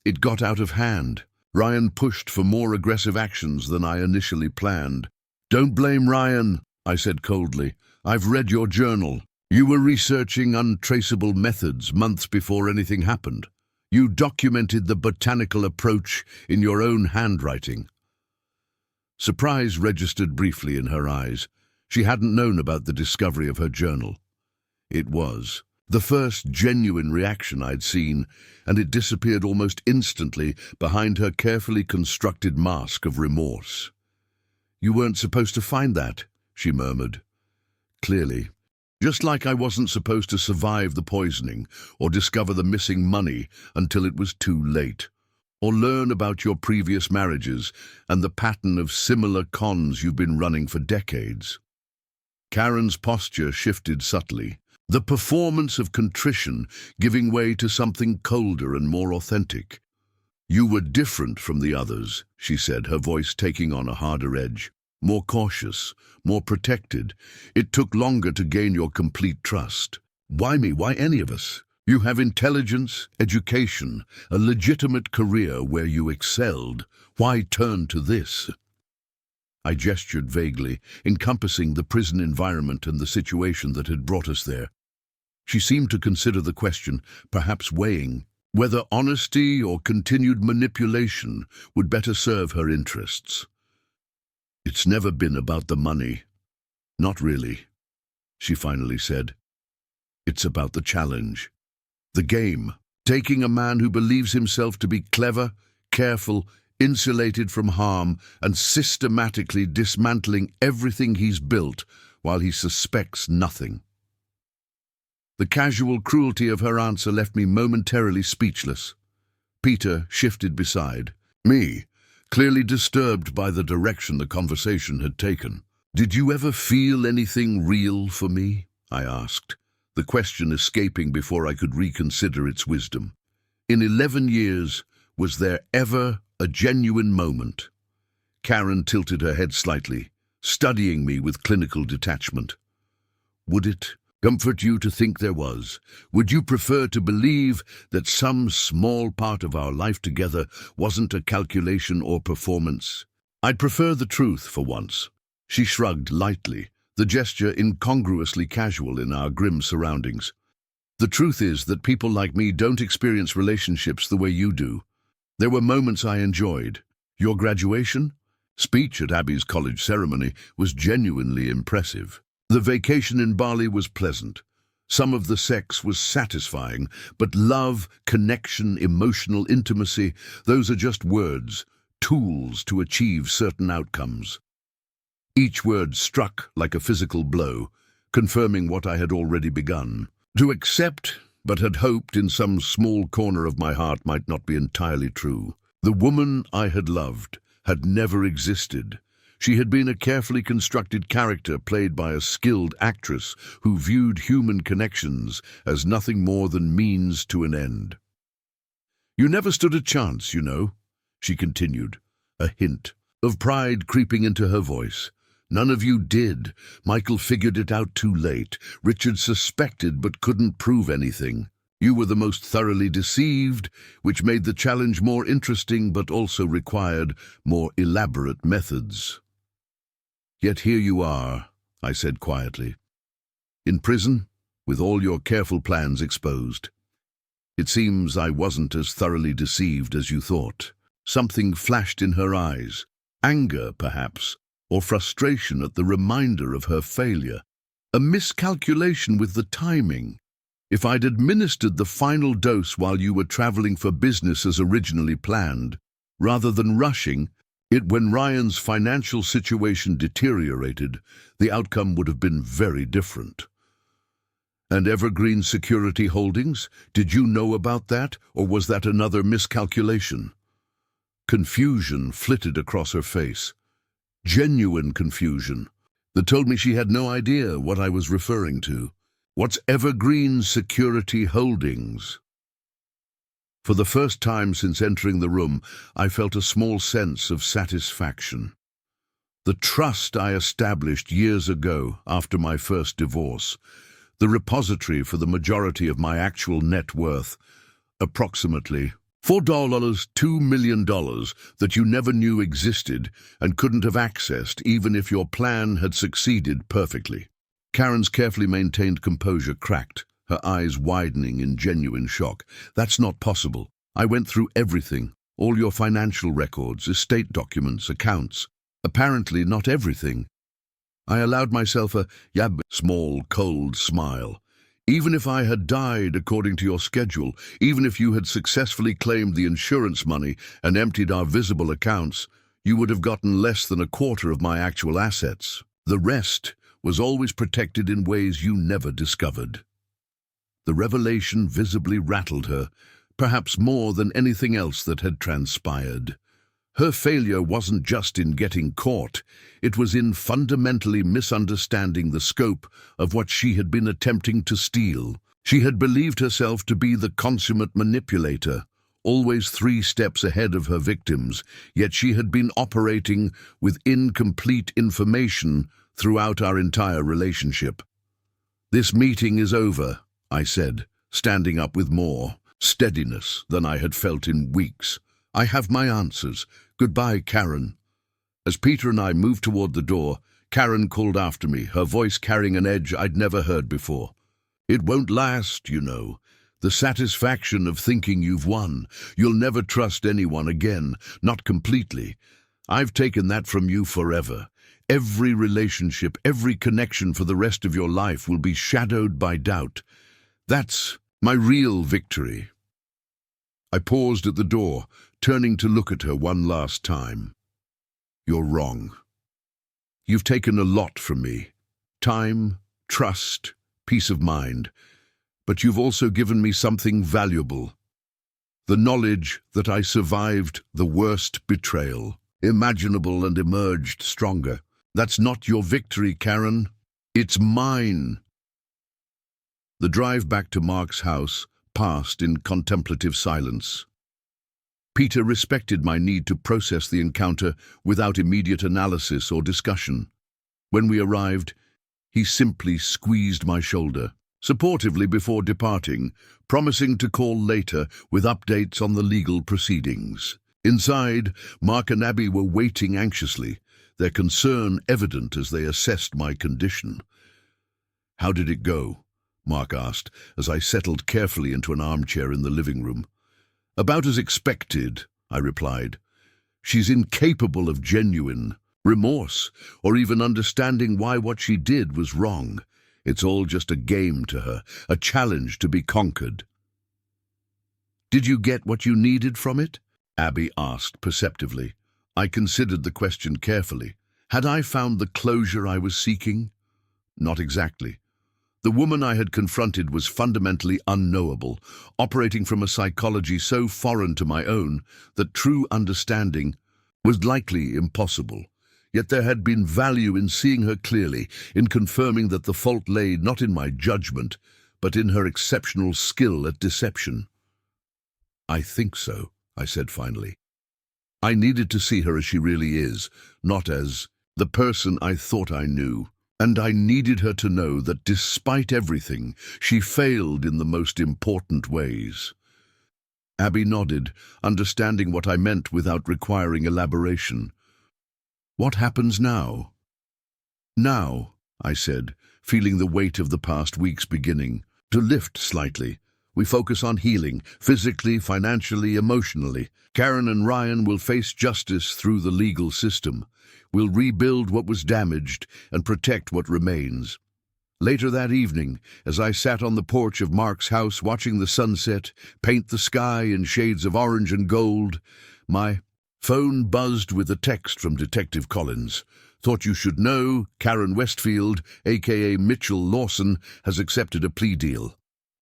It got out of hand. Ryan pushed for more aggressive actions than I initially planned. "Don't blame Ryan," I said coldly. "I've read your journal. You were researching untraceable methods months before anything happened. You documented the botanical approach in your own handwriting." Surprise registered briefly in her eyes. She hadn't known about the discovery of her journal. It was the first genuine reaction I'd seen, and it disappeared almost instantly behind her carefully constructed mask of remorse. You weren't supposed to find that, she murmured. Clearly. Just like I wasn't supposed to survive the poisoning or discover the missing money until it was too late, or learn about your previous marriages and the pattern of similar cons you've been running for decades. Karen's posture shifted subtly, the performance of contrition giving way to something colder and more authentic. You were different from the others, she said, her voice taking on a harder edge. More cautious, more protected. It took longer to gain your complete trust. Why me? Why any of us? You have intelligence, education, a legitimate career where you excelled. Why turn to this? I gestured vaguely, encompassing the prison environment and the situation that had brought us there. She seemed to consider the question, perhaps weighing whether honesty or continued manipulation would better serve her interests. It's never been about the money. Not really, she finally said. It's about the challenge. The game. Taking a man who believes himself to be clever, careful, insulated from harm, and systematically dismantling everything he's built while he suspects nothing. The casual cruelty of her answer left me momentarily speechless. Peter shifted beside me, clearly disturbed by the direction the conversation had taken. Did you ever feel anything real for me? I asked, the question escaping before I could reconsider its wisdom. In 11 years, was there ever a genuine moment? Karen tilted her head slightly, studying me with clinical detachment. Would it comfort you to think there was? Would you prefer to believe that some small part of our life together wasn't a calculation or performance? I'd prefer the truth for once. She shrugged lightly, the gesture incongruously casual in our grim surroundings. The truth is that people like me don't experience relationships the way you do. There were moments I enjoyed. Your graduation? Speech at Abby's college ceremony was genuinely impressive. The vacation in Bali was pleasant. Some of the sex was satisfying, but love, connection, emotional intimacy, those are just words, tools to achieve certain outcomes. Each word struck like a physical blow, confirming what I had already begun. To accept, but had hoped in some small corner of my heart might not be entirely true. The woman I had loved had never existed. She had been a carefully constructed character played by a skilled actress who viewed human connections as nothing more than means to an end. You never stood a chance, you know, she continued, a hint of pride creeping into her voice. None of you did. Michael figured it out too late. Richard suspected but couldn't prove anything. You were the most thoroughly deceived, which made the challenge more interesting but also required more elaborate methods. Yet here you are, I said quietly. In prison, with all your careful plans exposed. It seems I wasn't as thoroughly deceived as you thought. Something flashed in her eyes. Anger, perhaps, or frustration at the reminder of her failure. A miscalculation with the timing. If I'd administered the final dose while you were traveling for business as originally planned, rather than rushing it when Ryan's financial situation deteriorated, the outcome would have been very different. And Evergreen Security Holdings, did you know about that, or was that another miscalculation? Confusion flitted across her face. Genuine confusion that told me she had no idea what I was referring to. What's Evergreen Security Holdings? For the first time since entering the room, I felt a small sense of satisfaction. The trust I established years ago after my first divorce, the repository for the majority of my actual net worth, approximately $2 million that you never knew existed and couldn't have accessed even if your plan had succeeded perfectly. Karen's carefully maintained composure cracked, her eyes widening in genuine shock. That's not possible. I went through everything, all your financial records, estate documents, accounts. Apparently not everything. I allowed myself a small, cold smile. Even if I had died according to your schedule, even if you had successfully claimed the insurance money and emptied our visible accounts, you would have gotten less than a quarter of my actual assets. The rest was always protected in ways you never discovered. The revelation visibly rattled her, perhaps more than anything else that had transpired. Her failure wasn't just in getting caught, it was in fundamentally misunderstanding the scope of what she had been attempting to steal. She had believed herself to be the consummate manipulator, always 3 steps ahead of her victims, yet she had been operating with incomplete information throughout our entire relationship. "This meeting is over," I said, standing up with more steadiness than I had felt in weeks. "I have my answers. Goodbye, Karen." As Peter and I moved toward the door, Karen called after me, her voice carrying an edge I'd never heard before. "It won't last, you know. The satisfaction of thinking you've won. You'll never trust anyone again, not completely. I've taken that from you forever. Every relationship, every connection for the rest of your life will be shadowed by doubt. That's my real victory." I paused at the door, turning to look at her one last time. "You're wrong. You've taken a lot from me. Time, trust, peace of mind. But you've also given me something valuable. The knowledge that I survived the worst betrayal imaginable and emerged stronger. That's not your victory, Karen. It's mine." The drive back to Mark's house passed in contemplative silence. Peter respected my need to process the encounter without immediate analysis or discussion. When we arrived, he simply squeezed my shoulder, supportively before departing, promising to call later with updates on the legal proceedings. Inside, Mark and Abby were waiting anxiously, their concern evident as they assessed my condition. "How did it go?" Mark asked, as I settled carefully into an armchair in the living room. "About as expected," I replied. "She's incapable of genuine remorse, or even understanding why what she did was wrong. It's all just a game to her, a challenge to be conquered." "Did you get what you needed from it?" Abby asked perceptively. I considered the question carefully. Had I found the closure I was seeking? Not exactly. The woman I had confronted was fundamentally unknowable, operating from a psychology so foreign to my own that true understanding was likely impossible. Yet there had been value in seeing her clearly, in confirming that the fault lay not in my judgment, but in her exceptional skill at deception. "I think so," I said finally. "I needed to see her as she really is, not as the person I thought I knew. And I needed her to know that despite everything, she failed in the most important ways." Abby nodded, understanding what I meant without requiring elaboration. "What happens now?" "Now," I said, feeling the weight of the past weeks beginning to lift slightly. "We focus on healing, physically, financially, emotionally. Karen and Ryan will face justice through the legal system. We'll rebuild what was damaged and protect what remains." Later that evening, as I sat on the porch of Mark's house watching the sunset paint the sky in shades of orange and gold, my phone buzzed with a text from Detective Collins. "Thought you should know, Karen Westfield, a.k.a. Mitchell Lawson, has accepted a plea deal.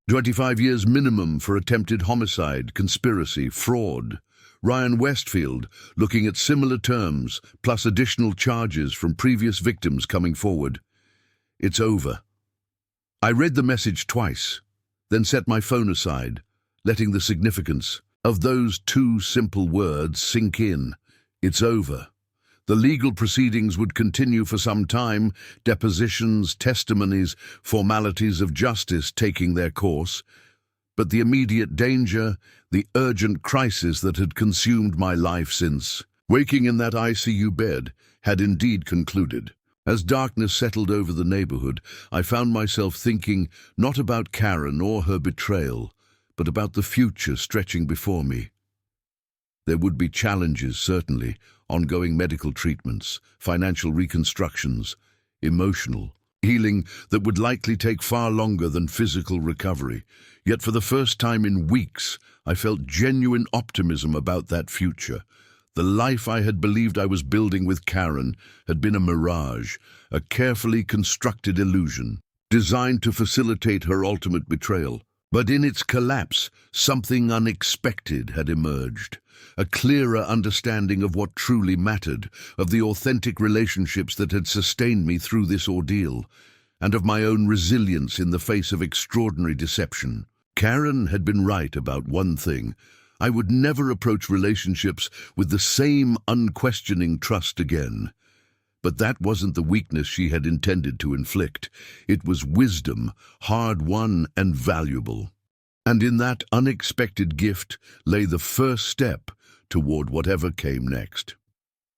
25 years minimum for attempted homicide, conspiracy, fraud. Ryan Westfield, looking at similar terms, plus additional charges from previous victims coming forward. It's over." I read the message twice, then set my phone aside, letting the significance of those 2 simple words sink in. It's over. The legal proceedings would continue for some time, depositions, testimonies, formalities of justice taking their course. But the immediate danger, the urgent crisis that had consumed my life since waking in that ICU bed, had indeed concluded. As darkness settled over the neighborhood, I found myself thinking not about Karen or her betrayal, but about the future stretching before me. There would be challenges, certainly, ongoing medical treatments, financial reconstructions, emotional healing that would likely take far longer than physical recovery. Yet for the first time in weeks, I felt genuine optimism about that future. The life I had believed I was building with Karen had been a mirage, a carefully constructed illusion, designed to facilitate her ultimate betrayal. But in its collapse, something unexpected had emerged. A clearer understanding of what truly mattered, of the authentic relationships that had sustained me through this ordeal, and of my own resilience in the face of extraordinary deception. Karen had been right about one thing. I would never approach relationships with the same unquestioning trust again. But that wasn't the weakness she had intended to inflict. It was wisdom, hard-won and valuable. And in that unexpected gift lay the first step toward whatever came next.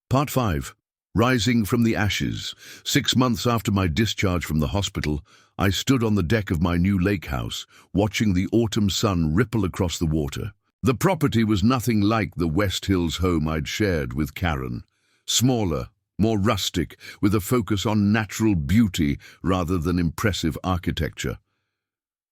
Part 5. Rising from the ashes. 6 months after my discharge from the hospital, I stood on the deck of my new lake house, watching the autumn sun ripple across the water. The property was nothing like the West Hills home I'd shared with Karen. Smaller, more rustic, with a focus on natural beauty rather than impressive architecture.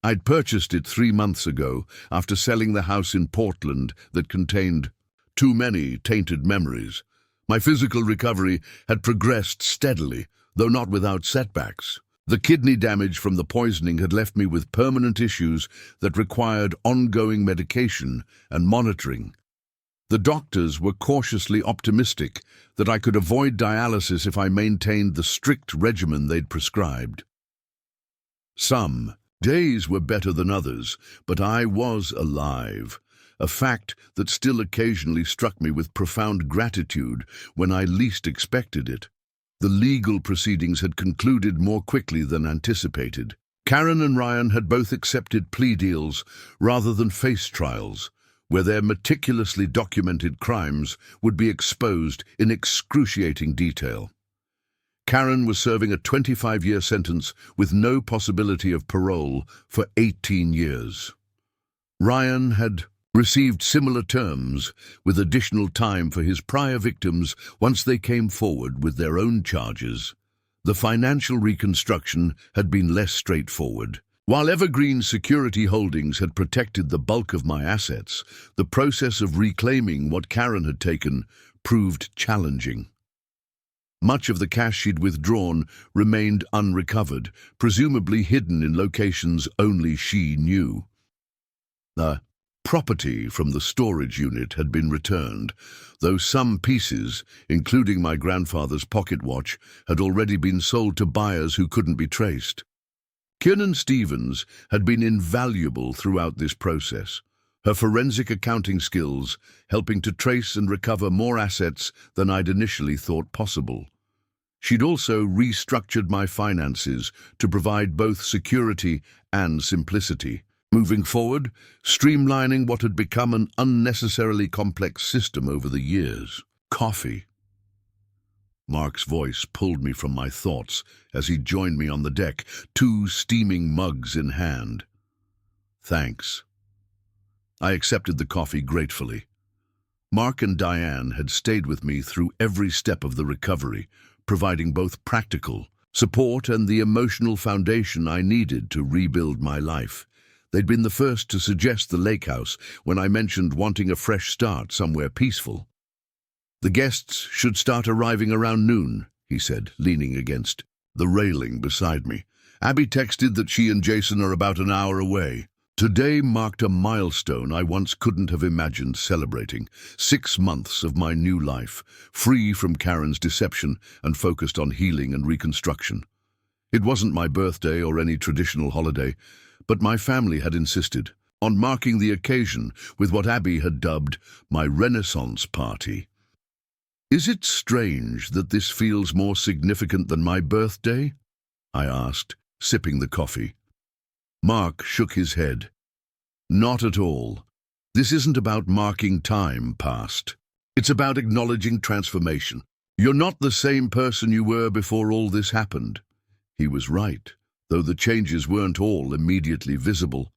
I'd purchased it 3 months ago after selling the house in Portland that contained too many tainted memories. My physical recovery had progressed steadily, though not without setbacks. The kidney damage from the poisoning had left me with permanent issues that required ongoing medication and monitoring. The doctors were cautiously optimistic that I could avoid dialysis if I maintained the strict regimen they'd prescribed. Some days were better than others, but I was alive, a fact that still occasionally struck me with profound gratitude when I least expected it. The legal proceedings had concluded more quickly than anticipated. Karen and Ryan had both accepted plea deals rather than face trials, where their meticulously documented crimes would be exposed in excruciating detail. Karen was serving a 25-year sentence with no possibility of parole for 18 years. Ryan had received similar terms, with additional time for his prior victims once they came forward with their own charges. The financial reconstruction had been less straightforward. While Evergreen Security Holdings had protected the bulk of my assets, the process of reclaiming what Karen had taken proved challenging. Much of the cash she'd withdrawn remained unrecovered, presumably hidden in locations only she knew. The property from the storage unit had been returned, though some pieces, including my grandfather's pocket watch, had already been sold to buyers who couldn't be traced. Kiernan Stevens had been invaluable throughout this process, her forensic accounting skills helping to trace and recover more assets than I'd initially thought possible. She'd also restructured my finances to provide both security and simplicity, moving forward, streamlining what had become an unnecessarily complex system over the years. Coffee. Mark's voice pulled me from my thoughts as he joined me on the deck, 2 steaming mugs in hand. Thanks. I accepted the coffee gratefully. Mark and Diane had stayed with me through every step of the recovery, providing both practical support and the emotional foundation I needed to rebuild my life. They'd been the first to suggest the lake house when I mentioned wanting a fresh start somewhere peaceful. The guests should start arriving around noon, he said, leaning against the railing beside me. Abby texted that she and Jason are about an hour away. Today marked a milestone I once couldn't have imagined celebrating. 6 months of my new life, free from Karen's deception and focused on healing and reconstruction. It wasn't my birthday or any traditional holiday, but my family had insisted on marking the occasion with what Abby had dubbed my Renaissance party. Is it strange that this feels more significant than my birthday? I asked, sipping the coffee. Mark shook his head. Not at all. This isn't about marking time past. It's about acknowledging transformation. You're not the same person you were before all this happened. He was right, though the changes weren't all immediately visible.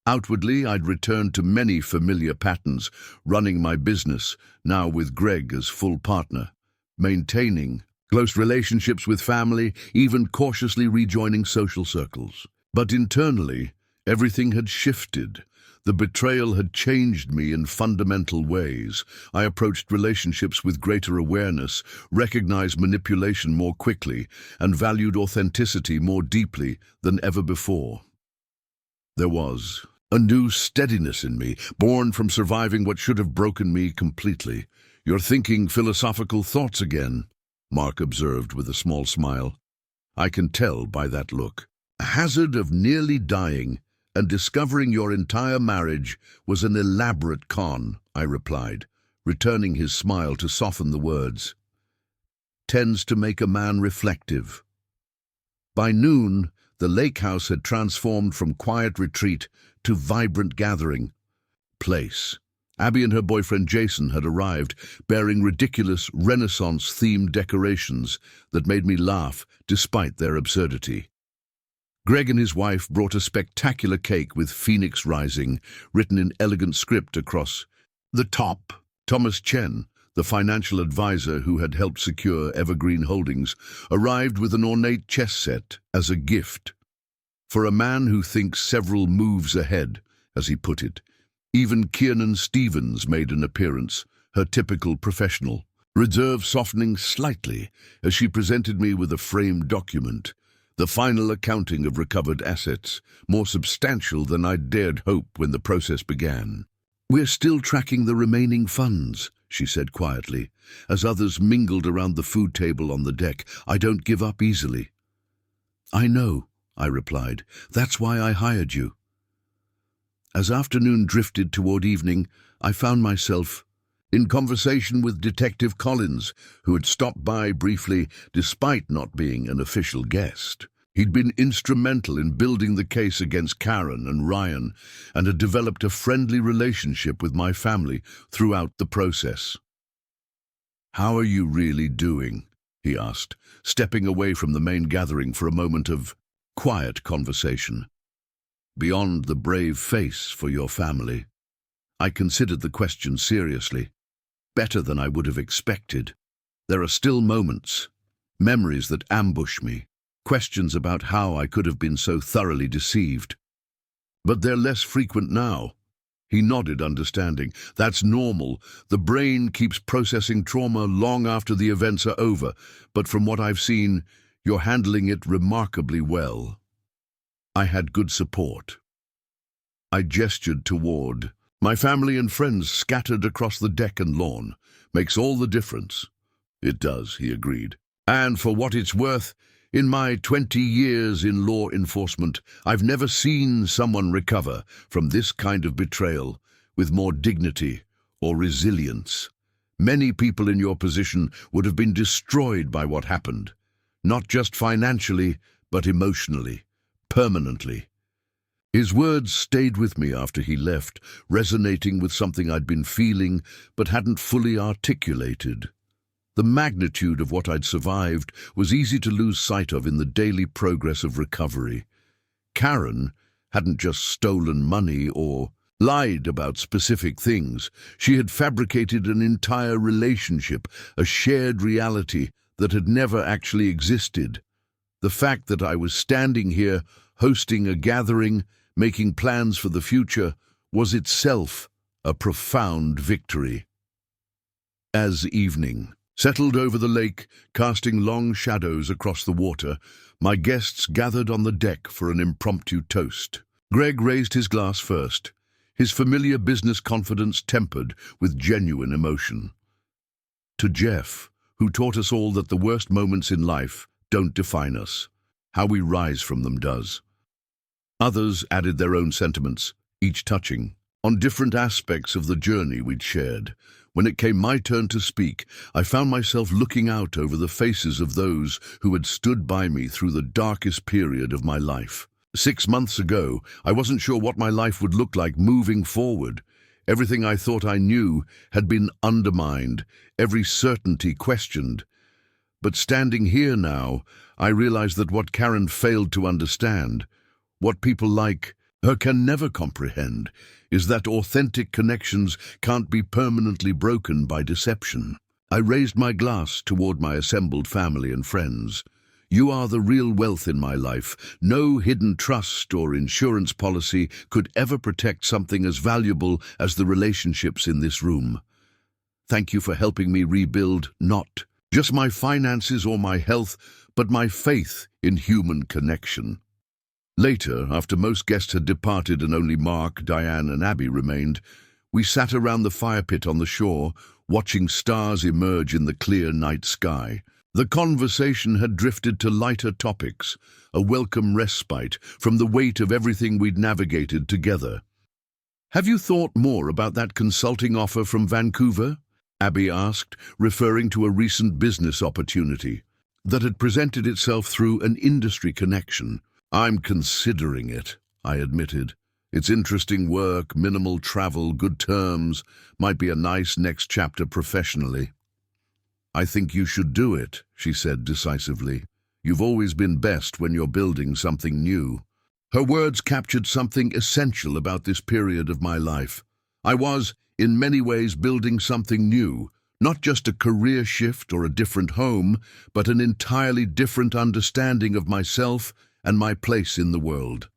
Outwardly, I'd returned to many familiar patterns, running my business, now with Greg as full partner, maintaining close relationships with family, even cautiously rejoining social circles. But internally, everything had shifted. The betrayal had changed me in fundamental ways. I approached relationships with greater awareness, recognized manipulation more quickly, and valued authenticity more deeply than ever before. There was a new steadiness in me, born from surviving what should have broken me completely. "You're thinking philosophical thoughts again," Mark observed with a small smile. "I can tell by that look. A hazard of nearly dying and discovering your entire marriage was an elaborate con," I replied, returning his smile to soften the words. "Tends to make a man reflective." By noon, the lake house had transformed from quiet retreat to vibrant gathering place. Abby and her boyfriend Jason had arrived, bearing ridiculous Renaissance-themed decorations that made me laugh despite their absurdity. Greg and his wife brought a spectacular cake with Phoenix Rising written in elegant script across the top. Thomas Chen, the financial advisor who had helped secure Evergreen Holdings, arrived with an ornate chess set as a gift. For a man who thinks several moves ahead, as he put it, even Kiernan Stevens made an appearance, her typical professional, reserve softening slightly as she presented me with a framed document, the final accounting of recovered assets, more substantial than I'd dared hope when the process began. "We're still tracking the remaining funds," she said quietly, as others mingled around the food table on the deck. "I don't give up easily." "I know," I replied. "That's why I hired you." As afternoon drifted toward evening, I found myself in conversation with Detective Collins, who had stopped by briefly despite not being an official guest. He'd been instrumental in building the case against Karen and Ryan and had developed a friendly relationship with my family throughout the process. "How are you really doing?" he asked, stepping away from the main gathering for a moment of quiet conversation. "Beyond the brave face for your family." I considered the question seriously. Better than I would have expected. There are still moments, memories that ambush me, questions about how I could have been so thoroughly deceived. But they're less frequent now. He nodded, understanding. "That's normal. The brain keeps processing trauma long after the events are over, but from what I've seen, you're handling it remarkably well." I had good support. I gestured toward my family and friends scattered across the deck and lawn. "Makes all the difference." "It does," he agreed. "And for what it's worth, in my 20 years in law enforcement, I've never seen someone recover from this kind of betrayal with more dignity or resilience. Many people in your position would have been destroyed by what happened, not just financially, but emotionally, permanently." His words stayed with me after he left, resonating with something I'd been feeling but hadn't fully articulated. The magnitude of what I'd survived was easy to lose sight of in the daily progress of recovery. Karen hadn't just stolen money or lied about specific things. She had fabricated an entire relationship, a shared reality that had never actually existed. The fact that I was standing here, hosting a gathering, making plans for the future, was itself a profound victory. As evening settled over the lake, casting long shadows across the water, my guests gathered on the deck for an impromptu toast. Greg raised his glass first, his familiar business confidence tempered with genuine emotion. "To Jeff, who taught us all that the worst moments in life don't define us. How we rise from them does." Others added their own sentiments, each touching on different aspects of the journey we'd shared. When it came my turn to speak, I found myself looking out over the faces of those who had stood by me through the darkest period of my life. 6 months ago, I wasn't sure what my life would look like moving forward. Everything I thought I knew had been undermined, every certainty questioned. But standing here now, I realized that what Karen failed to understand, what people like her can never comprehend, is that authentic connections can't be permanently broken by deception. I raised my glass toward my assembled family and friends. You are the real wealth in my life. No hidden trust or insurance policy could ever protect something as valuable as the relationships in this room. Thank you for helping me rebuild not just my finances or my health, but my faith in human connection. Later, after most guests had departed and only Mark, Diane, and Abby remained, we sat around the fire pit on the shore, watching stars emerge in the clear night sky. The conversation had drifted to lighter topics, a welcome respite from the weight of everything we'd navigated together. "Have you thought more about that consulting offer from Vancouver?" Abby asked, referring to a recent business opportunity that had presented itself through an industry connection. "I'm considering it," I admitted. "It's interesting work, minimal travel, good terms, might be a nice next chapter professionally." "I think you should do it," she said decisively. "You've always been best when you're building something new." Her words captured something essential about this period of my life. I was, in many ways, building something new, not just a career shift or a different home, but an entirely different understanding of myself and my place in the world.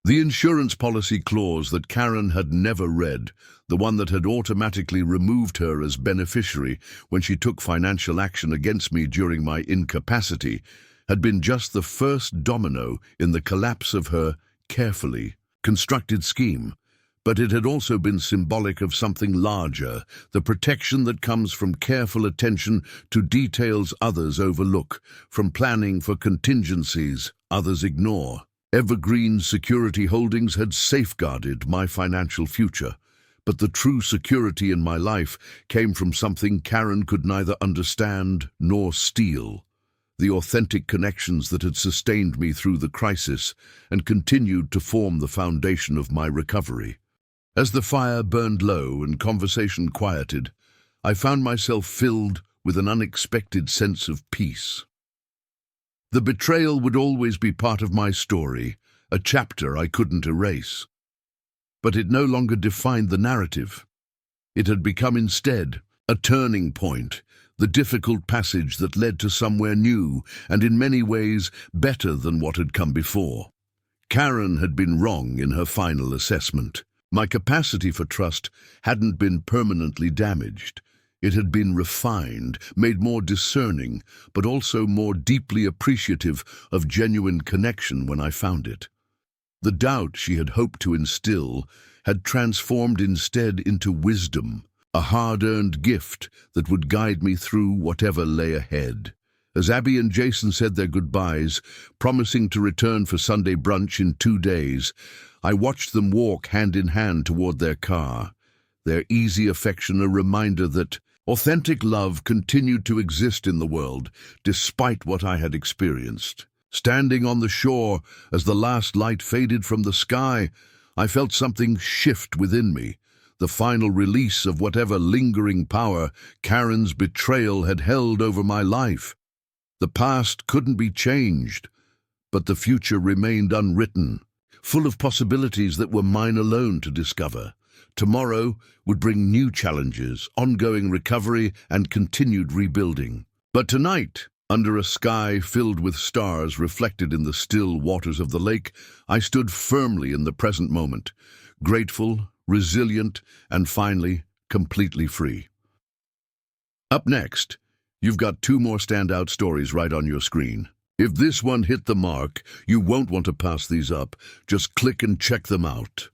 The insurance policy clause that Karen had never read, the one that had automatically removed her as beneficiary when she took financial action against me during my incapacity, had been just the first domino in the collapse of her carefully constructed scheme. But it had also been symbolic of something larger, the protection that comes from careful attention to details others overlook, from planning for contingencies others ignore. Evergreen Security Holdings had safeguarded my financial future, but the true security in my life came from something Karen could neither understand nor steal: the authentic connections that had sustained me through the crisis and continued to form the foundation of my recovery. As the fire burned low and conversation quieted, I found myself filled with an unexpected sense of peace. The betrayal would always be part of my story, a chapter I couldn't erase. But it no longer defined the narrative. It had become instead a turning point, the difficult passage that led to somewhere new and in many ways better than what had come before. Karen had been wrong in her final assessment. My capacity for trust hadn't been permanently damaged. It had been refined, made more discerning, but also more deeply appreciative of genuine connection when I found it. The doubt she had hoped to instill had transformed instead into wisdom, a hard-earned gift that would guide me through whatever lay ahead. As Abby and Jason said their goodbyes, promising to return for Sunday brunch in 2 days, I watched them walk hand in hand toward their car, their easy affection a reminder that authentic love continued to exist in the world, despite what I had experienced. Standing on the shore, as the last light faded from the sky, I felt something shift within me, the final release of whatever lingering power Karen's betrayal had held over my life. The past couldn't be changed, but the future remained unwritten, full of possibilities that were mine alone to discover. Tomorrow would bring new challenges, ongoing recovery, and continued rebuilding. But tonight, under a sky filled with stars reflected in the still waters of the lake, I stood firmly in the present moment, grateful, resilient, and finally, completely free. Up next, you've got 2 more standout stories right on your screen. If this one hit the mark, you won't want to pass these up. Just click and check them out.